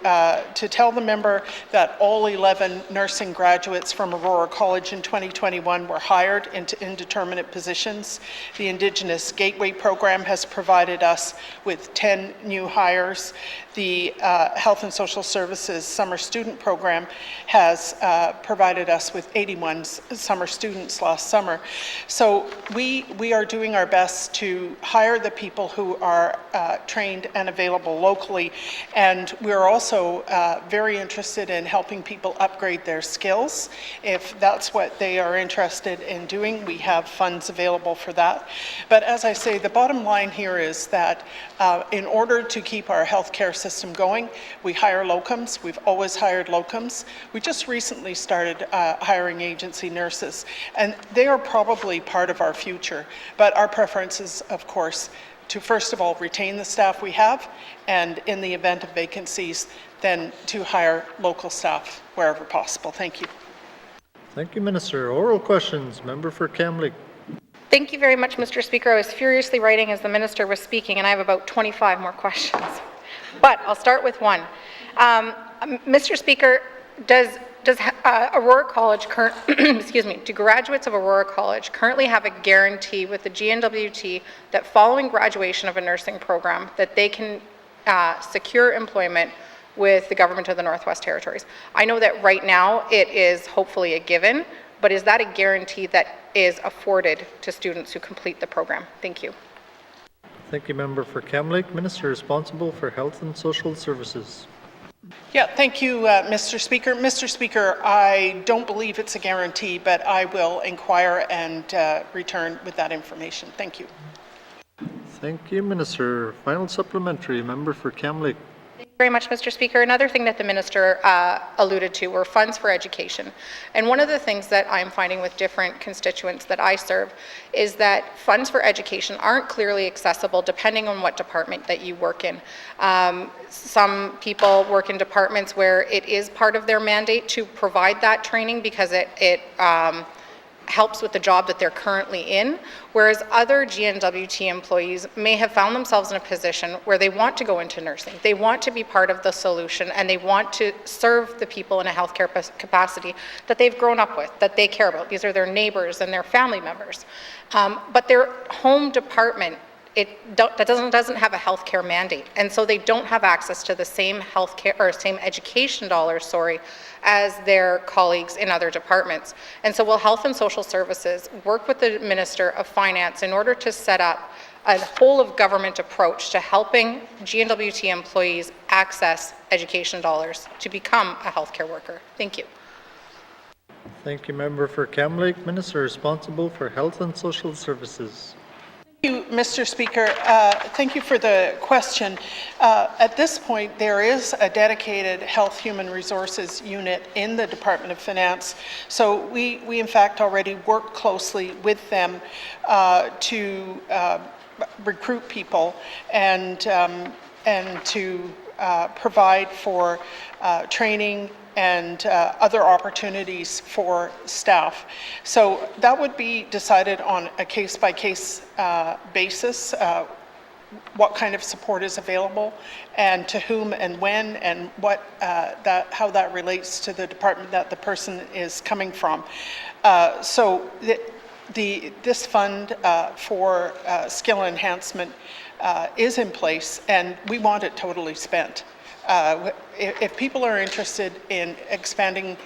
tell the member that all 11 nursing graduates from Aurora College in 2021 were hired into indeterminate positions. The Indigenous Gateway program has provided us with 10 new hires. The Health and Social Services Summer Student Program has provided us with 81 summer students last summer. So we are doing our best to hire the people who are trained and available locally, And we're also very interested in helping people upgrade their skills. If that's what they are interested in doing, we have funds available for that. But as I say, the bottom line here is that in order to keep our healthcare system going, we hire locums. We've always hired locums. We just recently started hiring agency nurses, and they are probably part of our future. But our preference is, of course, to first of all retain the staff we have, and in the event of vacancies, then to hire local staff wherever possible. Thank you. Thank you, Minister. Oral questions. Member for Kamloops. Thank you very much, Mr. Speaker. I was furiously writing as the Minister was speaking, and I have about 25 more questions. But I'll start with one. Mr. Speaker, does Aurora College, excuse me, do graduates of Aurora College currently have a guarantee with the N.W.T that following graduation of a nursing program that they can secure employment with the government of the Northwest Territories? I know that right now it is hopefully a given, but is that a guarantee that is afforded to students who complete the program? Thank you. Thank you, Member for Kamloops. Minister responsible for Health and Social Services. Yeah, thank you, Mr. Speaker. Mr. Speaker, I don't believe it's a guarantee, but I will inquire and return with that information. Thank you. Thank you, Minister. Final supplementary. Member for Kamloops. Thank you very much, Mr. Speaker. Another thing that the Minister alluded to were funds for education. And one of the things that I'm finding with different constituents that I serve is that funds for education aren't clearly accessible depending on what department that you work in. Some people work in departments where it is part of their mandate to provide that training because it helps with the job that they're currently in, whereas other GNWT employees may have found themselves in a position where they want to go into nursing. They want to be part of the solution, and they want to serve the people in a healthcare capacity that they've grown up with, that they care about. These are their neighbors and their family members. But their home department, that doesn't have a healthcare mandate, and so they don't have access to the same healthcare or same education dollars, as their colleagues in other departments. And so will Health and Social Services work with the Minister of Finance in order to set up a whole of government approach to helping GNWT employees access education dollars to become a healthcare worker? Thank you. Thank you, Member for Kamloops. Minister responsible for Health and Social Services. Thank you, Mr. Speaker. Thank you for the question. At this point, there is a dedicated Health Human Resources unit in the Department of Finance. So we in fact already work closely with them to recruit people and to provide for training and other opportunities for staff. So that would be decided on a case-by-case basis, what kind of support is available and to whom and when, and how that relates to the department that the person is coming from. So this fund for skill enhancement is in place, and we want it totally spent. If people are interested in expanding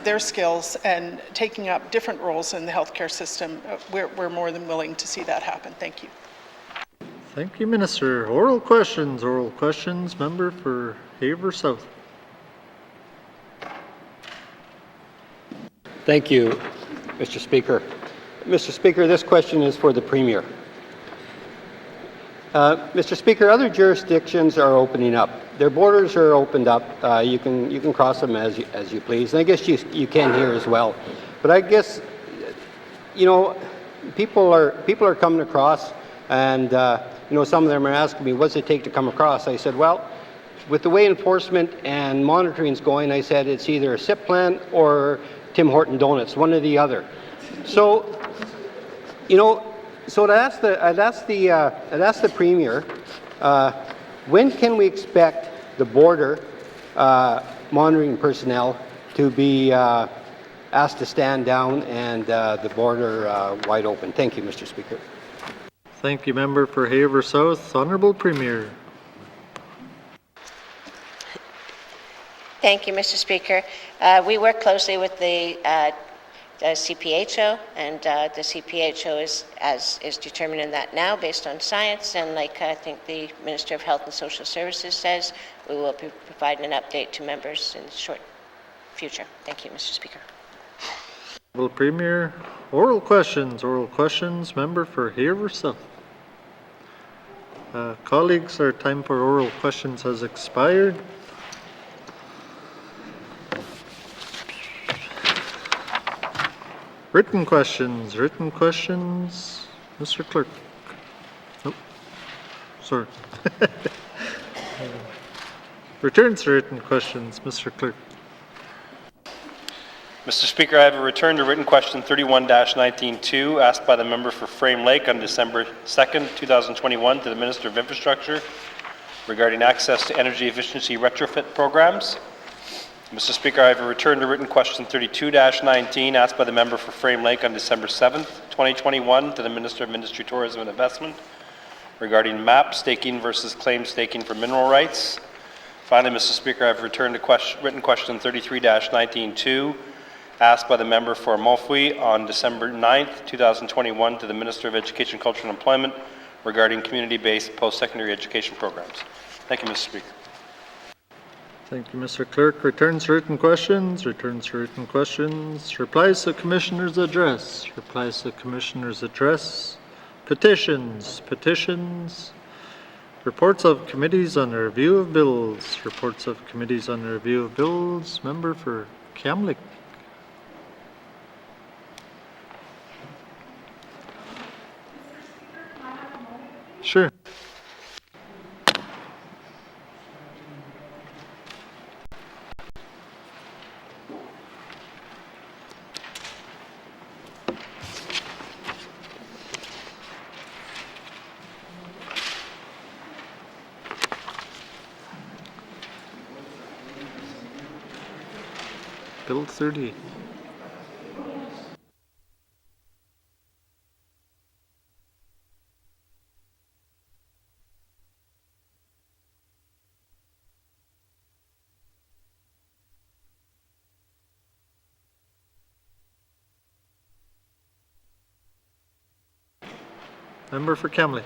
their skills and taking up different roles in the healthcare system, we're more than willing to see that happen. Thank you. Thank you, Minister. Oral questions. Oral questions. Member for Haver South. Thank you, Mr. Speaker. Mr. Speaker, this question is for the Premier. Mr. Speaker, other jurisdictions are opening up. Their borders are opened up. You can cross them as you please. And I guess you can here as well. But I guess, you know, people are coming across, and you know, some of them are asking me, what does it take to come across? I said, well, with the way enforcement and monitoring is going, I said it's either a SIP plan or Tim Horton Donuts, one or the other. So, you know. So I'd ask the Premier, when can we expect the border monitoring personnel to be asked to stand down and the border wide open? Thank you, Mr. Speaker. Thank you, Member for Haver South. Honourable Premier. Thank you, Mr. Speaker. We work closely with the CPHO, and the CPHO is determining that now based on science, and like I think the Minister of Health and Social Services says, we will be providing an update to members in the short future. Thank you, Mr. Speaker. Will Premier, oral questions, member for Haverhill. Colleagues, our time for oral questions has expired. Written questions, Mr. Clerk. Nope, sorry. Returns to written questions, Mr. Clerk. Mr. Speaker, I have a return to written question 31-19-2 asked by the member for Frame Lake on December 2nd, 2021 to the Minister of Infrastructure regarding access to energy efficiency retrofit programs. Mr. Speaker, I have a return to written question 32-19 asked by the member for Frame Lake on December 7th, 2021 to the Minister of Industry, Tourism and Investment regarding MAP staking versus claim staking for mineral rights. Finally, Mr. Speaker, I have returned to written question 33-19-2 asked by the member for Mofui on December 9th, 2021 to the Minister of Education, Culture and Employment regarding community-based post-secondary education programs. Thank you, Mr. Speaker. Thank you, Mr. Clerk. Returns to written questions, Replies to Commissioner's address, Petitions, Reports of committees on the review of bills, member for Kamlik. Sure. Bill 30. Member for Kamley.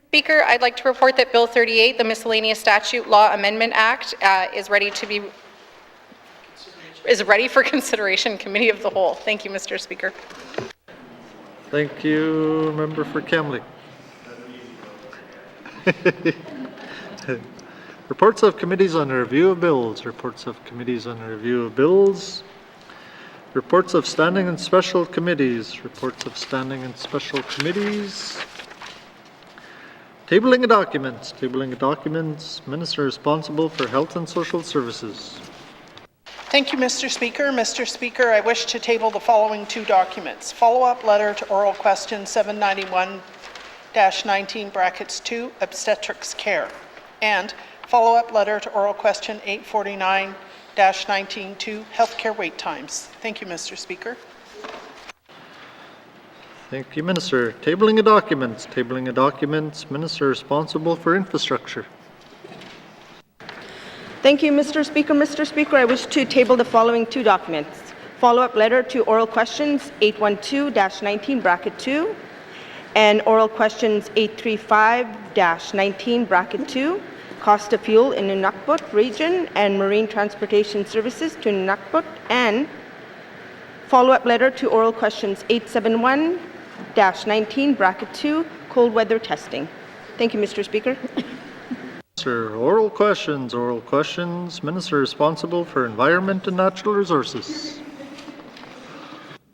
Speaker, I'd like to report that Bill 38, the Miscellaneous Statute Law Amendment Act, is ready for consideration in Committee of the Whole. Thank you, Mr. Speaker. Thank you, member for Kamley. Reports of committees on the review of bills, Reports of standing and special committees, Tabling of documents, Minister responsible for Health and Social Services. Thank you, Mr. Speaker. Mr. Speaker, I wish to table the following two documents. Follow-up letter to oral question 791-19(2), obstetrics care, and follow-up letter to oral question 849-19(2), healthcare wait times. Thank you, Mr. Speaker. Thank you, Minister. Tabling of documents, Minister responsible for infrastructure. Thank you, Mr. Speaker. Mr. Speaker, I wish to table the following two documents. Follow-up letter to oral questions 812-19(2) and oral questions 835-19(2), cost of fuel in N.W.T region and marine transportation services to N.W.T, and follow-up letter to oral questions 871-19(2), cold weather testing. Thank you, Mr. Speaker. Oral questions, Minister responsible for Environment and Natural Resources.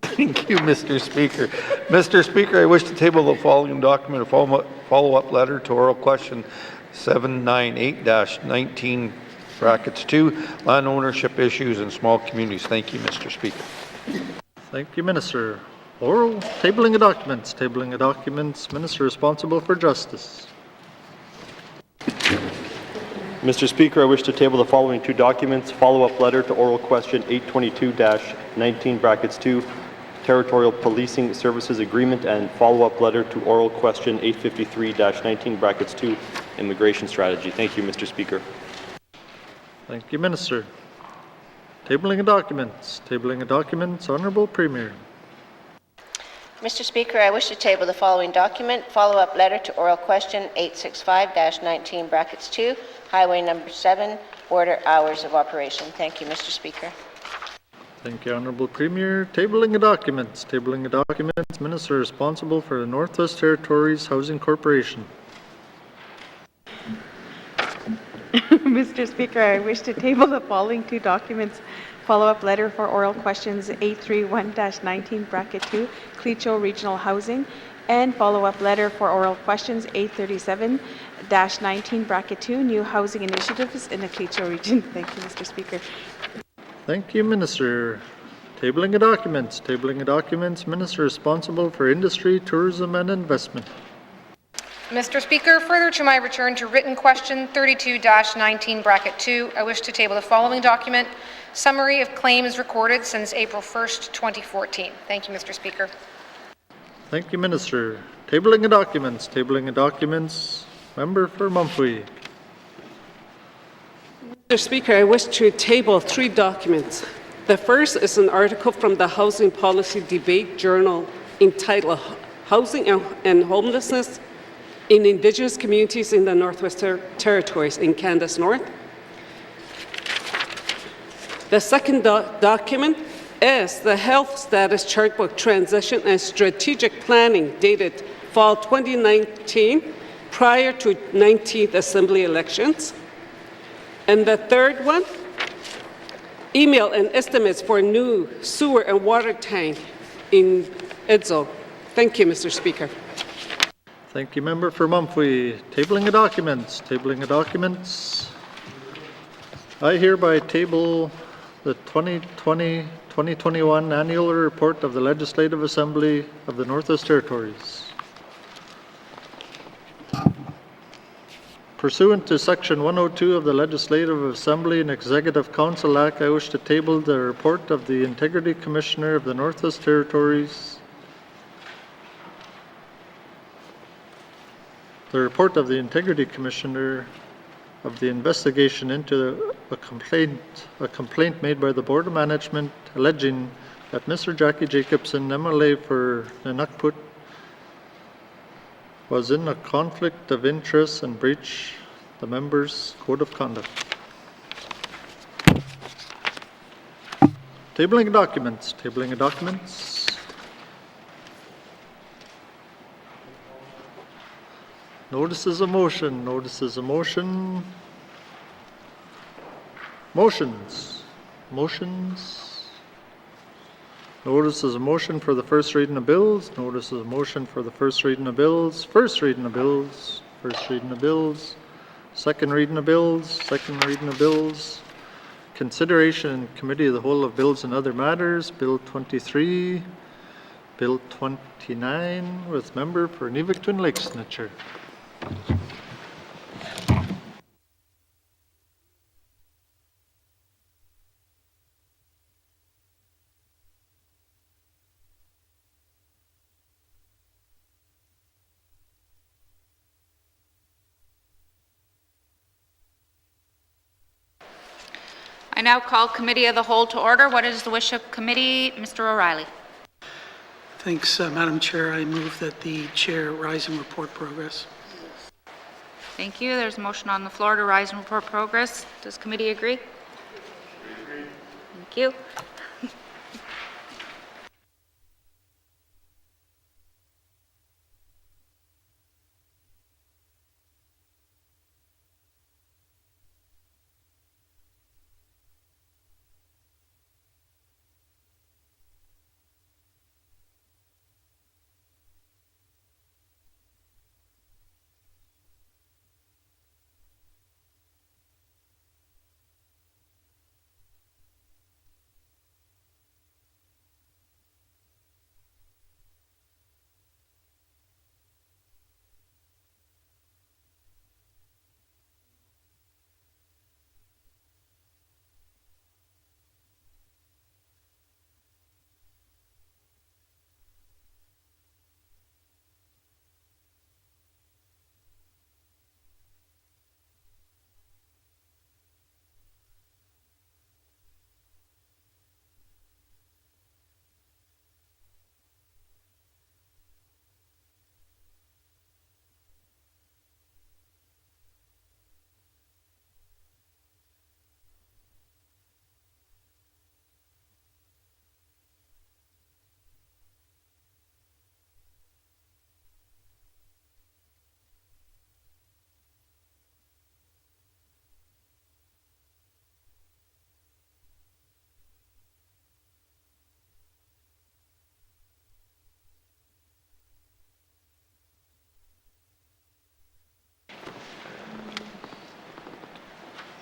Thank you, Mr. Speaker. Mr. Speaker, I wish to table the following document, a follow-up letter to oral question 798-19(2), land ownership issues in small communities. Thank you, Mr. Speaker. Thank you, Minister. Tabling of documents, Minister responsible for Justice. Mr. Speaker, I wish to table the following two documents, follow-up letter to oral question 822-19(2), Territorial Policing Services Agreement, and follow-up letter to oral question 853-19(2), Immigration Strategy. Thank you, Mr. Speaker. Thank you, Minister. Tabling of documents. Tabling of documents. Honorable Premier. Mr. Speaker, I wish to table the following document, follow-up letter to oral question 865-19 brackets 2, Highway number 7, border hours of operation. Thank you, Mr. Speaker. Thank you, Honorable Premier. Tabling of documents. Tabling of documents. Minister responsible for the Northwest Territories Housing Corporation. Mr. Speaker, I wish to table the following two documents. Follow-up letter for oral questions 831-19 bracket 2, Clecho Regional Housing, and follow-up letter for oral questions 837-19 bracket 2, New Housing Initiatives in the Clecho region. Thank you, Mr. Speaker. Thank you, Minister. Tabling of documents. Tabling of documents. Minister responsible for industry, tourism, and investment. Mr. Speaker, further to my return to written question 32-19 bracket 2, I wish to table the following document, summary of claims recorded since April 1st, 2014. Thank you, Mr. Speaker. Thank you, Minister. Tabling of documents. Tabling of documents. Member for Mumphy. Mr. Speaker, I wish to table three documents. The first is an article from the Housing Policy Debate Journal entitled Housing and Homelessness in Indigenous Communities in the Northwest Territories in Canada's North. The second document is the Health Status Chartbook Transition and Strategic Planning dated fall 2019 prior to 19th Assembly elections. And the third one, email and estimates for new sewer and water tank in Edzo. Thank you, Mr. Speaker. Thank you, Member for Mumphy. Tabling of documents. Tabling of documents. I hereby table the 2020-2021 Annual Report of the Legislative Assembly of the Northwest Territories. Pursuant to Section 102 of the Legislative Assembly and Executive Council Act, I wish to table the report of the Integrity Commissioner of the Northwest Territories. The report of the Integrity Commissioner of the investigation into a complaint made by the Board of Management alleging that Mr. Jackie Jacobson, MLA for N.W.T, was in a conflict of interest and breached the member's code of conduct. Tabling of documents. Tabling of documents. Notices of motion. Notices of motion. Motions. Motions. Notices of motion for the first reading of bills. Notices of motion for the first reading of bills. First reading of bills. First reading of bills. Second reading of bills. Second reading of bills. Consideration in Committee of the Whole of Bills and Other Matters. Bill 23. Bill 29 with member for Nivik Twin Lakes signature. I now call Committee of the Whole to order. What is the wish of committee? Mr. O'Reilly. Thanks, Madam Chair. I move that the Chair rise and report progress. Thank you. There's a motion on the floor to rise and report progress. Does committee agree? Thank you.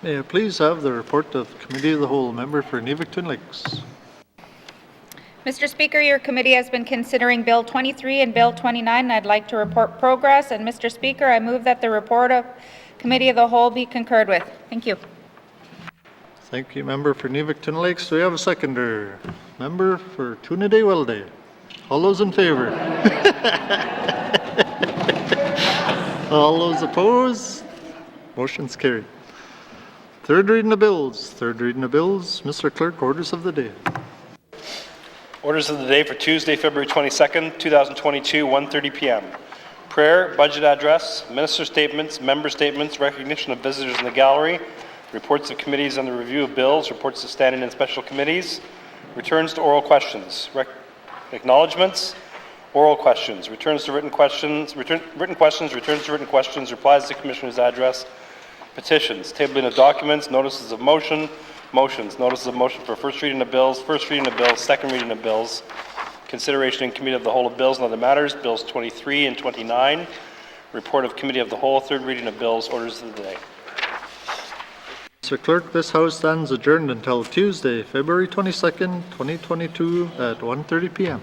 May I please have the report of Committee of the Whole, member for Twin Lakes. Mr. Speaker, your committee has been considering Bill 23 and Bill 29, and I'd like to report progress. And Mr. Speaker, I move that the report of Committee of the Whole be concurred with. Thank you. Thank you, member for Twin Lakes. Do we have a seconder? Member for Tunaday-Welday. All those in favor? All those opposed? Motion's carried. Third reading of bills. Third reading of bills. Mr. Clerk, orders of the day. Orders of the day for Tuesday, February 22nd, 2022, 1:30 p.m. Prayer, budget address, minister statements, member statements, recognition of visitors in the gallery, reports of committees on the review of bills, reports of standing and special committees, returns to oral questions, acknowledgements, oral questions, returns to written questions, returns to written questions, replies to commissioner's address, petitions, tabling of documents, notices of motion, motions, notices of motion for first reading of bills, second reading of bills, consideration in committee of the whole of bills and other matters, bills 23 and 29, report of committee of the whole, third reading of bills, orders of the day. Mr. Clerk, this House stands adjourned until Tuesday, February 22nd, 2022 at 1:30 p.m.